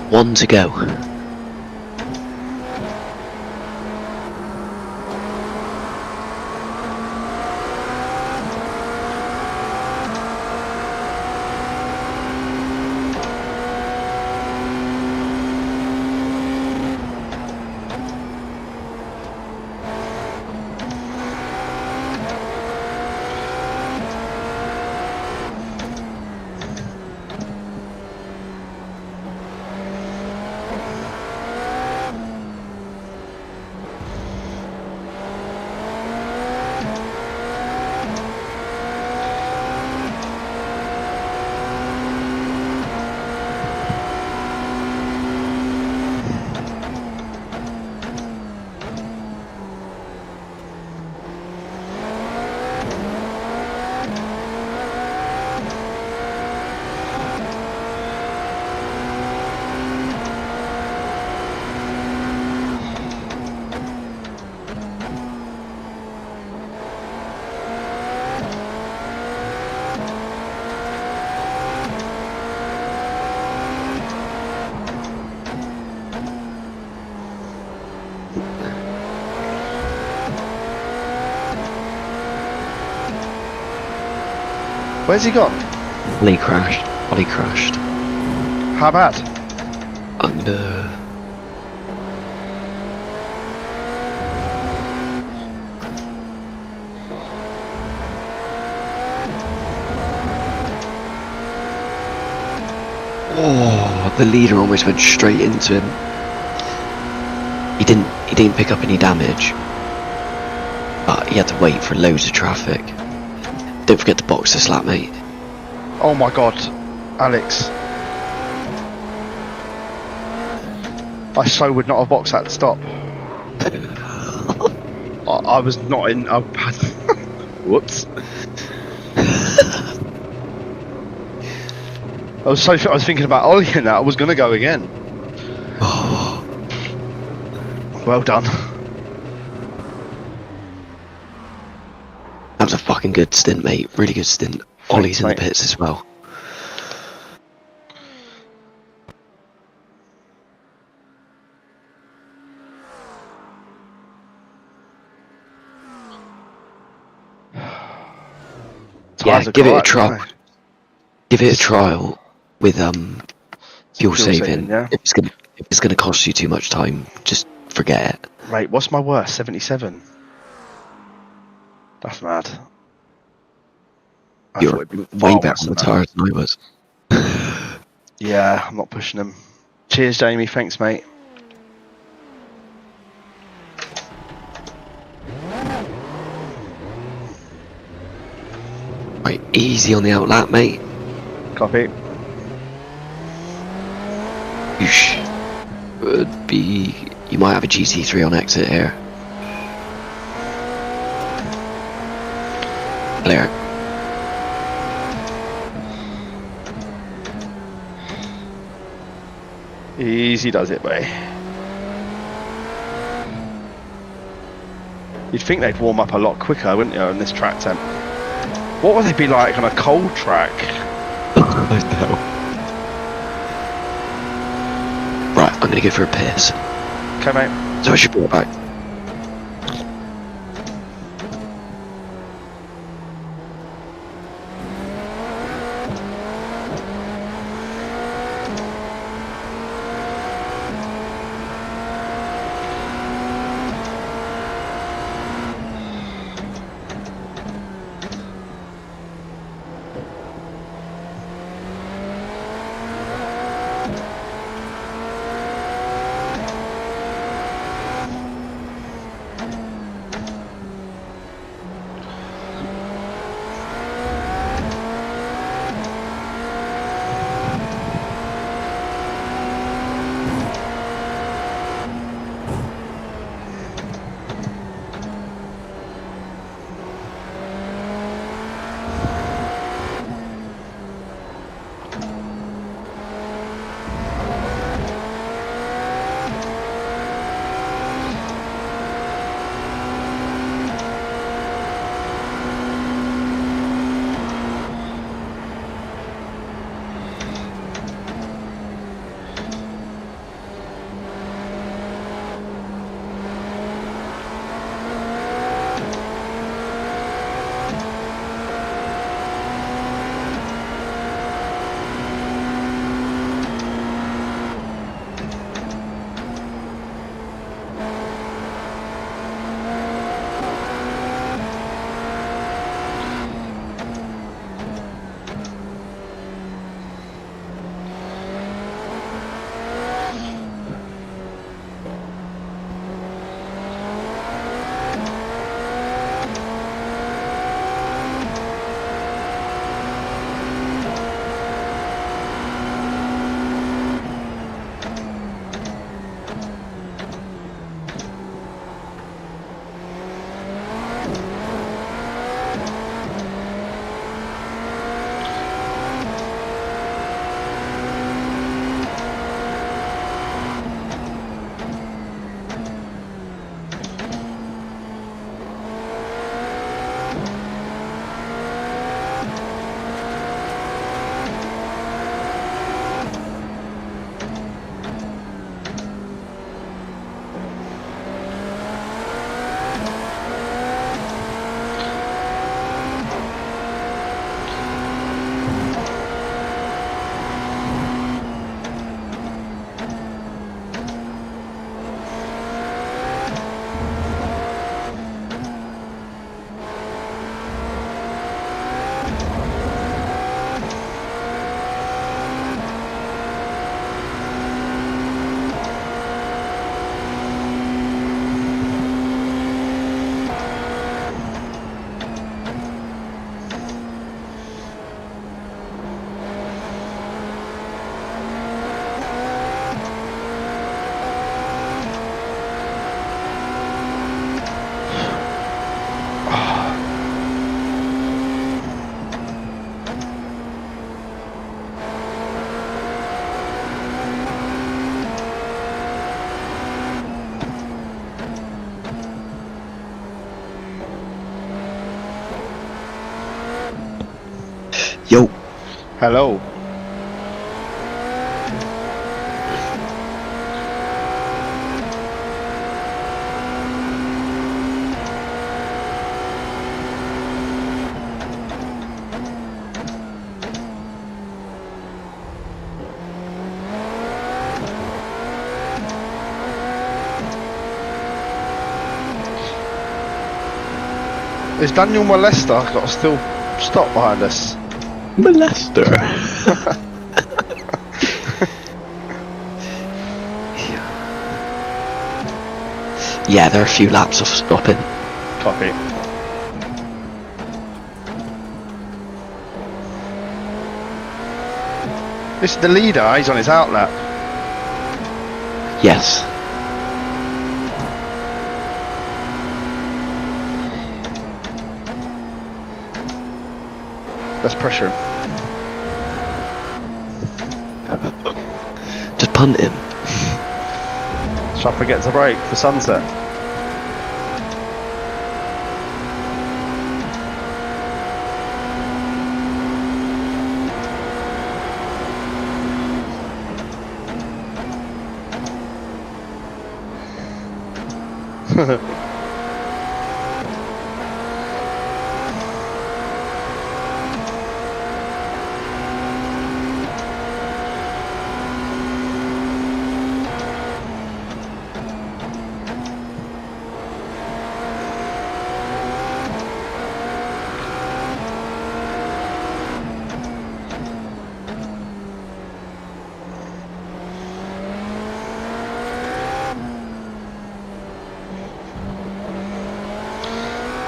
One to go. where's he gone? Ollie crashed. Ollie crashed. How bad? Under. Oh, the leader almost went straight into him. He didn't pick up any damage, but he had to wait for loads of traffic. Don't forget to box the slap, mate. Oh my god, Alex. I so would not have boxed that stop. I was not in. Whoops. I was thinking about Ollie and that. I was going to go again. Well done. That was a fucking good stint, mate. Really good stint. Ollie's in the mate. pits as well. Yeah, Tyres are give it a quiet, trial. aren't they? Give it a trial with fuel saving. Yeah. If it's gonna cost you too much time, just forget it. Mate, what's my worst? 77. That's mad. I thought You're it'd be way far better worse on the than that. tyres than I was. Yeah, I'm not pushing them. Cheers, Jamie. Thanks, mate. Right, easy on the outlap, mate. Copy. You might have a GT3 on exit here. Clear. Easy does it, boy. You'd think they'd warm up a lot quicker, wouldn't you, on this track temp? What would they be like on a cold track? I know. Right, I'm gonna go for a piss. Okay, mate. So I should be right back. Yo, Hello. Is Daniel Molester got to still stop behind us? molester. Yeah, there are a few laps of stopping. Copy. This is the leader, he's on his outlap. Yes. Let's pressure him. Just punt him. Shall I forget to brake for sunset?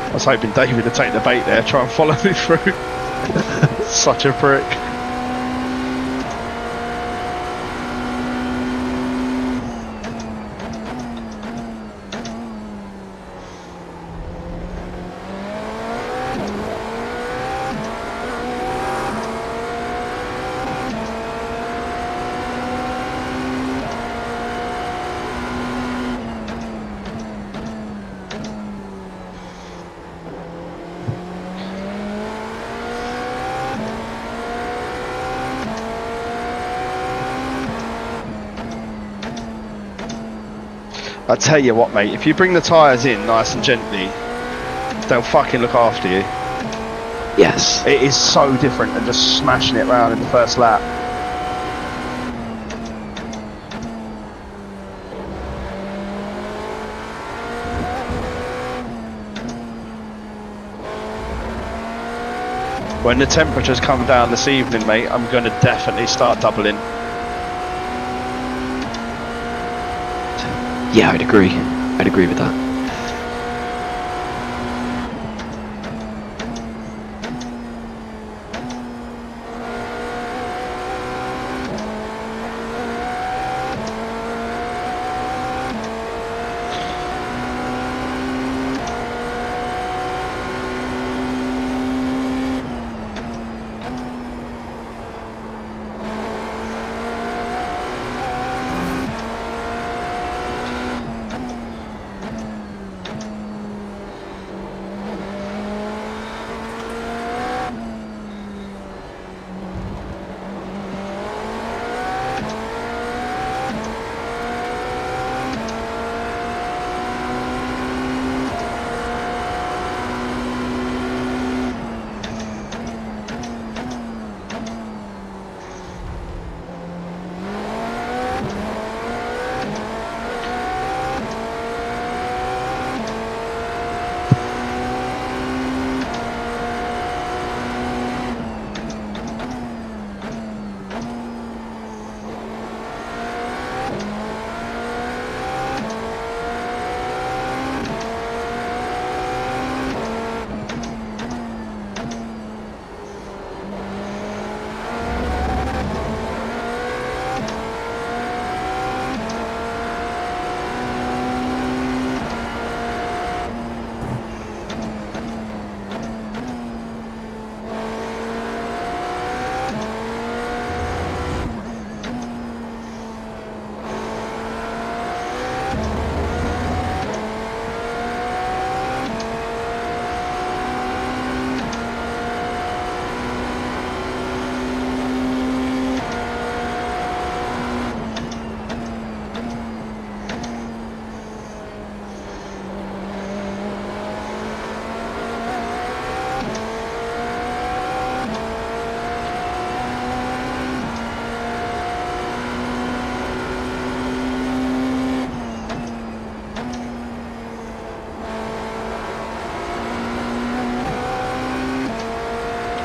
I was hoping David would take the bait there, try and follow me through. Such a prick. I tell you what, mate, if you bring the tyres in nice and gently, they'll fucking look after you. Yes. It is so different than just smashing it round in the first lap. When the temperatures come down this evening, mate, I'm going to definitely start doubling. Yeah, I'd agree. I'd agree with that.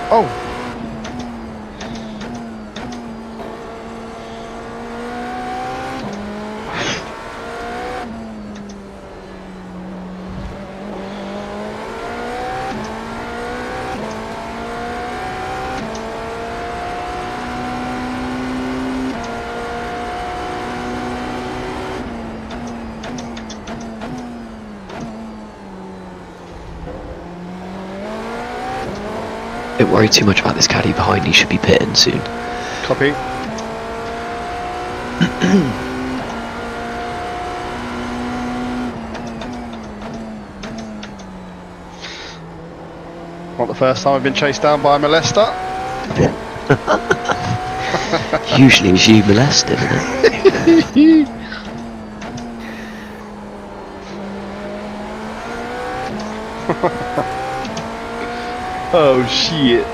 Oh! Don't worry too much about this caddy behind, he should be pitting soon. Copy. Not the first time I've been chased down by a molester. Usually it's you molested, isn't it? Oh shit.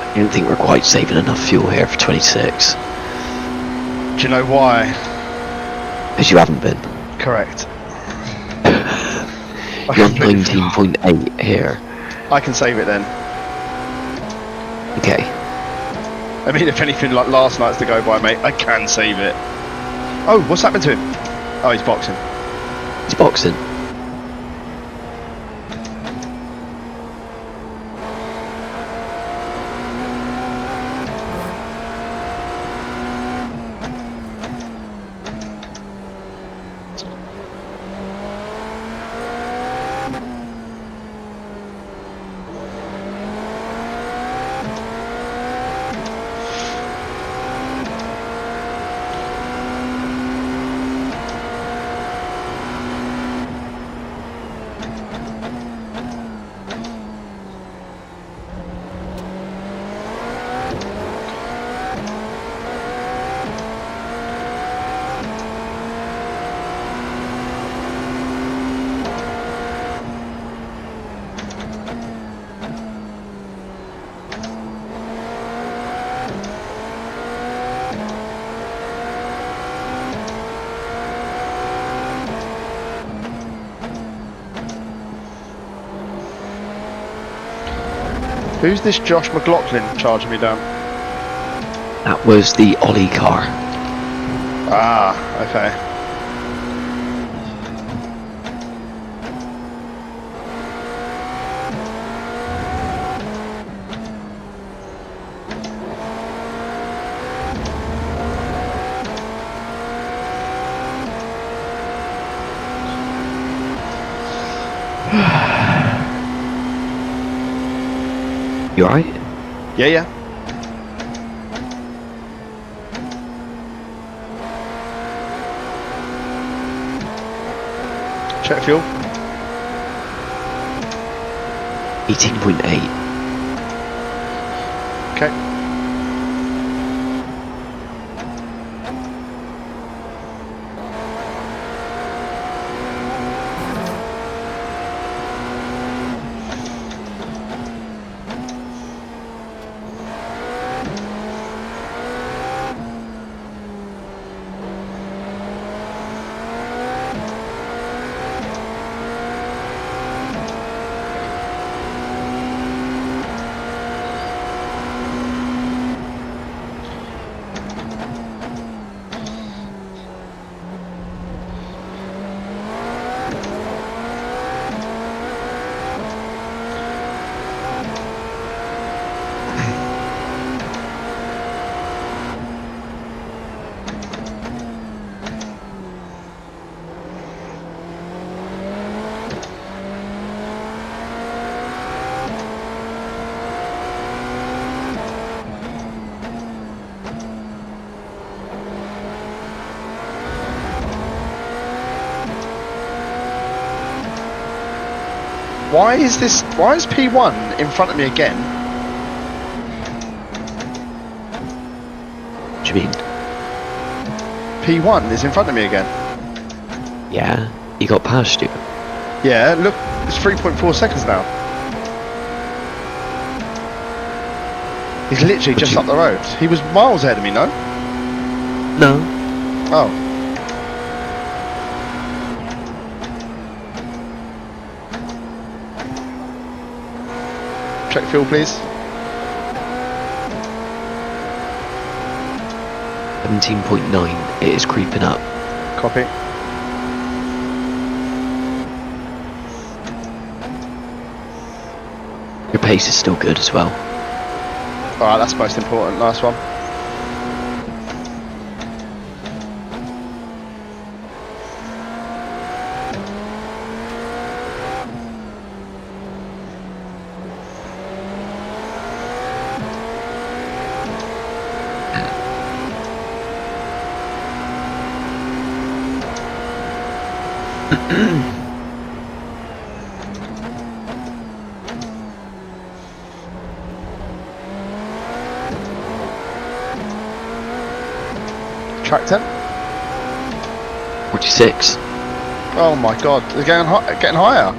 I don't think we're quite saving enough fuel here for 26. Do you know why? Because you haven't been. Correct. You're on 19.8 here. I can save it then. Okay. I mean, if anything like last night's to go by, mate, I can save it. Oh, what's happened to him? Oh, he's boxing. He's boxing. Who's this Josh McLaughlin charging me down? That was the Ollie car. Ah, okay. You alright? Yeah, yeah. Check fuel. 18.8. Okay. Why is P1 in front of me again? What do you mean? P1 is in front of me again. Yeah, he got past you. Yeah, look, it's 3.4 seconds now. He's literally just up the road. He was miles ahead of me, no? No. Oh. Check fuel, please. 17.9. It is creeping up. Copy. Your pace is still good as well. Alright, that's most important. Nice one. Track 10. 46. Oh my god, they're getting higher.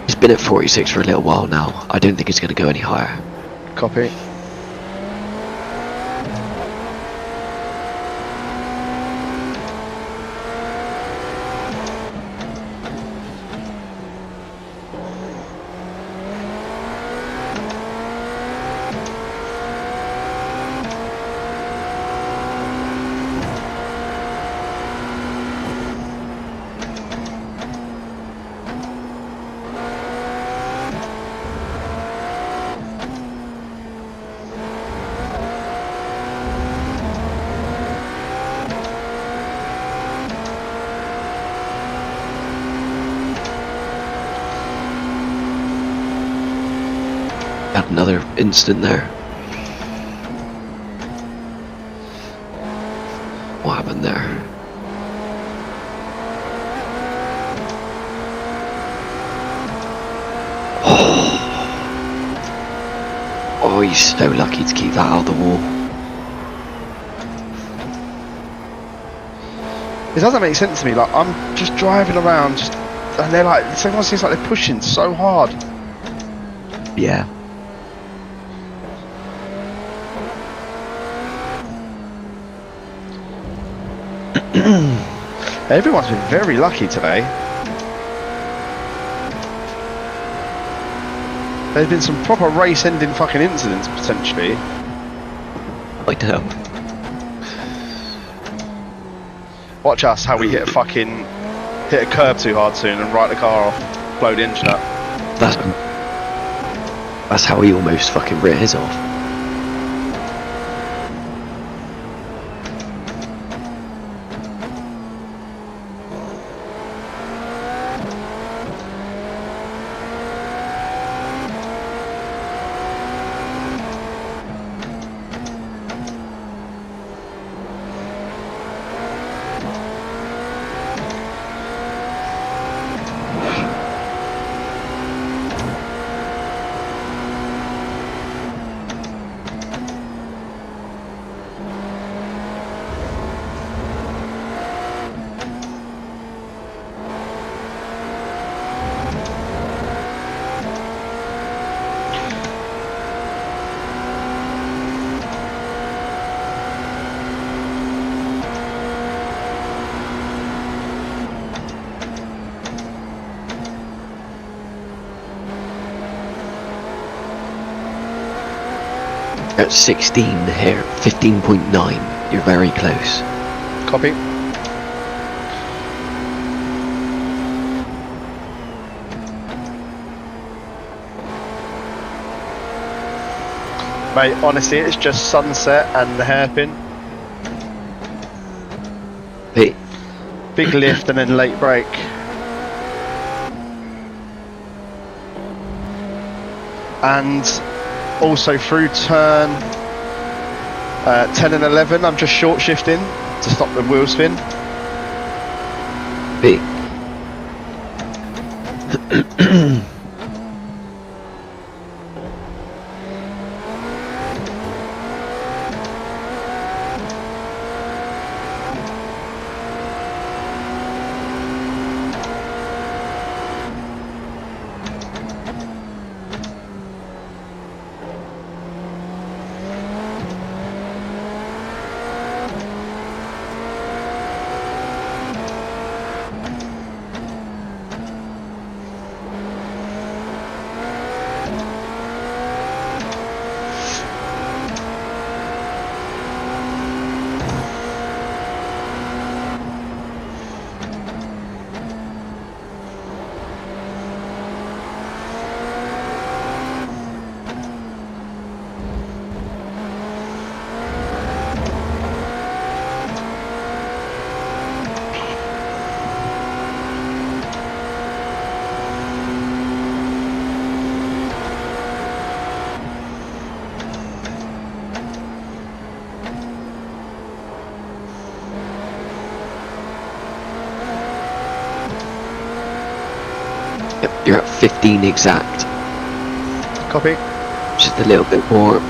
He's been at 46 for a little while now. I don't think he's going to go any higher. Copy. Had another instant there. What happened there? Oh, he's so lucky to keep that out of the wall. It doesn't make sense to me. Like, I'm just driving around, and they're like, everyone seems like they're pushing so hard. Yeah. Everyone's been very lucky today. There's been some proper race-ending fucking incidents potentially. I know. Watch us, how we hit a curb too hard soon and write the car off, blow the engine up. That's how he almost fucking writ his off. At 16 here, 15.9. You're very close. Copy. Mate, honestly, it's just sunset and the hairpin. Hey, Big lift and then late brake. And also through turn 10 and 11, I'm just short shifting to stop the wheel spin. hey. Yep, you're at 15 exact. Copy. Just a little bit more.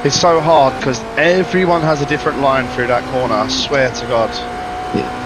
It's so hard because everyone has a different line through that corner. I swear to God. Yeah.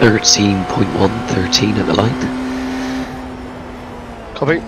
13.113 at the line. Copy.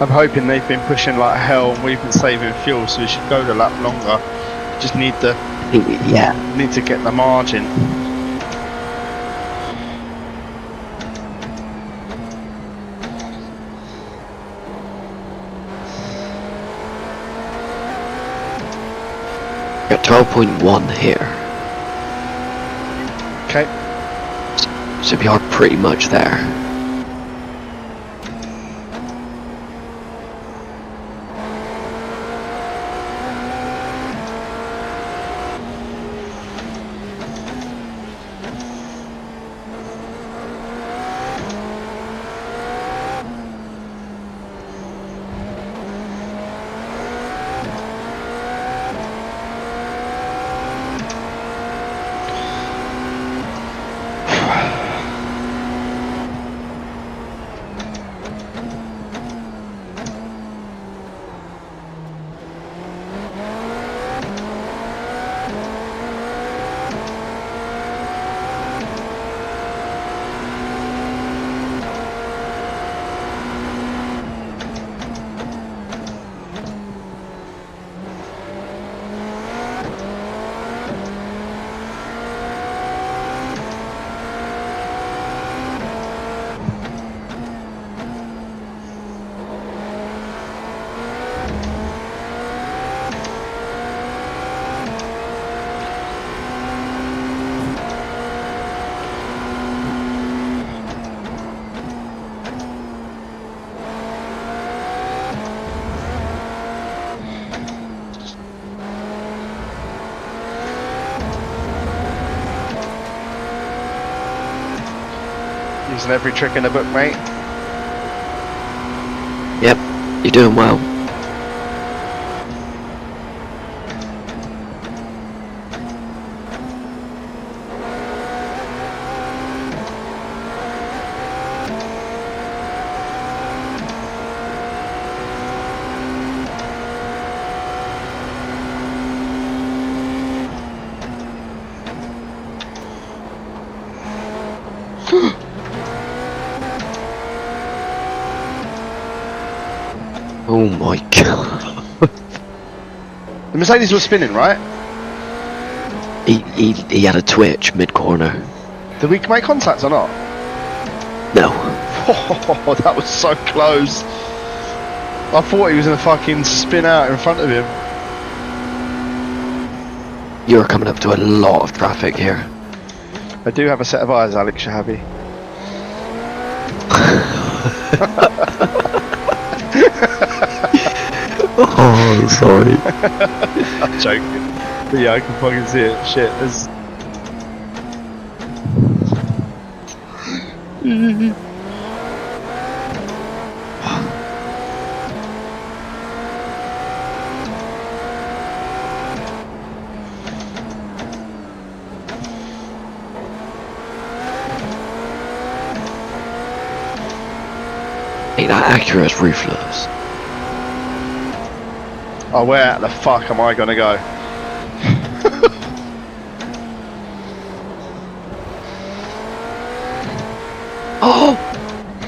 I'm hoping they've been pushing like hell and we've been saving fuel, so we should go the lap longer. Just need the I think, need to get the margin. got 12.1 here. Okay. So we are pretty much there. Using every trick in the book, mate. Yep, you're doing well. Oh my god. The Mercedes was spinning, right? He had a twitch mid-corner. Did we make contact or not? No. Oh, that was so close. I thought he was gonna fucking spin out in front of him. You're coming up to a lot of traffic here. I do have a set of eyes, Alex Shahabi. Oh, sorry. I'm joking. But yeah, I can fucking see it. Shit, there's... Hey, that Acura's ruthless. Oh, where the fuck am I gonna go? Oh!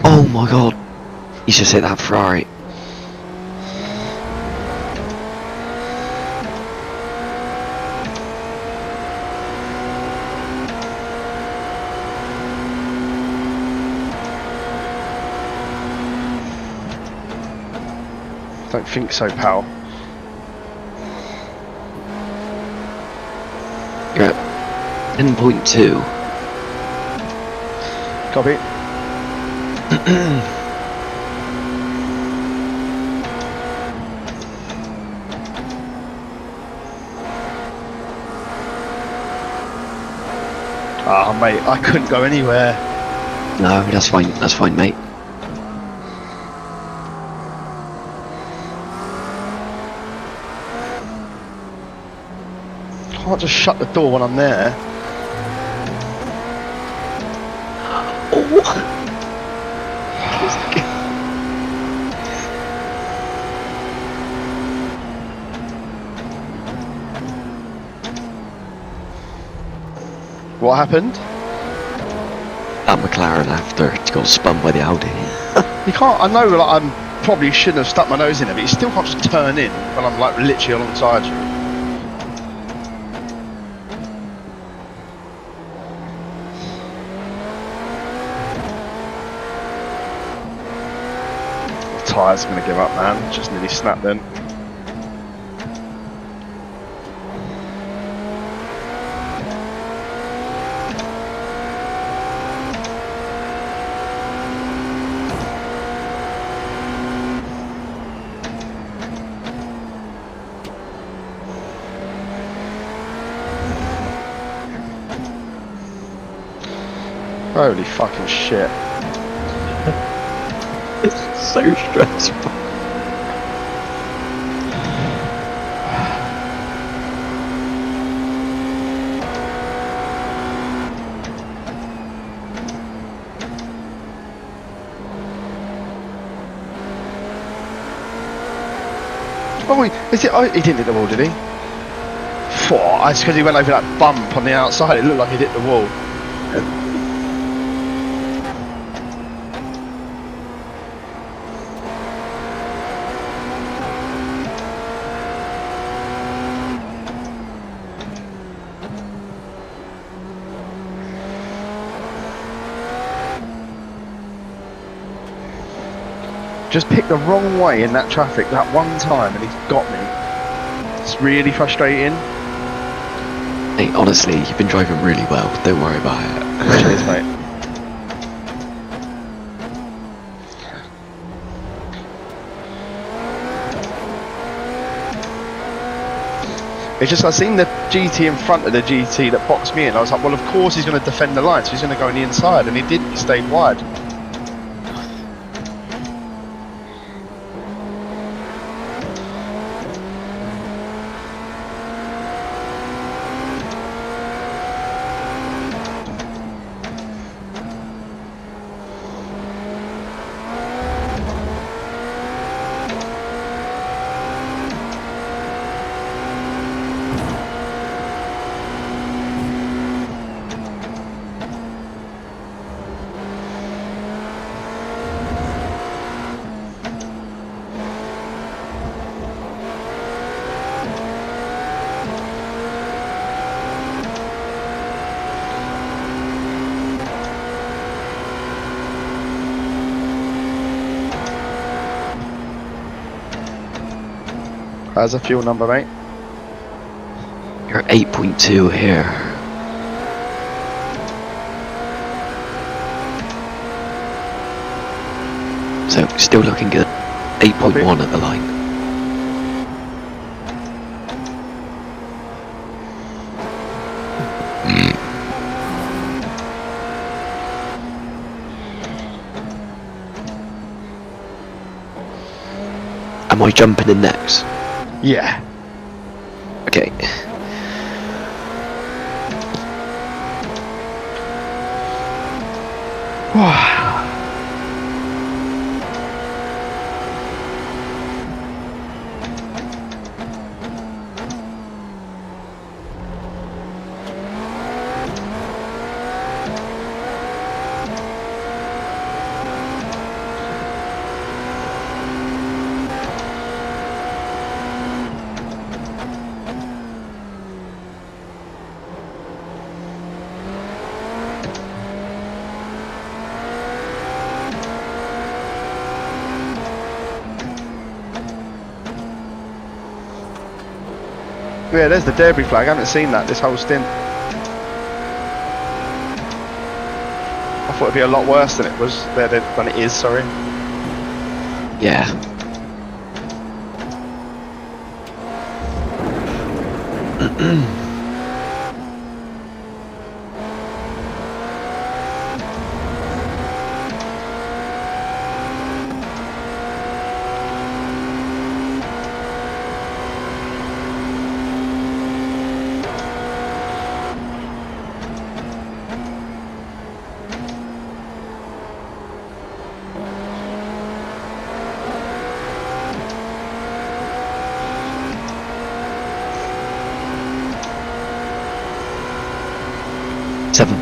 Oh my god. He's just hit that Ferrari. Don't think so, pal. You're at 10.2. Copy. Ah, mate, I couldn't go anywhere. No, that's fine, mate. Can't just shut the door when I'm there. Oh! What happened? That McLaren after it got spun by the Audi. You can't. I know, like, I'm probably shouldn't have stuck my nose in it, but you still can't just turn in when I'm like literally alongside you. The tyre's gonna give up, man. Just nearly snapped then. Holy fucking shit. It's so stressful. Oh, is it? Oh, he didn't hit the wall, did he? It's because he went over that bump on the outside. It looked like he hit the wall. Just picked the wrong way in that traffic that one time and he's got me. It's really frustrating. Mate, honestly, you've been driving really well. Don't worry about it. Cheers, mate. It's just I seen the GT in front of the GT that boxed me in. I was like, well, of course he's going to defend the line, so he's going to go on the inside, and he didn't. He stayed wide. How's the fuel number, mate? You're at 8.2 here. So, still looking good. 8.1 at the line. Am I jumping in next? Yeah. Okay. Yeah, there's the Derby flag. I haven't seen that this whole stint. I thought it'd be a lot worse than it was. Than it is. Sorry. Yeah.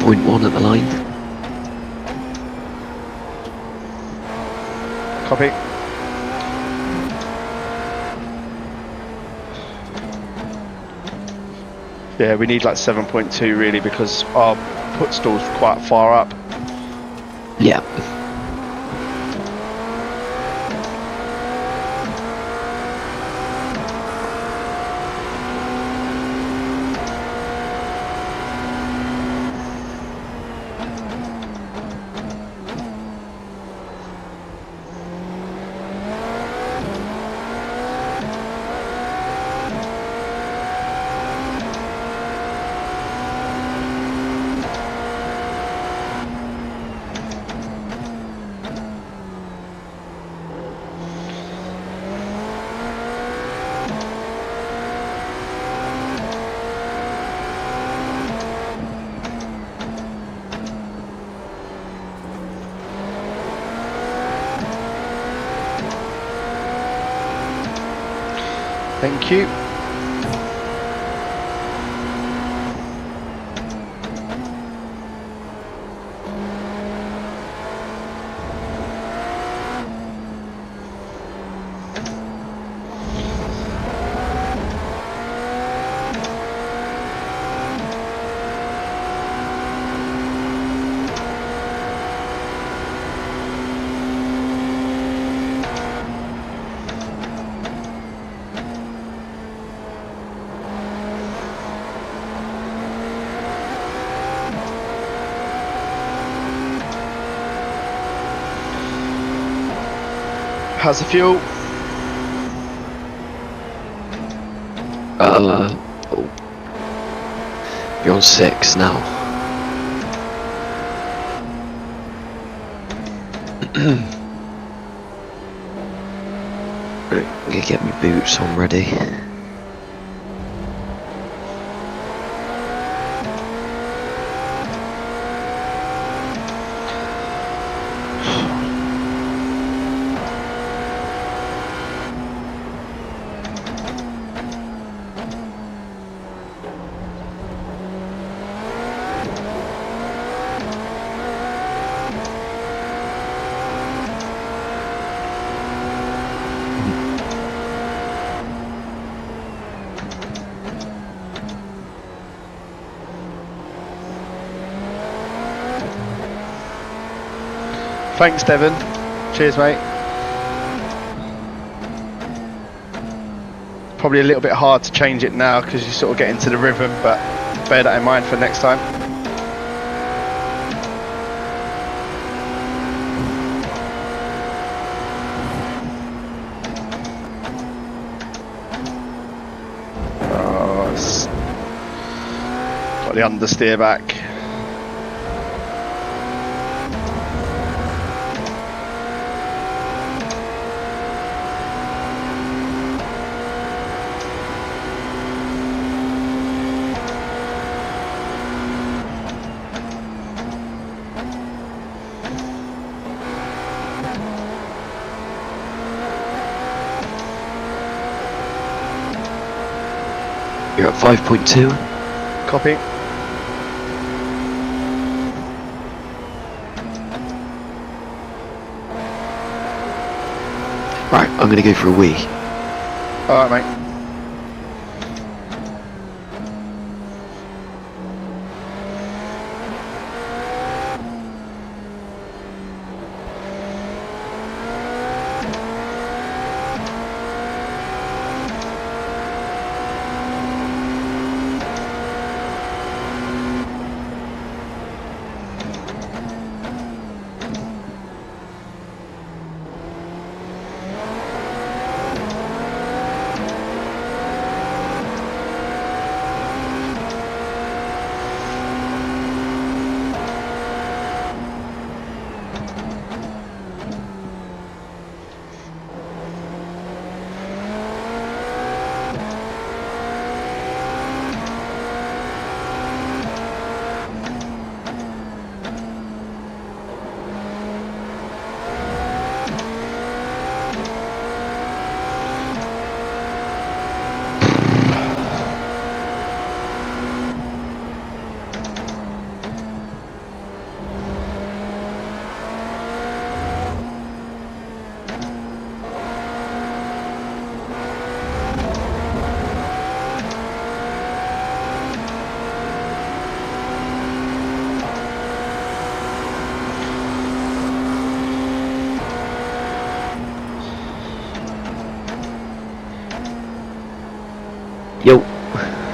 .1 at the line. Copy. Yeah, we need like 7.2 really because our put stall's quite far up. Yeah. Thank you. How's the fuel? Oh. You're on 6 now. Right, I'm gonna get my boots on ready. Thanks, Devon. Cheers, mate. Probably a little bit hard to change it now because you sort of get into the rhythm, but bear that in mind for next time. Oh, got the understeer back. You're at 5.2. Copy. Right, I'm gonna go for a wee. Alright, mate.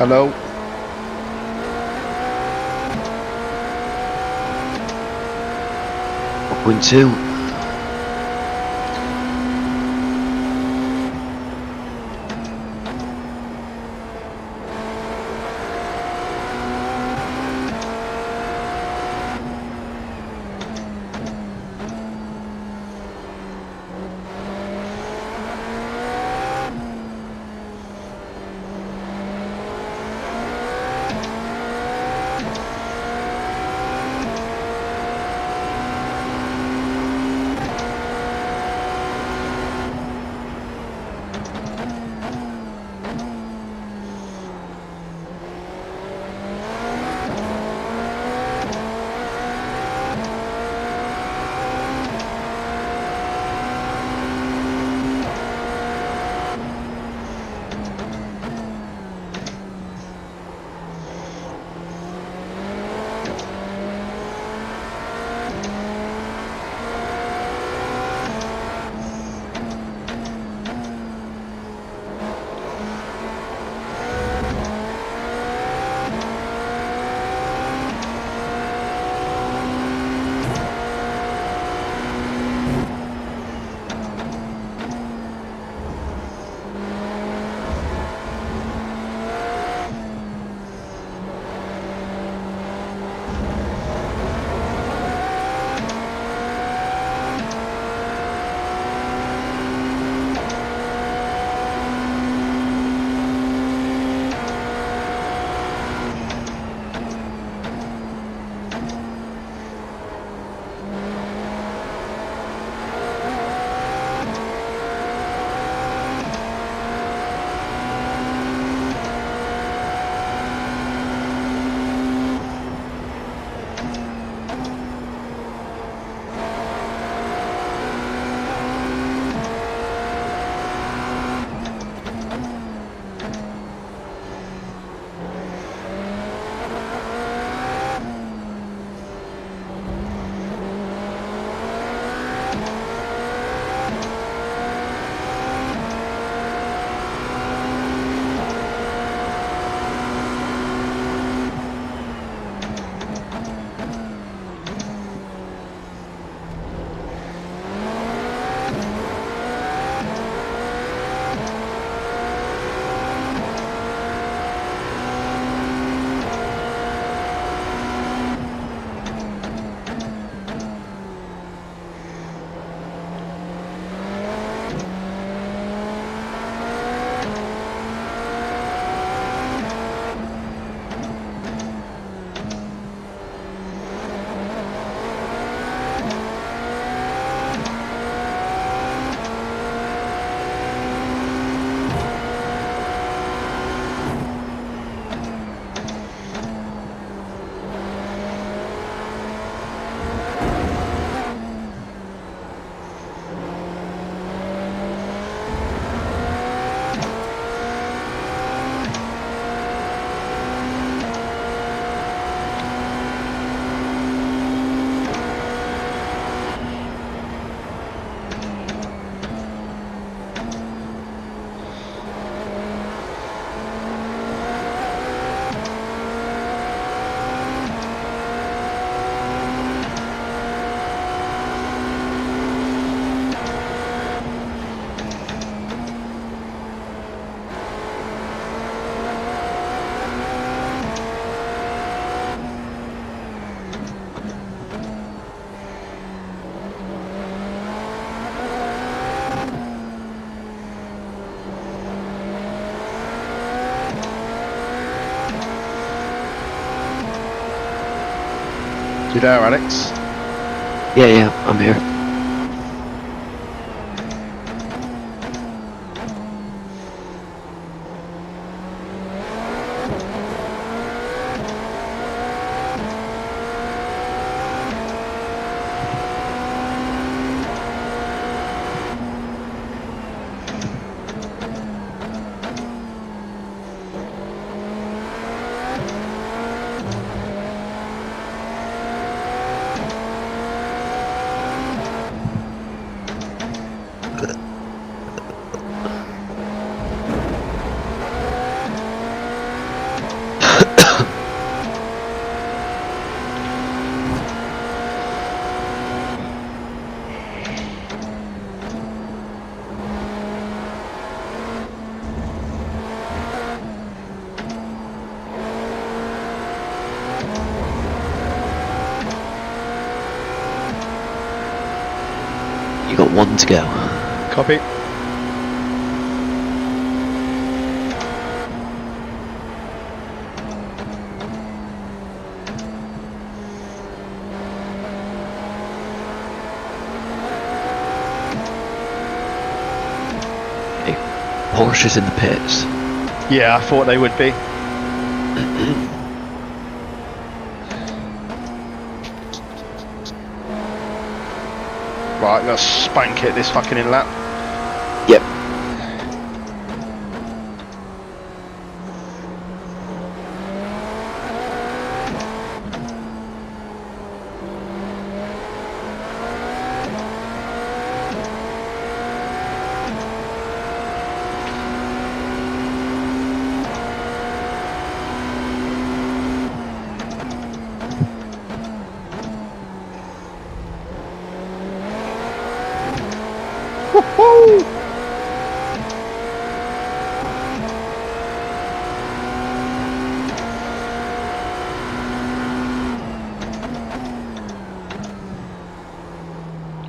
Hello. 1.2. You there, Alex? Yeah, I'm here. to go. Copy. Porsche's in the pits. Yeah, I thought they would be. Right, I'm gonna spank it this fucking in lap. Yep. Woohoo!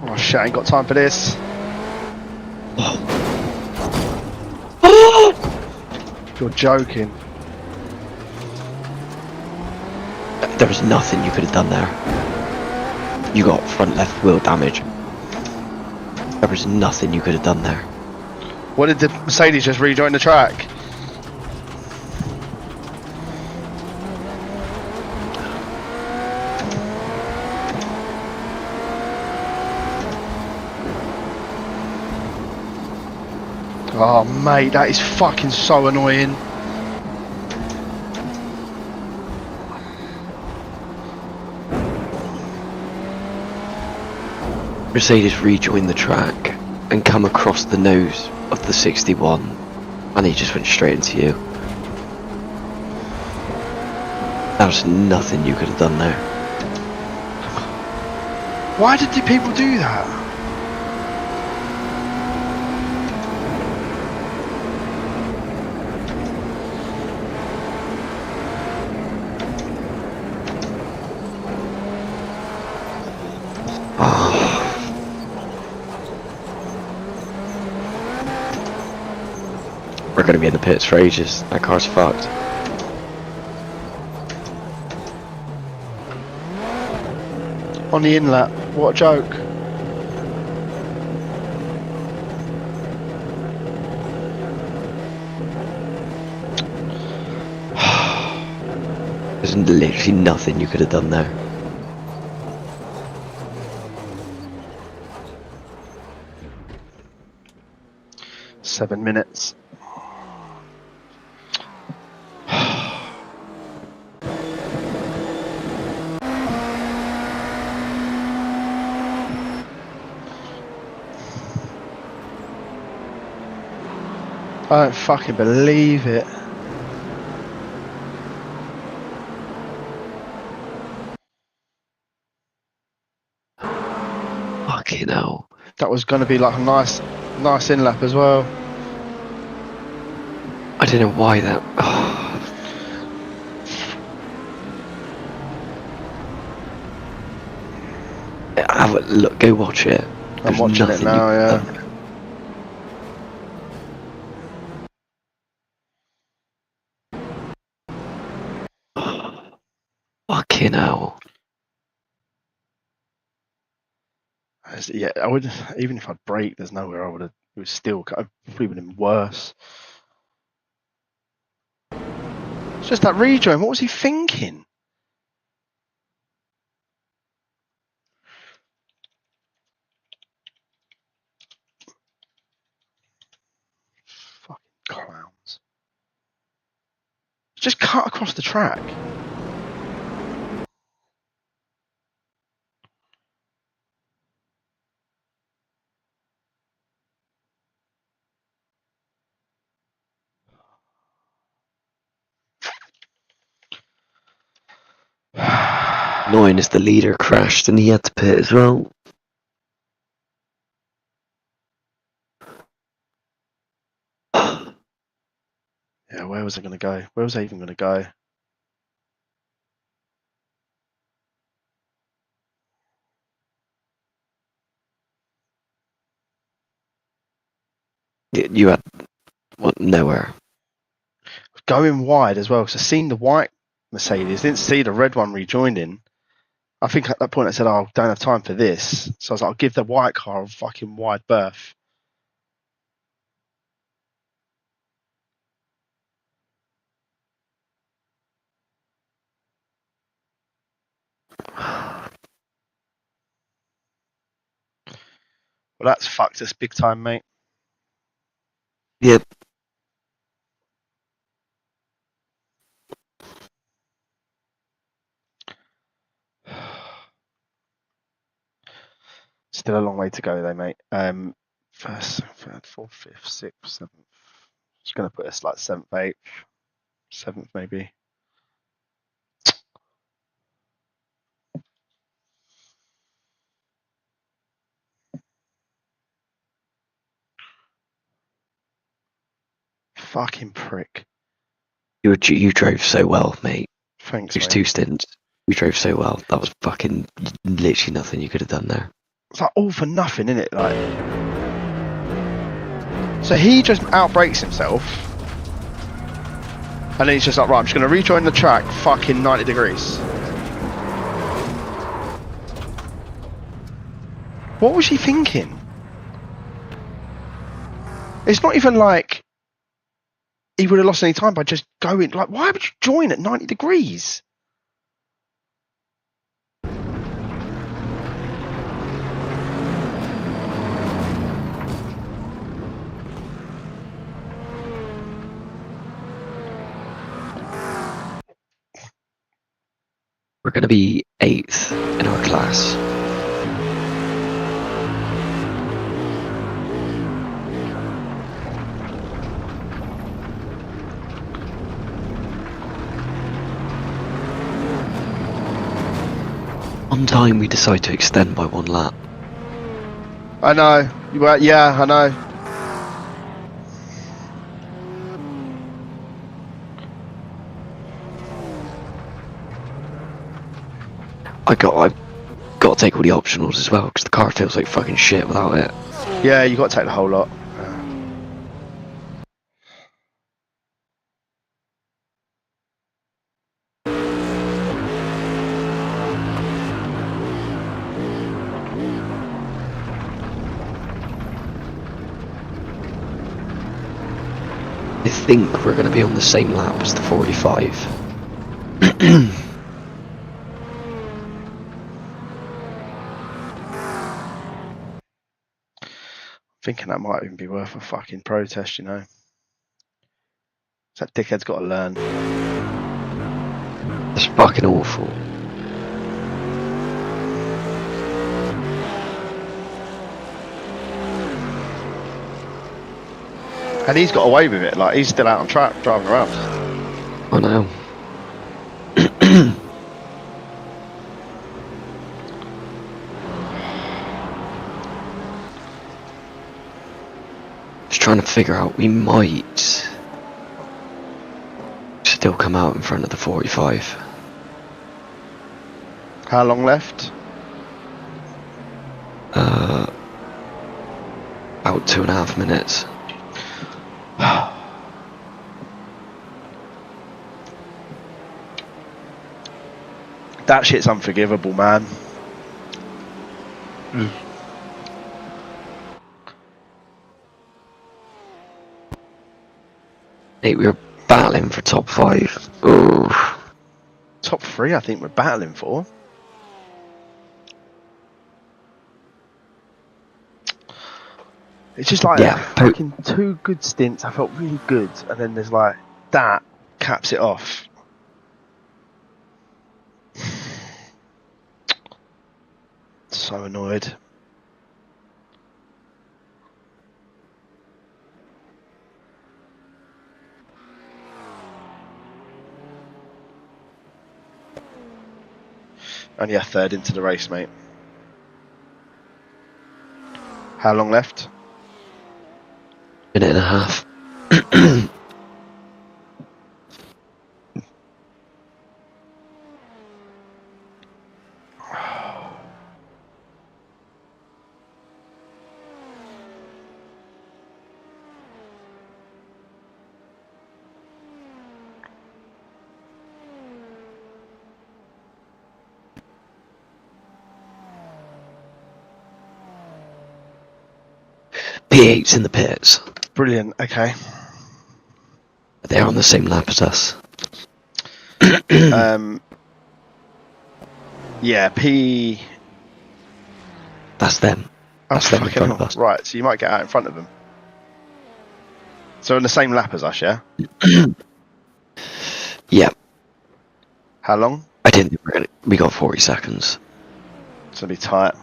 Oh shit, I ain't got time for this. You're joking. There was nothing you could have done there. You got front left wheel damage. There was nothing you could have done there. What did the Mercedes just rejoin the track? Oh mate, that is fucking so annoying. Mercedes rejoined the track and come across the nose of the 61, and he just went straight into you. There was nothing you could have done there. Why did the people do that? We're going to be in the pits for ages. That car's fucked. On the inlet, what a joke. There's literally nothing you could have done there. Seven minutes. I don't fucking believe it. Fucking hell. That was going to be like a nice in lap as well. I don't know why that... Have a look, go watch it. I'm There's watching it nothing now, you yeah. could have done. Fucking hell. Yeah, I would, even if I'd brake, there's nowhere I would have, it was still, I probably would have been worse. It's just that rejoin, what was he thinking? Fucking clowns. Just cut across the track. Annoying is the leader crashed and he had to pit as well. Yeah, where was I going to go? Where was I even going to go? You had what? Nowhere. Going wide as well, because I seen the white Mercedes, didn't see the red one rejoining. I think at that point I said, oh, I don't have time for this. So I was like, I'll give the white car a fucking wide berth. Well, that's fucked us big time, mate. Yep. Still a long way to go, though, mate. First, third, fourth, fifth, sixth, seventh. Just going to put us like seventh, eighth, seventh, maybe. Fucking prick. You drove so well, mate. Thanks, Those mate. 2 stints. You drove so well. That was fucking literally nothing you could have done there. It's like all for nothing, isn't it? Like, so he just outbrakes himself, and then he's just like, right, I'm just going to rejoin the track, fucking 90 degrees. What was he thinking? It's not even like he would have lost any time by just going. Like, why would you join at 90 degrees? We're going to be 8th in our class. On time, we decide to extend by 1 lap. I know. Yeah, I know. I've got to take all the optionals as well because the car feels like fucking shit without it. Yeah, you got to take the whole lot. I think we're going to be on the same lap as the 45. Thinking that might even be worth a fucking protest, you know. That dickhead's got to learn. It's fucking awful. And he's got away with it. Like, he's still out on track driving around. I know. Just trying to figure out, we might still come out in front of the 45. How long left? About 2.5 minutes. That shit's unforgivable, man. Mate, we were battling for top 5. Ooh. Top 3, I think we're battling for. It's just like fucking 2 good stints. I felt really good, and then there's like that caps it off. So annoyed. Only a third into the race, mate. How long left? Minute and a half. V8's in the pits. Brilliant. Okay. They're on the same lap as us. Yeah. P. That's them. Oh, That's them in fucking front of hell. us. Right. So you might get out in front of them. So in the same lap as us, yeah. Yeah, How long? I didn't think we got 40 seconds. It's gonna be tight.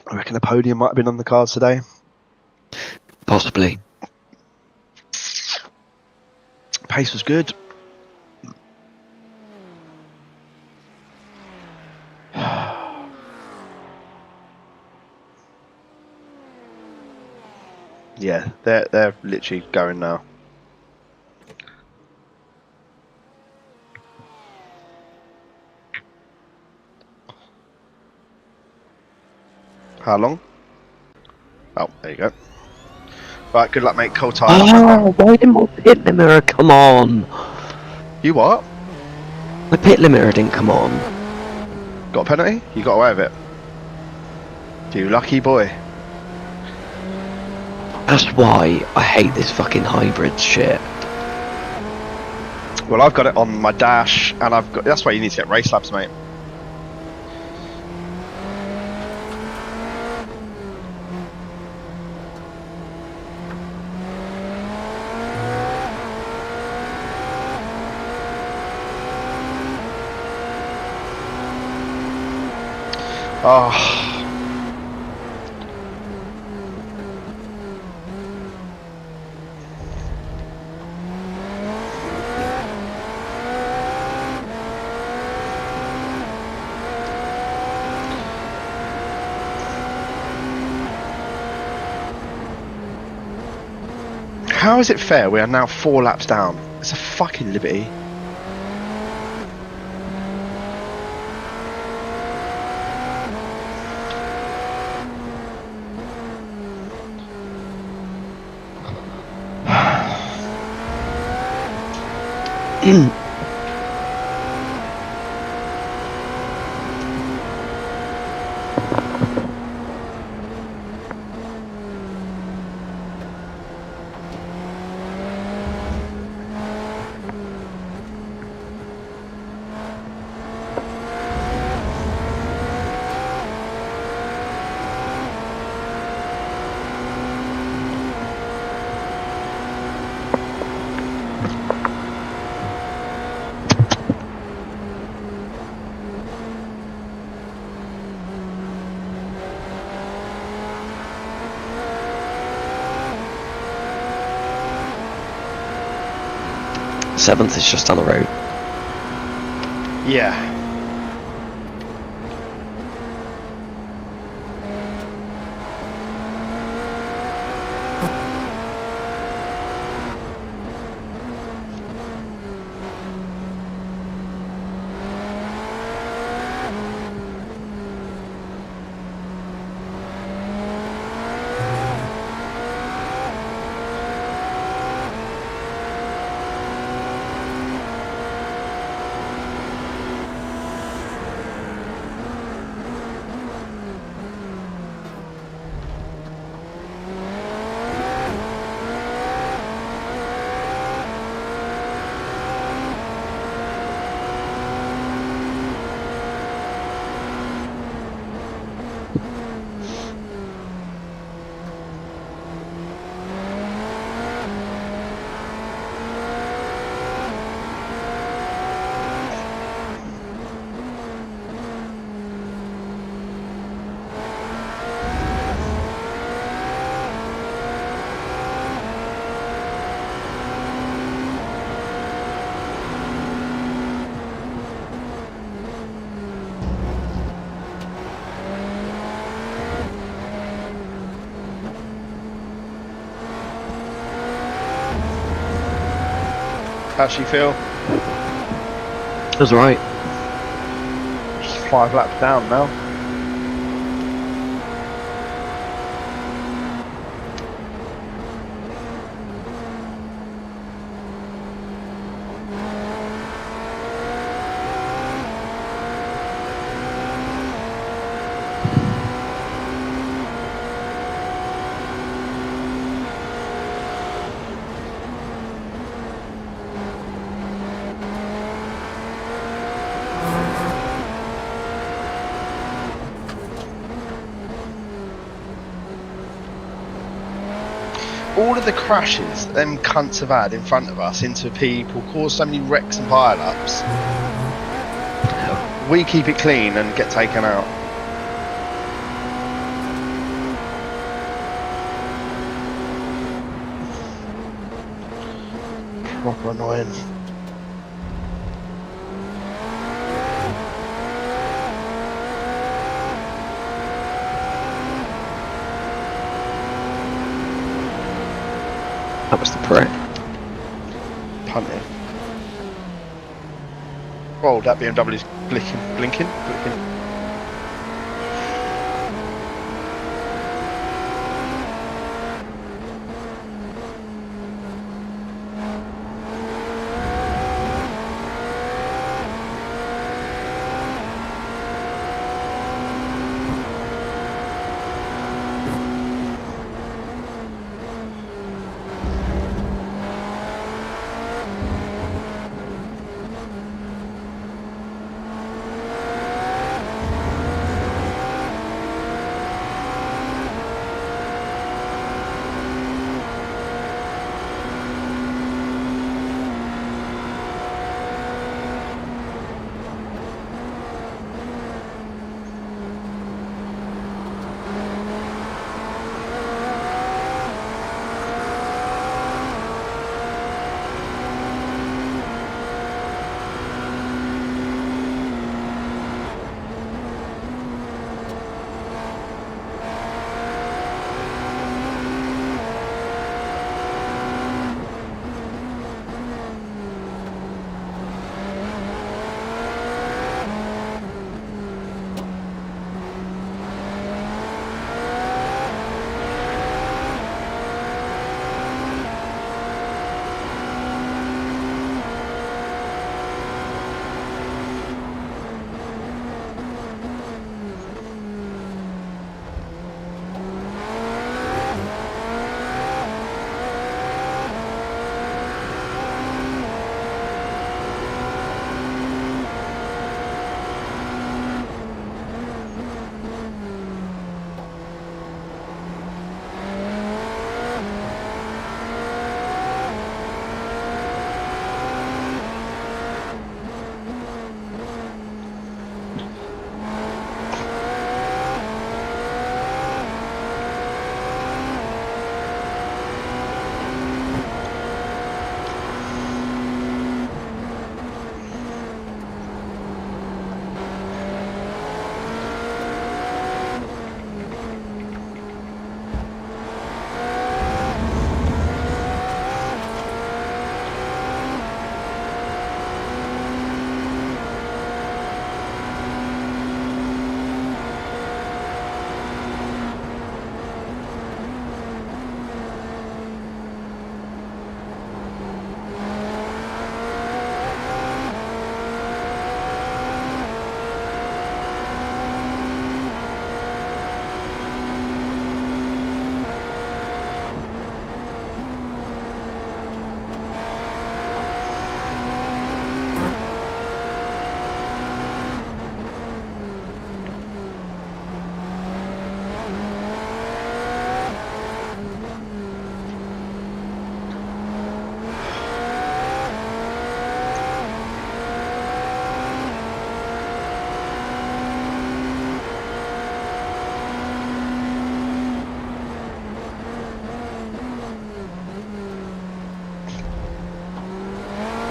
I reckon the podium might have been on the cards today. Possibly. Pace was good. Yeah, they're literally going now. How long? Oh, there you go. Right, good luck, mate. Cold tire. Oh, why didn't my pit limiter come on? You what? My pit limiter didn't come on. Got a penalty? You got away with it. You lucky boy. That's why I hate this fucking hybrid shit. Well, I've got it on my dash, and I've got. That's why you need to get race labs, mate. Oh. How is it fair? We are now 4 laps down. It's a fucking liberty. Seventh is just down the road. Yeah. How's she feel? It was alright. Just 5 laps down now. all of the crashes them cunts have had in front of us into people, caused so many wrecks and pile-ups. We keep it clean and get taken out. Proper annoying. That was the prick. Punting. Oh, that BMW's blinking.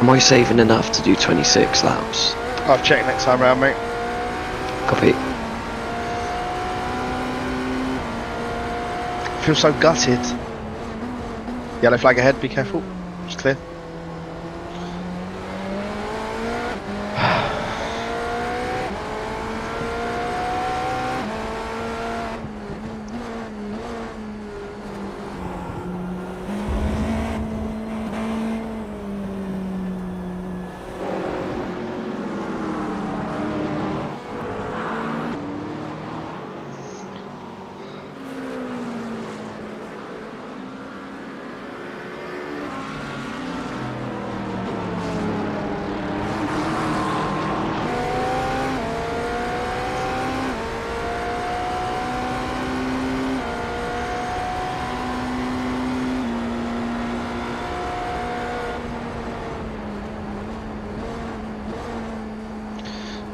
Am I saving enough to do 26 laps? I'll check next time round, mate. Copy. Feel so gutted. Yellow flag ahead, be careful. It's clear.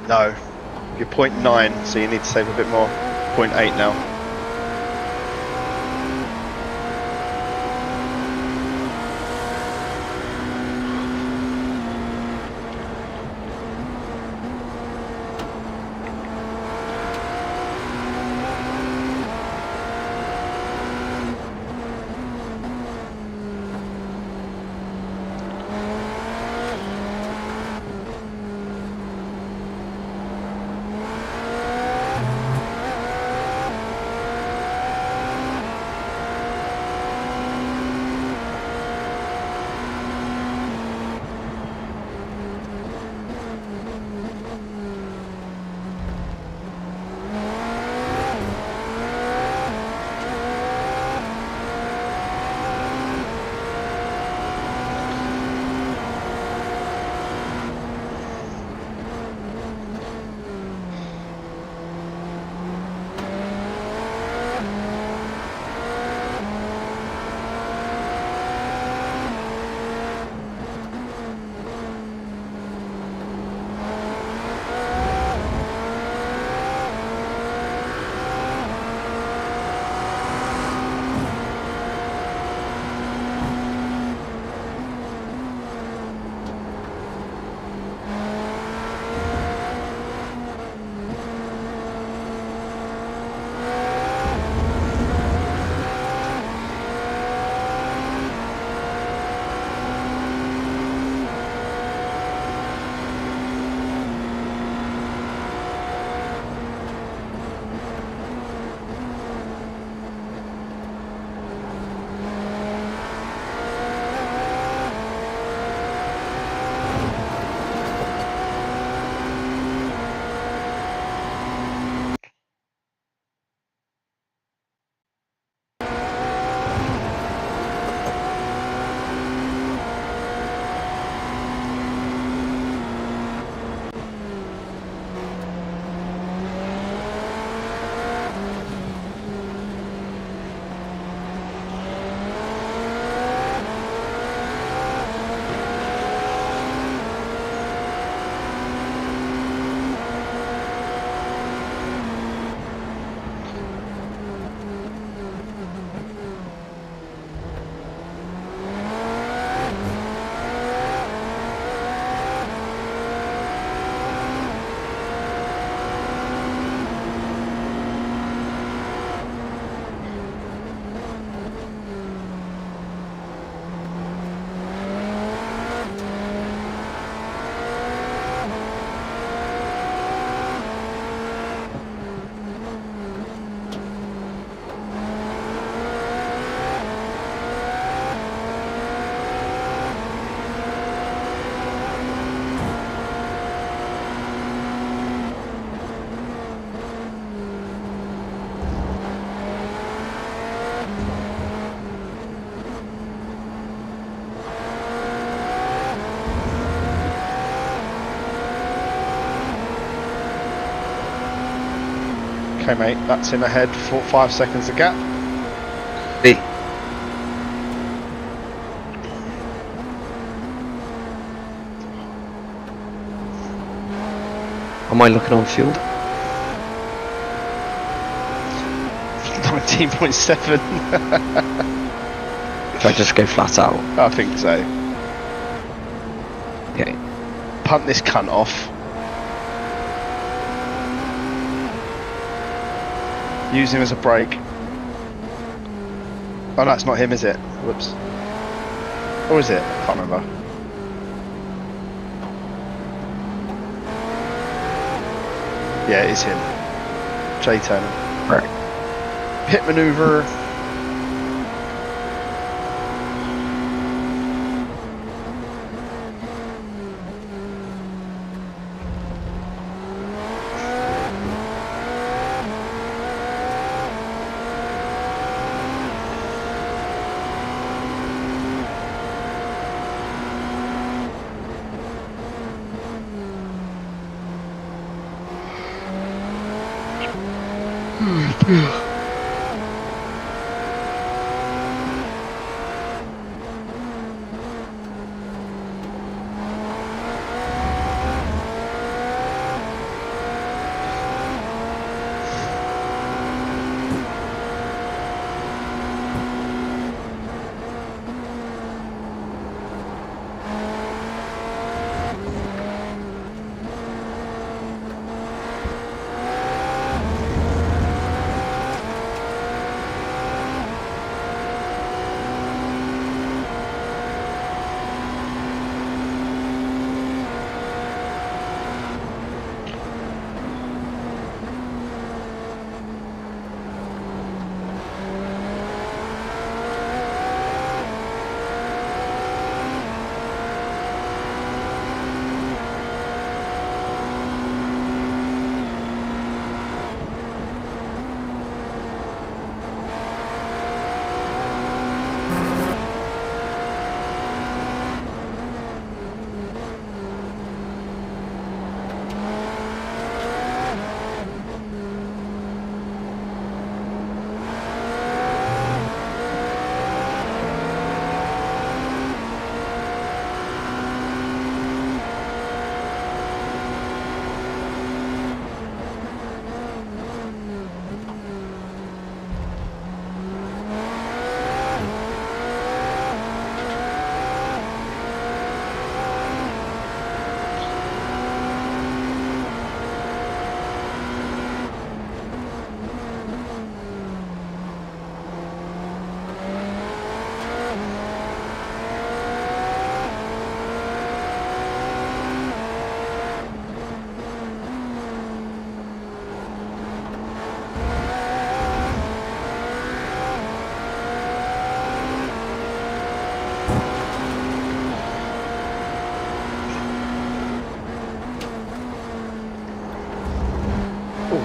No, you're 0.9, so you need to save a bit more. 0.8 now. Okay, mate, that's in ahead for 5 seconds of gap. B. Am I looking on fuel? 19.7. Should I just go flat out? I think so. Okay. Punt this cunt off. Use him as a brake. Oh, no, it's not him, is it? Whoops. Or is it? I can't remember. Yeah, it is him. J Turner. Right. Pit maneuver.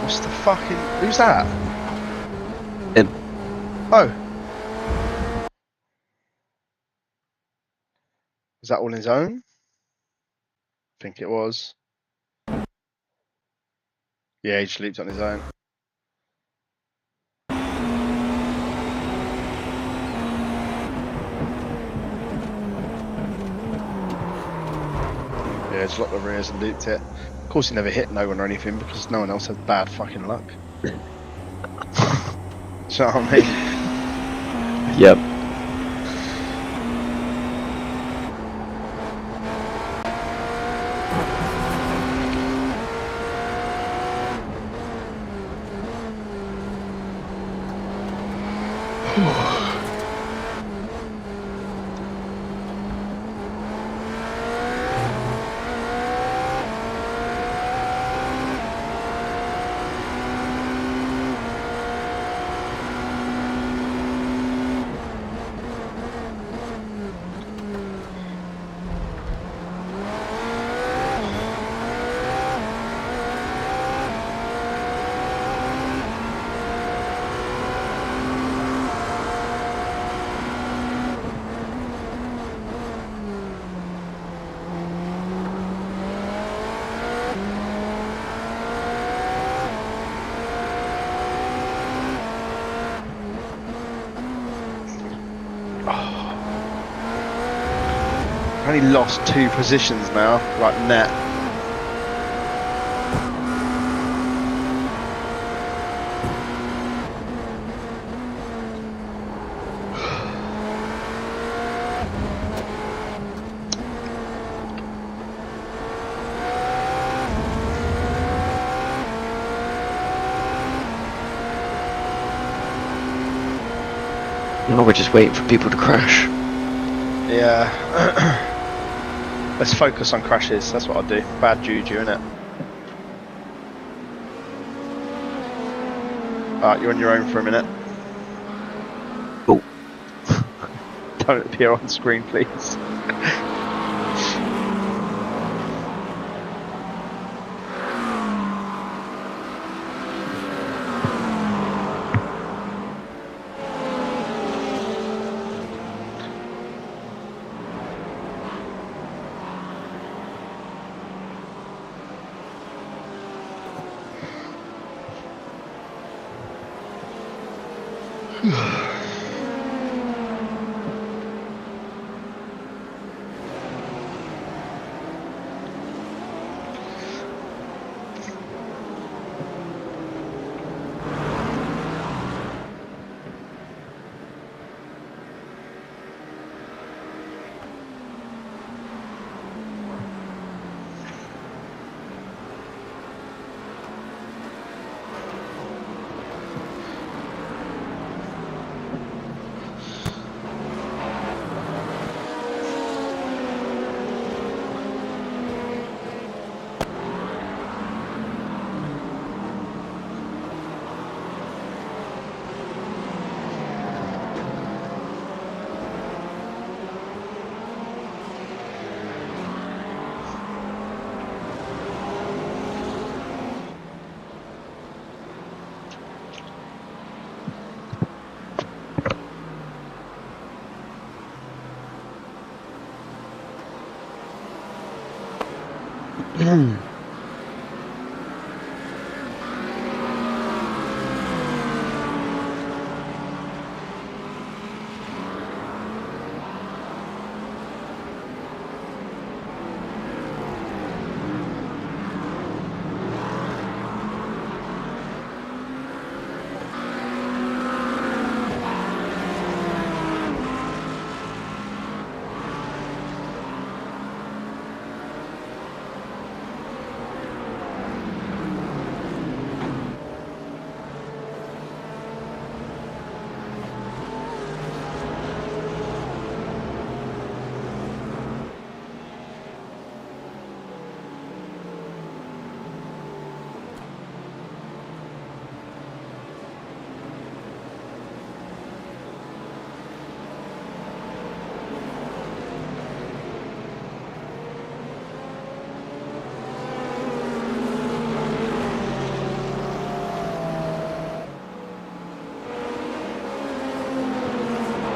What's the fucking... Who's that? Him. Oh. Was that all his own? I think it was. Yeah, he just leaped on his own. Yeah, just locked the rears and looped it. Of course he never hit no one or anything because no one else had bad fucking luck. Do you know what I mean? Yep. I've only lost 2 positions now, like net. Now we're just waiting for people to crash. Yeah. Let's focus on crashes, that's what I'll do. Bad juju, innit? Alright, you're on your own for a minute. Oh. Don't appear on screen, please.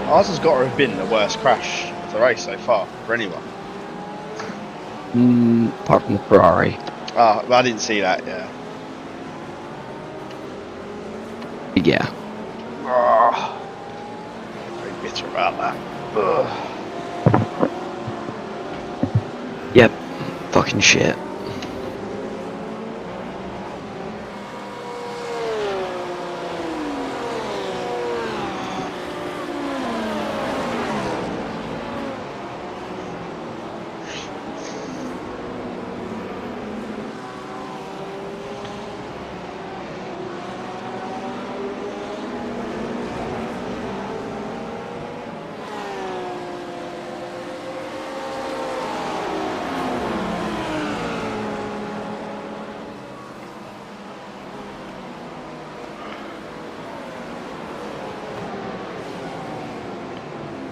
Ours has got to have been the worst crash of the race so far for anyone. Apart from the Ferrari. Ah, I didn't see that. Yeah. Yeah. Very bitter about that. Ugh. Yep. Fucking shit.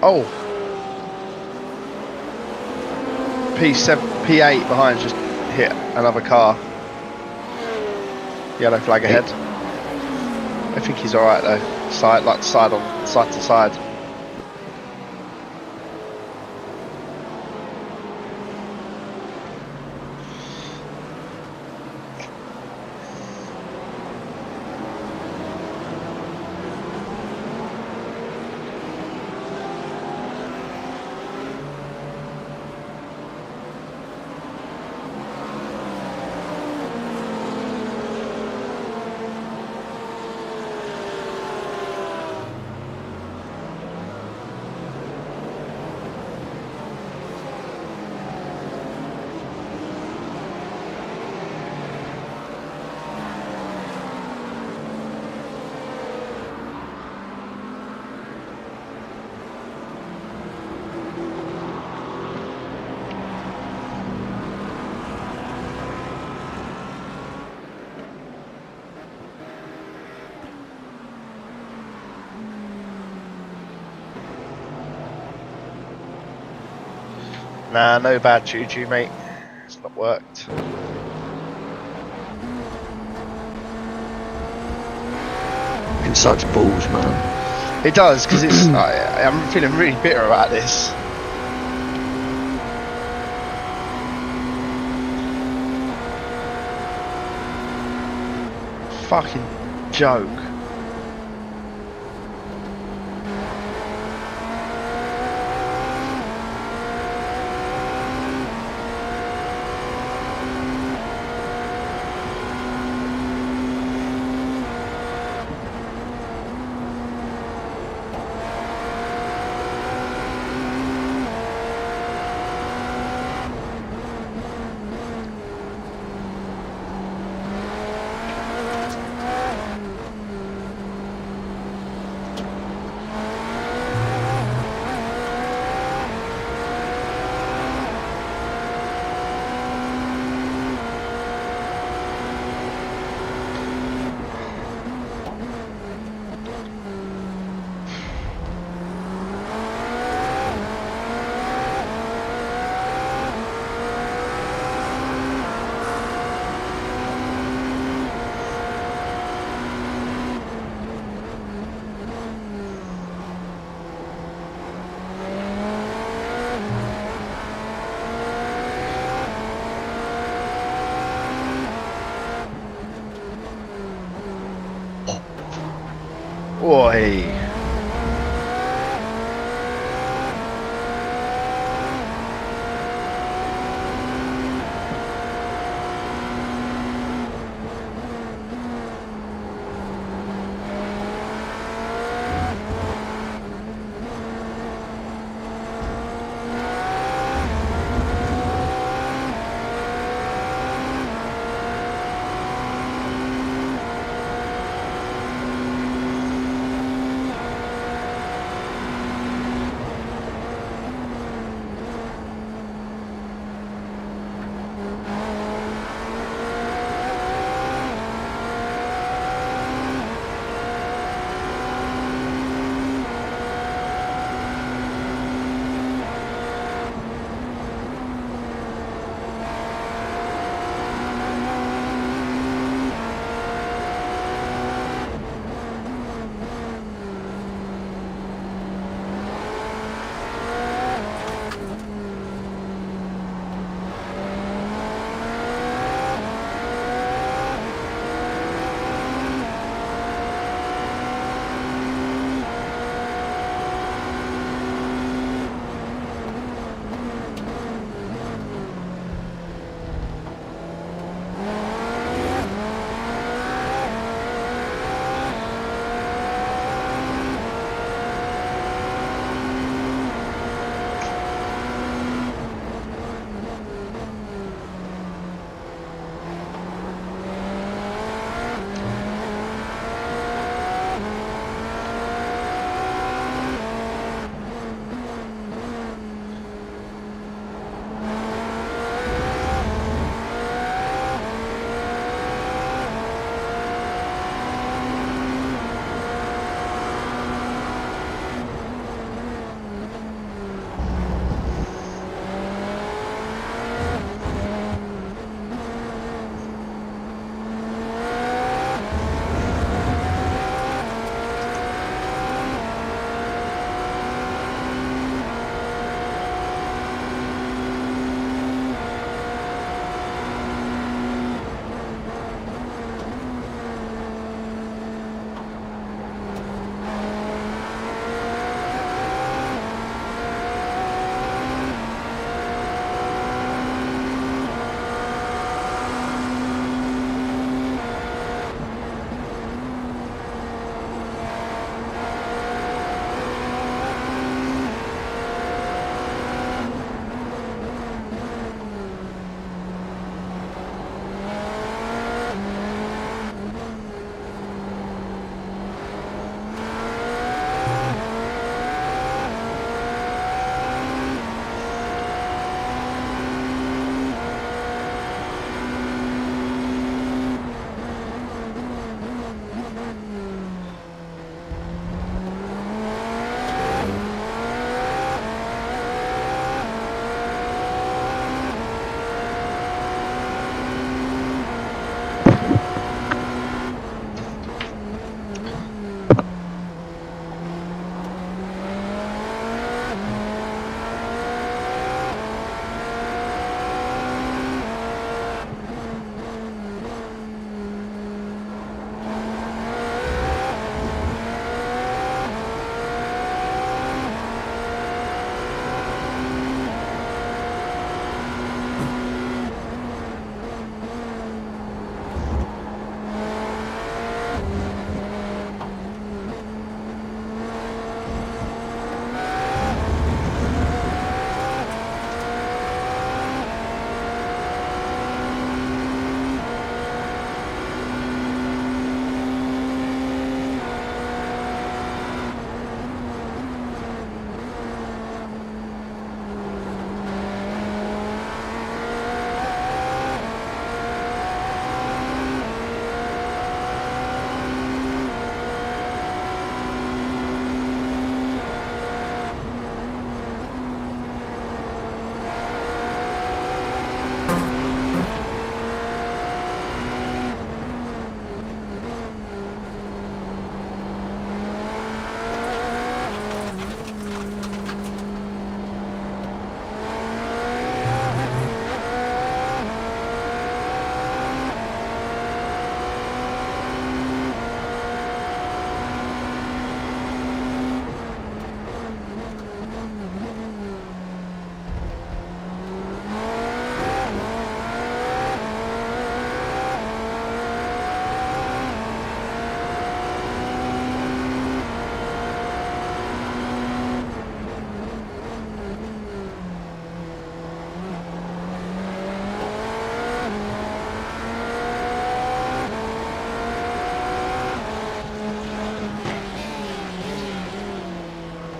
Oh. P7, P8 behind just hit another car. Yellow flag ahead. I think he's alright though. Side to side. Nah, no bad juju, mate. It's not worked. Fucking sucks balls, man. It does, because it's. I'm feeling really bitter about this. Fucking joke. Oi.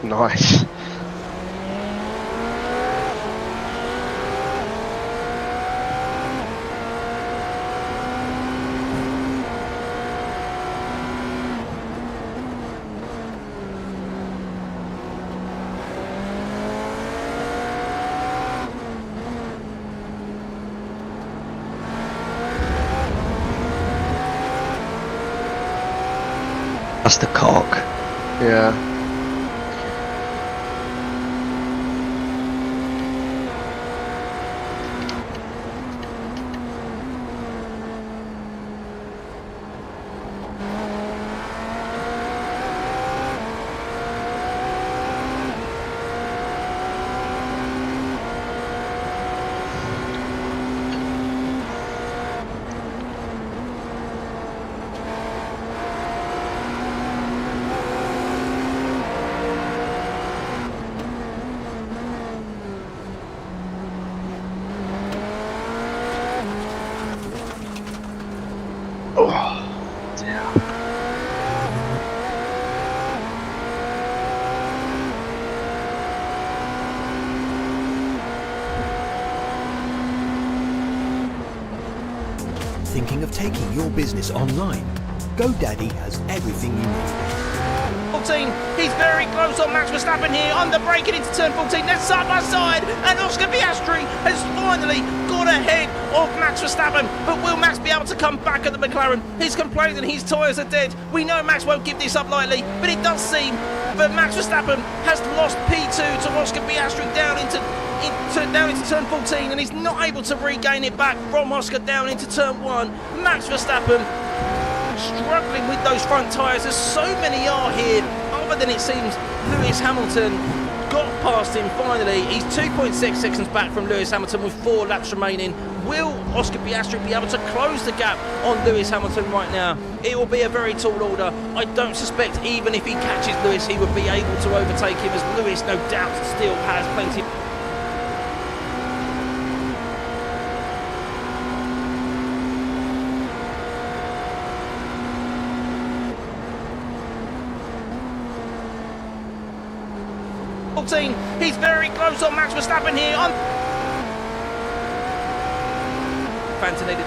Nice. That's the cock. Yeah. Thinking of taking your business online? GoDaddy has everything you need. 14, he's very close on Max Verstappen here, under braking into turn 14, they're side by side, and Oscar Piastri has finally got ahead of Max Verstappen, but will Max be able to come back at the McLaren? He's complaining his tyres are dead. We know Max won't give this up lightly, but it does seem that Max Verstappen has lost P2 to Oscar Piastri down into turn 14, and he's not able to regain it back from Oscar down into turn 1. Max Verstappen struggling with those front tyres, as so many are here, other than it seems Lewis Hamilton got past him finally. He's 2.6 seconds back from Lewis Hamilton with 4 laps remaining. Will Oscar Piastri be able to close the gap on Lewis Hamilton right now? It will be a very tall order. I don't suspect even if he catches Lewis, he would be able to overtake him, as Lewis no doubt still has plenty. He's very close on Max Verstappen here. Fantonated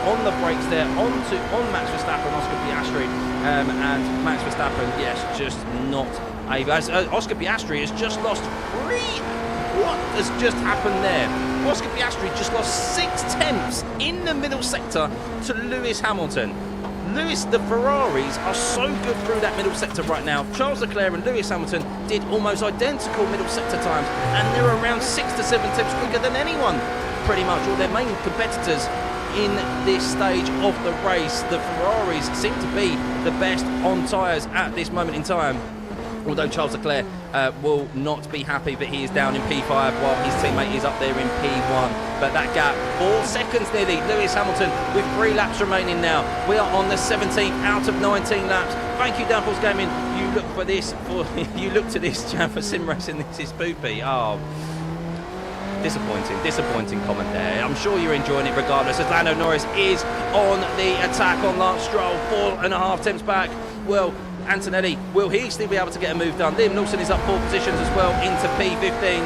on the brakes there, on Max Verstappen, Oscar Piastri, and Max Verstappen, yes, just not able. As Oscar Piastri has just lost 3. What has just happened there? Oscar Piastri just lost 6/10 in the middle sector to Lewis Hamilton. The Ferraris are so good through that middle sector right now. Charles Leclerc and Lewis Hamilton did almost identical middle sector times, and they're around 6 to 7 tips quicker than anyone, pretty much, or their main competitors in this stage of the race. The Ferraris seem to be the best on tyres at this moment in time. Although Charles Leclerc will not be happy that he is down in P5 while his teammate is up there in P1. But that gap, 4 seconds nearly. Lewis Hamilton with 3 laps remaining now. We are on the 17th out of 19 laps. Thank you, Downforce Gaming. You look for this, you look to this, Jan, for sim racing. This is poopy. Oh, disappointing comment there. I'm sure you're enjoying it regardless, as Lando Norris is on the attack on Lance Stroll, 4.5 temps back. Well, Antonelli, will he still be able to get a move done? Liam Lawson is up 4 positions as well into P15.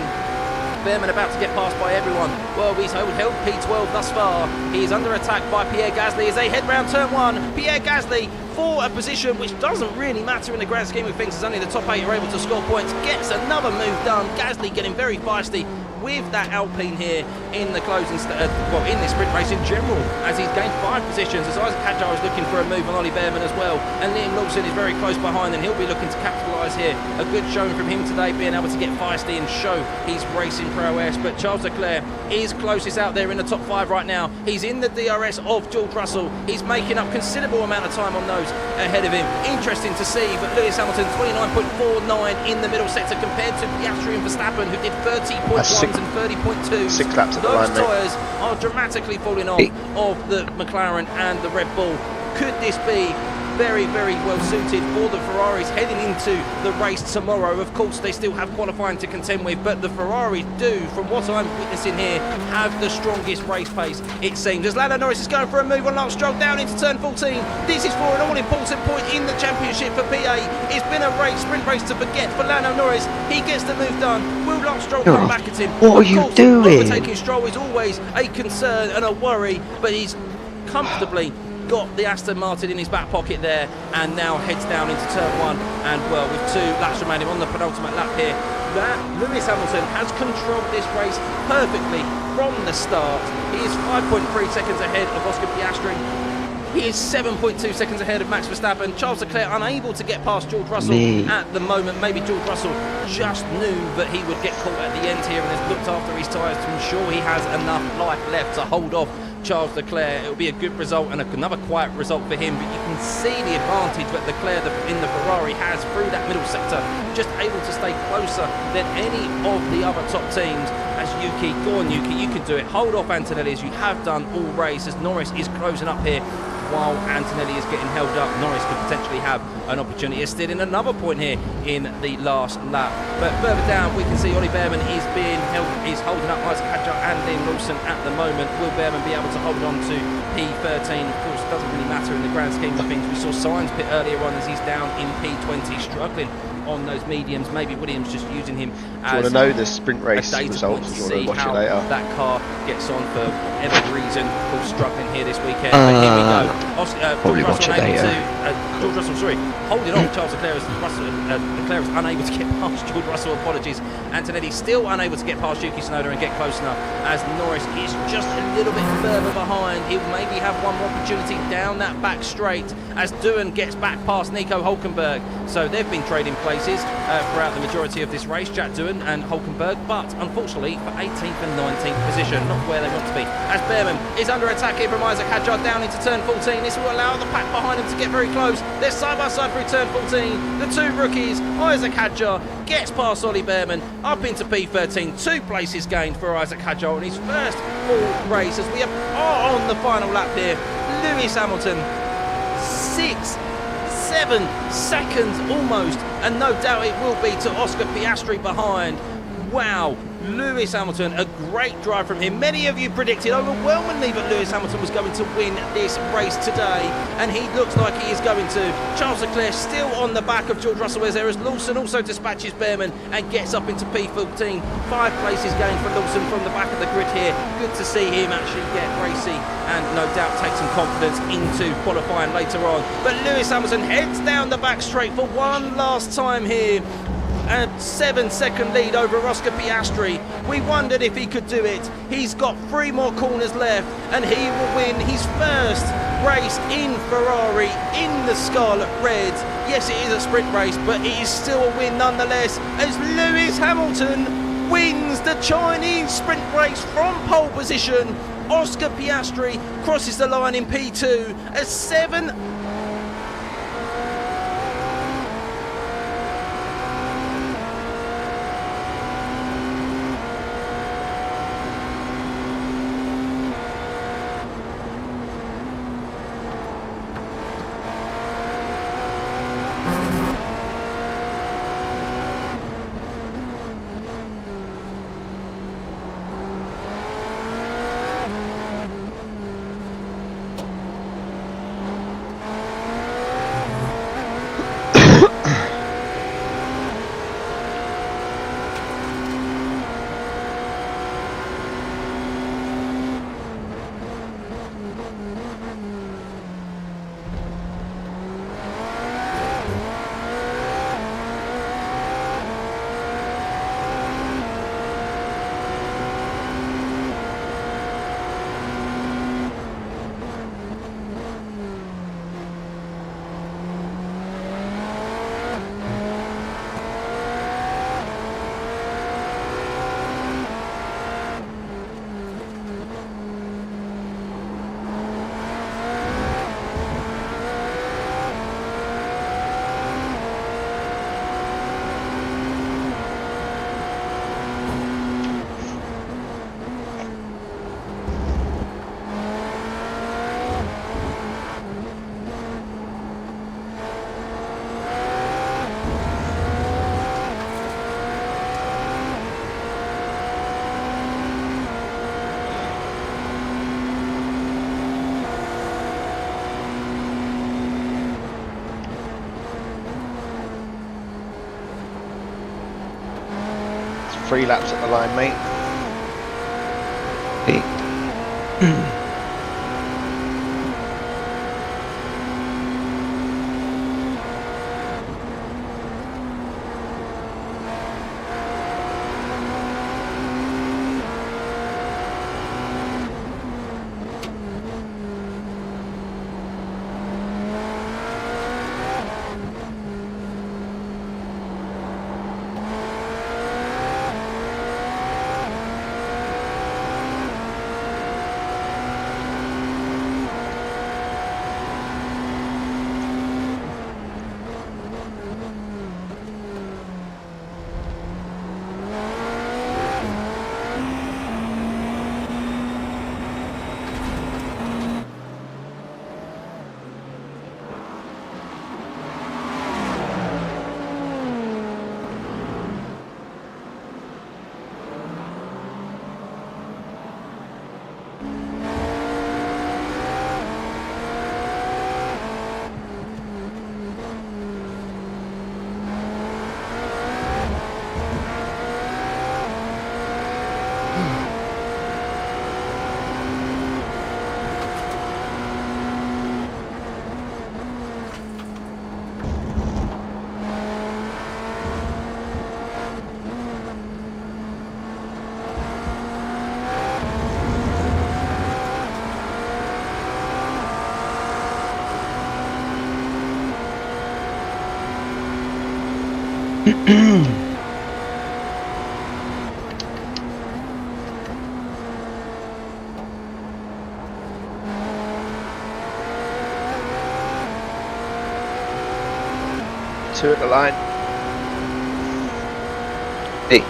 Behrman about to get passed by everyone. Well, he's held P12 thus far. He is under attack by Pierre Gasly as they head round turn 1. Pierre Gasly for a position which doesn't really matter in the grand scheme of things, as only the top 8 are able to score points. Gets another move done. Gasly getting very feisty with that Alpine here in the closing, in this sprint race in general, as he's gained 5 positions, as Isaac Hadjar is looking for a move on Ollie Behrman as well, and Liam Lawson is very close behind, and he'll be looking to capitalise here. A good showing from him today, being able to get feisty and show his racing prowess. But Charles Leclerc is closest out there in the top 5 right now. He's in the DRS of George Russell. He's making up considerable amount of time on those ahead of him. Interesting to see, but Lewis Hamilton 29.49 in the middle sector compared to Piastri and Verstappen, who did 30.1 and 30.2. 6 laps at the Those line, mate. tyres are dramatically falling off of the McLaren and the Red Bull. Could this be very, very well suited for the Ferraris heading into the race tomorrow. Of course, they still have qualifying to contend with, but the Ferraris do, from what I'm witnessing here, have the strongest race pace, it seems. As Lando Norris is going for a move on Lance Stroll down into turn 14. This is for an all-important point in the championship for PA. It's been a race, sprint race to forget for Lando Norris. He gets the move done. Will Lance Stroll come back at him? What are Of you course, doing? overtaking Stroll is always a concern and a worry, but he's comfortably got the Aston Martin in his back pocket there, and now heads down into turn 1. And well, with 2 laps remaining on the penultimate lap here, that Lewis Hamilton has controlled this race perfectly from the start. He is 5.3 seconds ahead of Oscar Piastri. He is 7.2 seconds ahead of Max Verstappen. Charles Leclerc unable to get past George Russell at the moment. Maybe George Russell just knew that he would get caught at the end here and has looked after his tyres to ensure he has enough life left to hold off Charles Leclerc. It will be a good result and another quiet result for him, but you can see the advantage that Leclerc in the Ferrari has through that middle sector, just able to stay closer than any of the other top teams. As Yuki, go on Yuki, you can do it. Hold off Antonelli as you have done all race, as Norris is closing up here. While Antonelli is getting held up, Norris could potentially have an opportunity of stealing another point here in the last lap. But further down, we can see Ollie Behrman is holding up Isaac Hadjar and Liam Lawson at the moment. Will Behrman be able to hold on to P13? Of course, it doesn't really matter in the grand scheme of things. We saw Sainz pit earlier on as he's down in P20, struggling on those mediums. Maybe Williams just using him as Do you want to know the sprint race a data results? point to Do you want see to watch how it later? that car gets on for whatever reason. Of course, struggling here this weekend. But here we go. Probably George watch Russell it unable later. to George Russell, sorry, holding on Charles Leclerc as Leclerc is unable to get past George Russell. Apologies. Antonelli still unable to get past Yuki Tsunoda and get close enough, as Norris is just a little bit further behind. He'll maybe have one more opportunity down that back straight as Doohan gets back past Nico Hulkenberg. So they've been trading places throughout the majority of this race, Jack Doohan and Hulkenberg, but unfortunately for 18th and 19th position, not where they want to be. As Behrman is under attack here from Isaac Hadjar down into turn 14. This will allow the pack behind him to get very close. They're side by side through turn 14. The 2 rookies, Isaac Hadjar gets past Ollie Behrman up into P13. 2 places gained for Isaac Hadjar in his first full race, as we are on the final lap here. Lewis Hamilton, 6-7 seconds almost, and no doubt it will be to Oscar Piastri behind. Wow, Lewis Hamilton, a great drive from him. Many of you predicted overwhelmingly that Lewis Hamilton was going to win this race today, and he looks like he is going to. Charles Leclerc still on the back of George Russell, as Lawson also dispatches Behrman and gets up into P14. 5 places gained for Lawson from the back of the grid here. Good to see him actually get racy and no doubt take some confidence into qualifying later on. But Lewis Hamilton heads down the back straight for one last time here. A 7-second lead over Oscar Piastri. We wondered if he could do it. He's got 3 more corners left and he will win his first race in Ferrari in the Scarlet Reds. Yes, it is a sprint race, but it is still a win nonetheless, as Lewis Hamilton wins the Chinese sprint race from pole position. Oscar Piastri crosses the line in P2 as 7. 3 laps at the line, mate. Hey. Two at the line. Hey.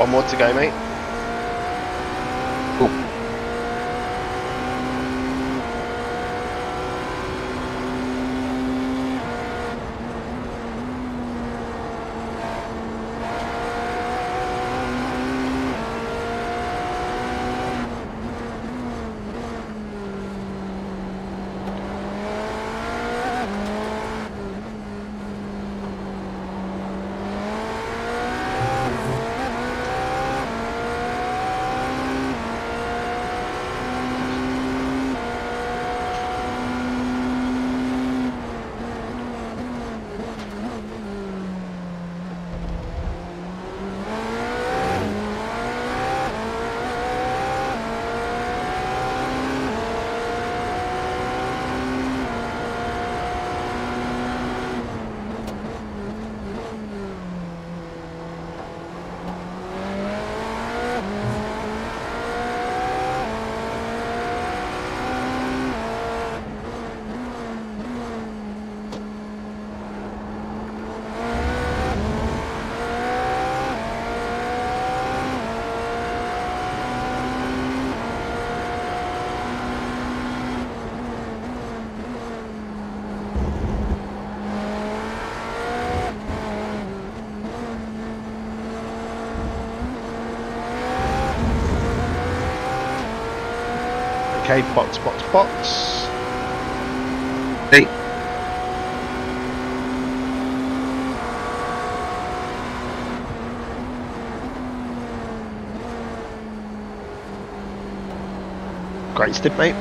One more to go, mate. Cool. Okay, box. Hey. Great stint, mate.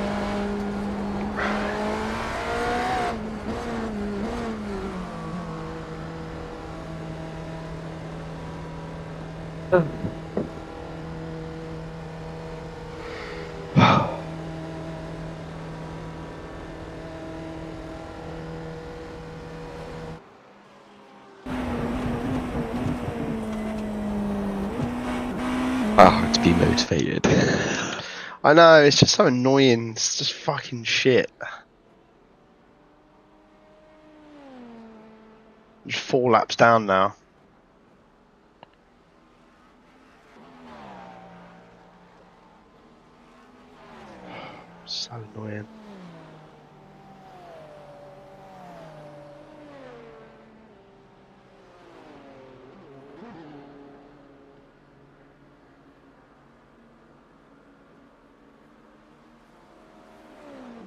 Hard to be motivated. I know, it's just so annoying. It's just fucking shit. Just 4 laps down now. So annoying.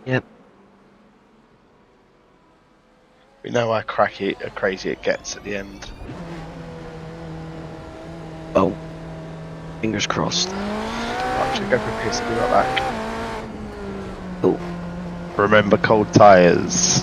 Yep. We know how crazy it gets at the end. Well, fingers crossed. Actually, go for a piss. I'll be right back. Cool. Remember cold tyres.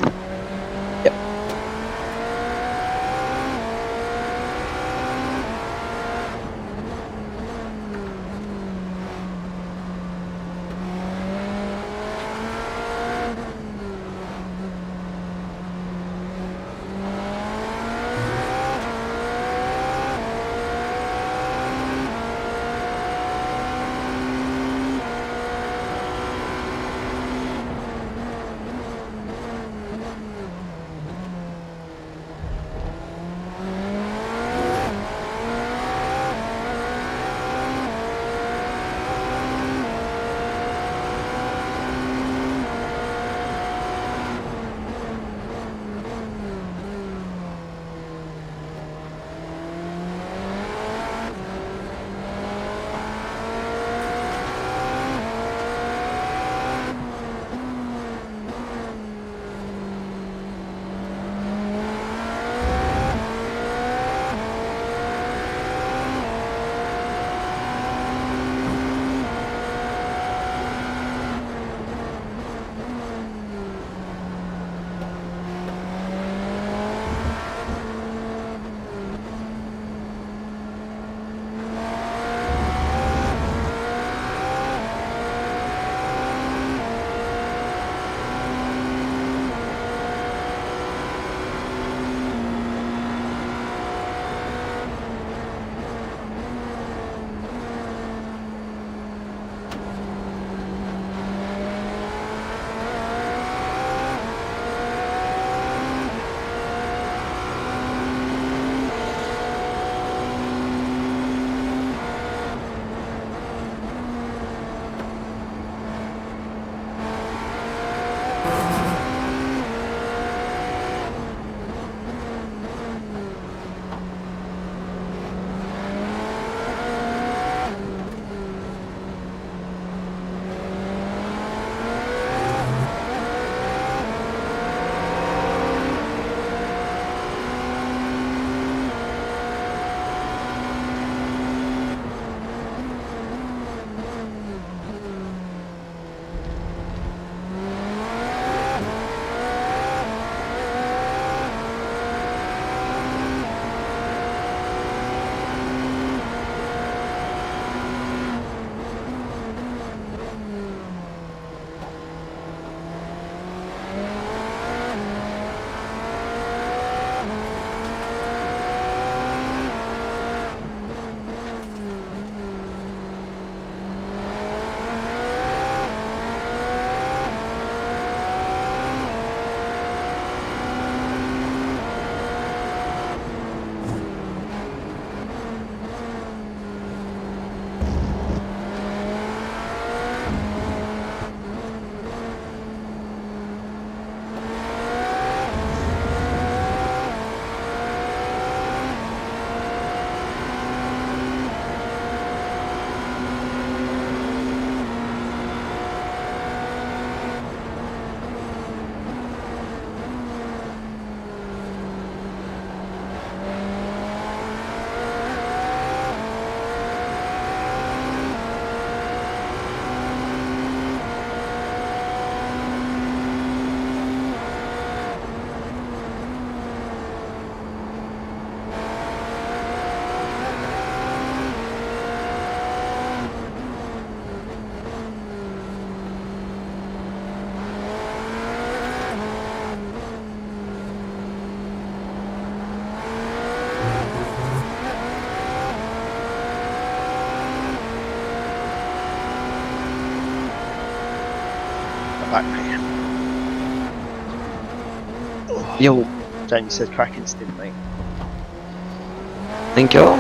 back, mate. Yo, Jamie said cracking stint, mate. thank you. So not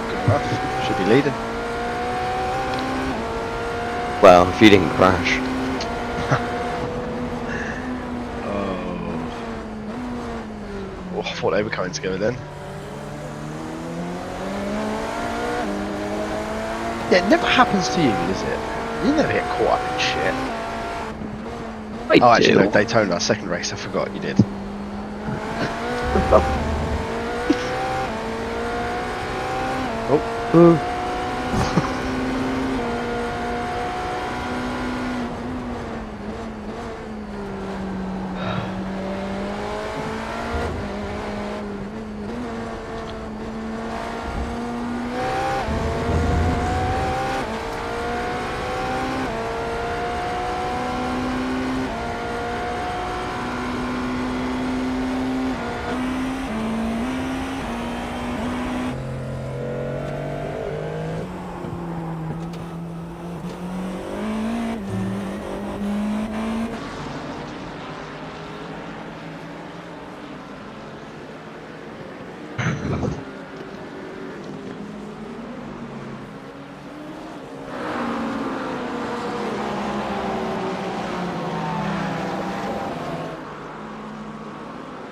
good enough. Should be leading. Well, if you didn't crash. Oh, I thought they were coming together then. Yeah, it never happens to you, does it? You never get caught up in shit. I Oh, actually, do. no, Daytona, second race, I forgot you did.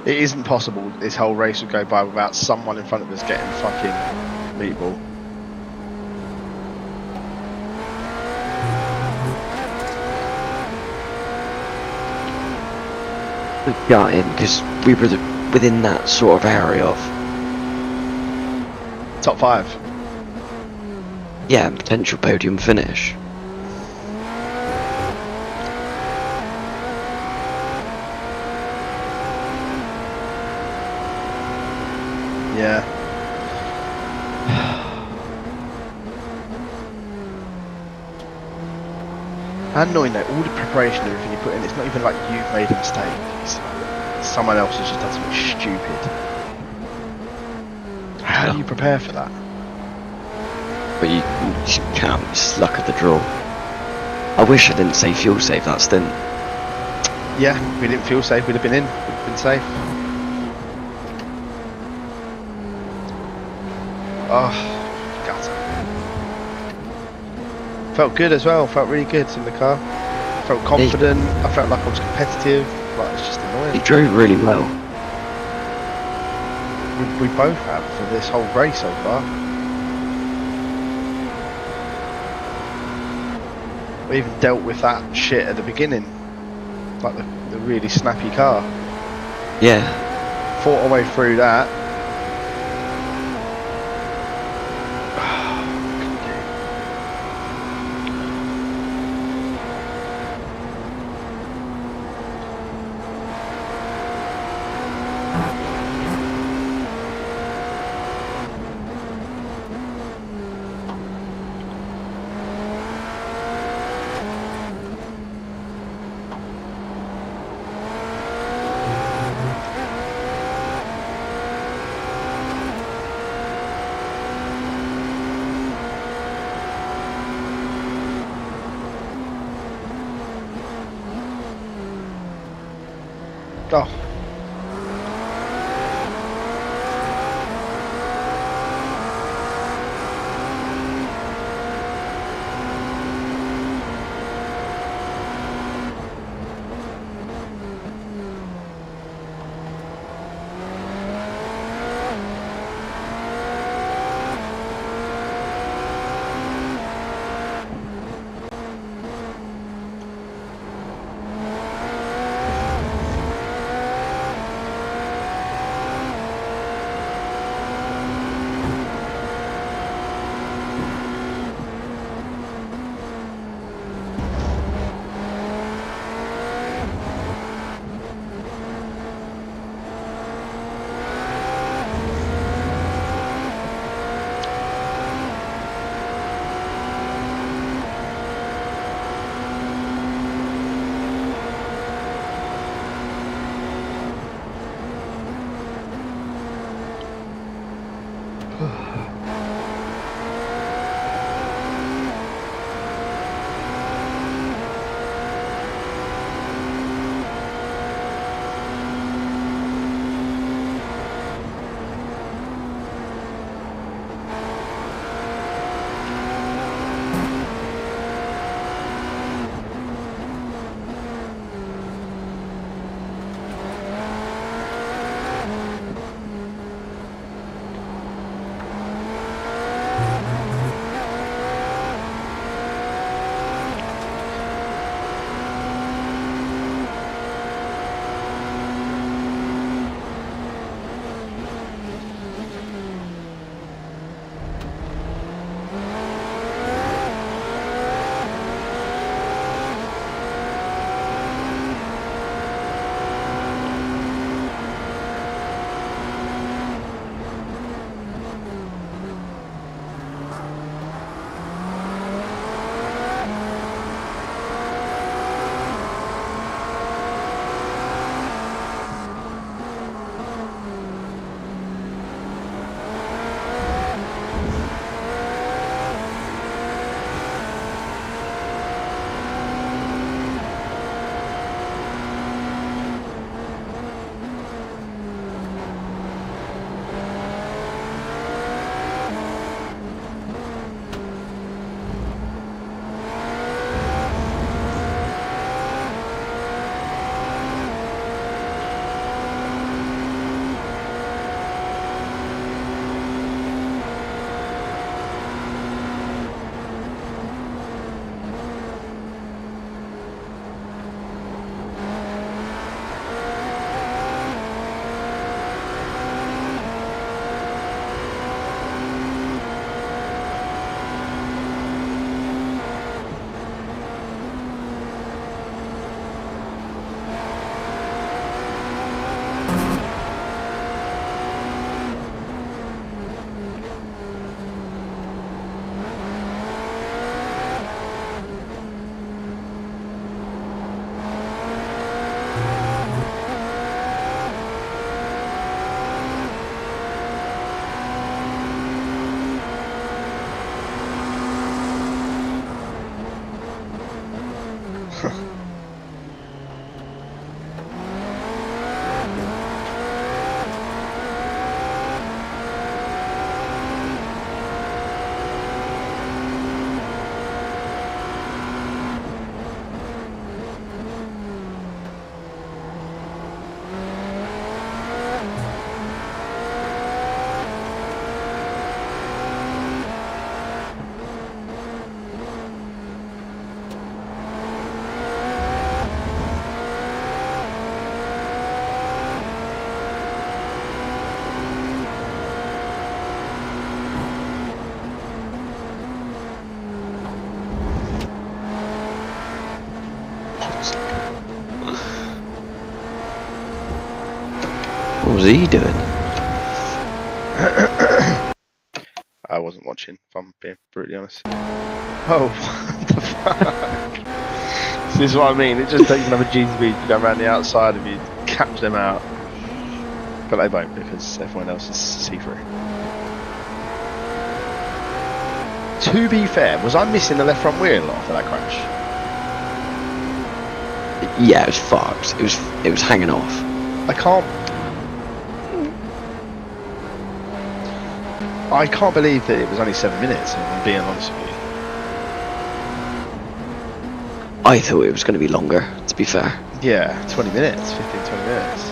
It isn't possible this whole race would go by without someone in front of us getting fucking meatball. Gutting, because we were within that sort of area of, Top 5. yeah, potential podium finish. Yeah. And annoying that all the preparation and everything you put in, it's not even like you've made a mistake. It's like someone else has just done something stupid. How do you prepare for that? But you can't, it's luck of the draw. I wish I didn't say fuel save that stint. Yeah, if we didn't feel safe, we'd have been in. We'd have been safe. Oh, gutter. Felt good as well. Felt really good in the car. Felt confident. I felt like I was competitive. Like it's just He annoying. drove really well. We both have for this whole race so far. We even dealt with that shit at the beginning, like the really snappy car. Yeah, Fought our way through that. Oh. was he doing? I wasn't watching, if I'm being brutally honest. Oh, what the fuck? This is what I mean. It just takes another GTB to go around the outside of you, catch them out. But they won't because everyone else is see-through. To be fair, was I missing the left front wheel after that crash? Yeah, it was fucked. It was hanging off. I can't believe that it was only 7 minutes, if I'm being honest with you. I thought it was going to be longer, to be fair. Yeah, 20 minutes, 15, 20 minutes.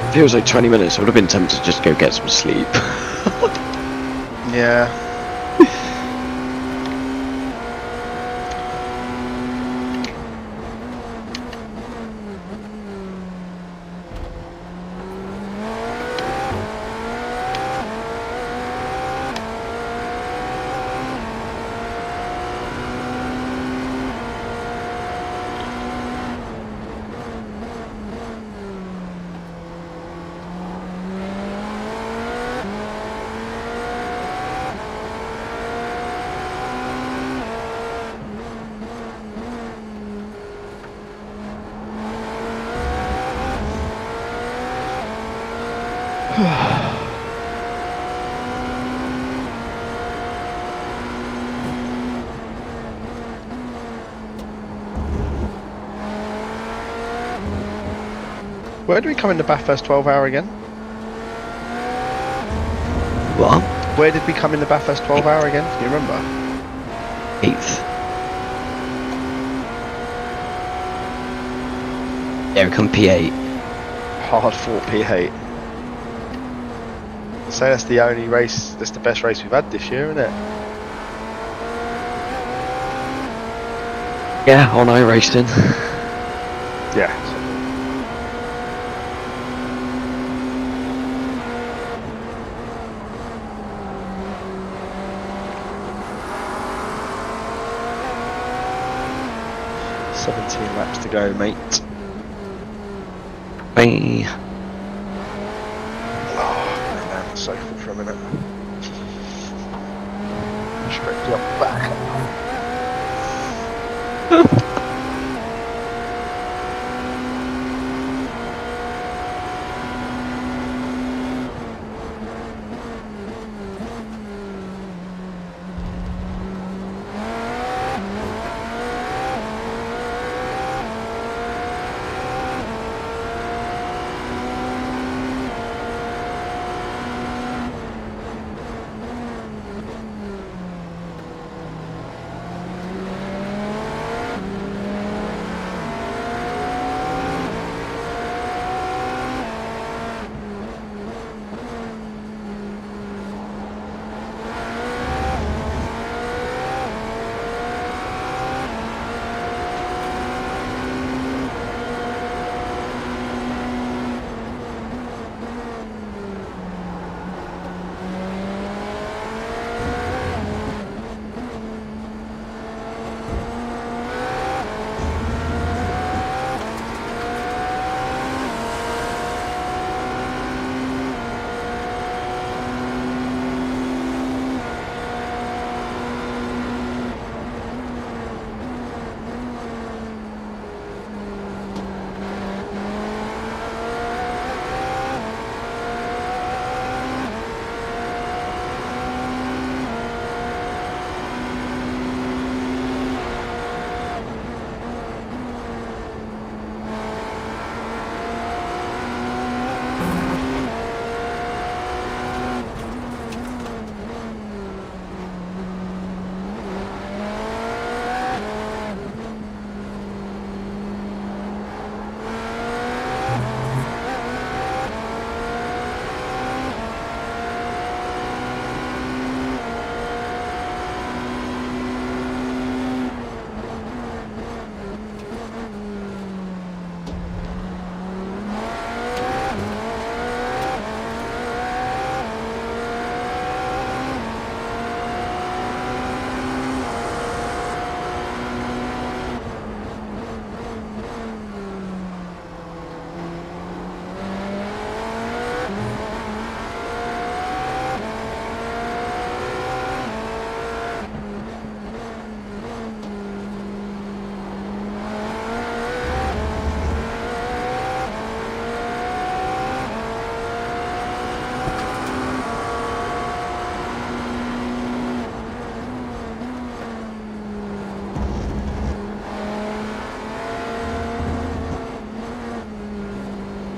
If it was like 20 minutes, I would have been tempted to just go get some sleep. Yeah. Where do we come in the Bathurst 12 hour again? What? Where did we come in the Bathurst 12 hour again? Can you remember? 8th. There we come P8. Hard fought P8. So that's the only race, that's the best race we've had this year, isn't it? Yeah, on iRacing. Yeah. 17 laps to go, mate. Bye. Oh, I down the sofa for a minute. Stretch your back.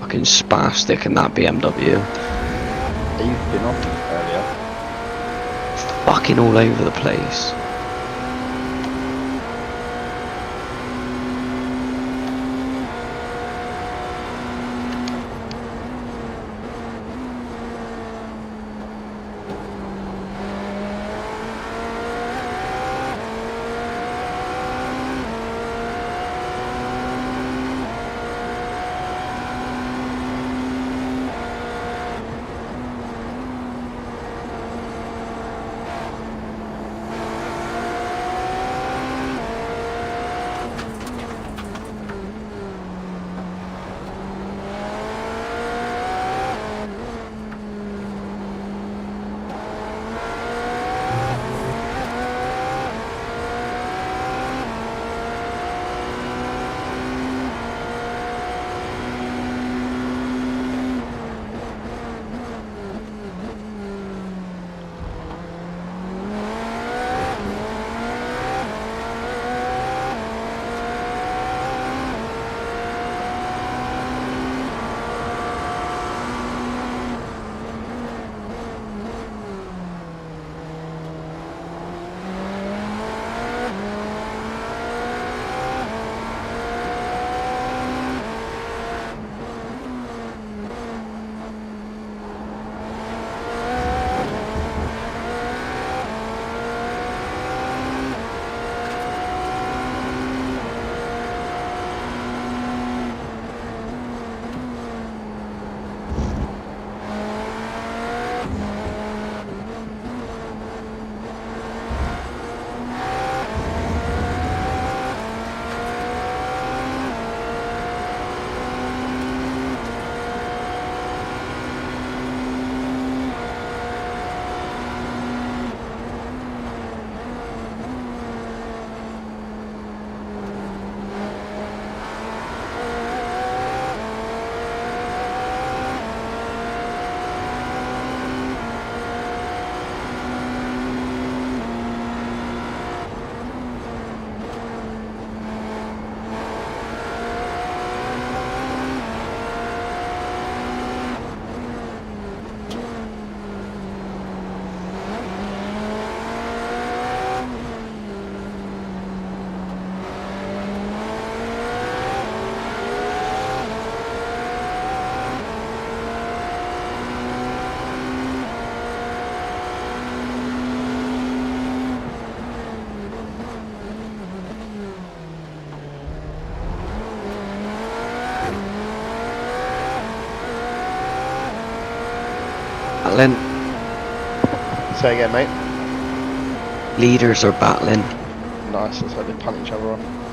fucking spastic in that BMW. You've been on earlier. Fucking all over the place. Battling. Say again, mate. Leaders are battling. Nice. Looks like they punt each other off.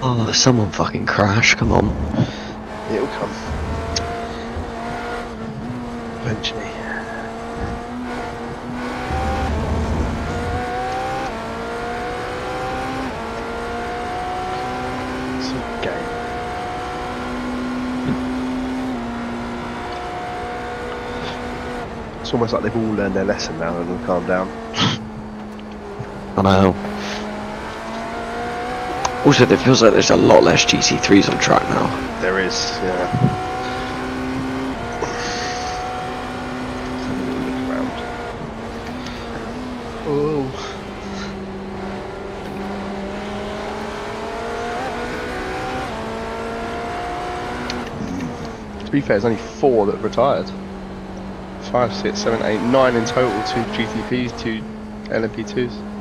Oh, someone fucking crash, come on. It'll come. Eventually. It's a game. It's almost like they've all learned their lesson now and they'll calm down. I know. Also, it feels like there's a lot less GT3s on track now. There is, yeah. Look around. Oh. To be fair, there's only 4 that retired. 5, 6, 7, 8, 9 in total. 2 GTPs, 2 LMP2s.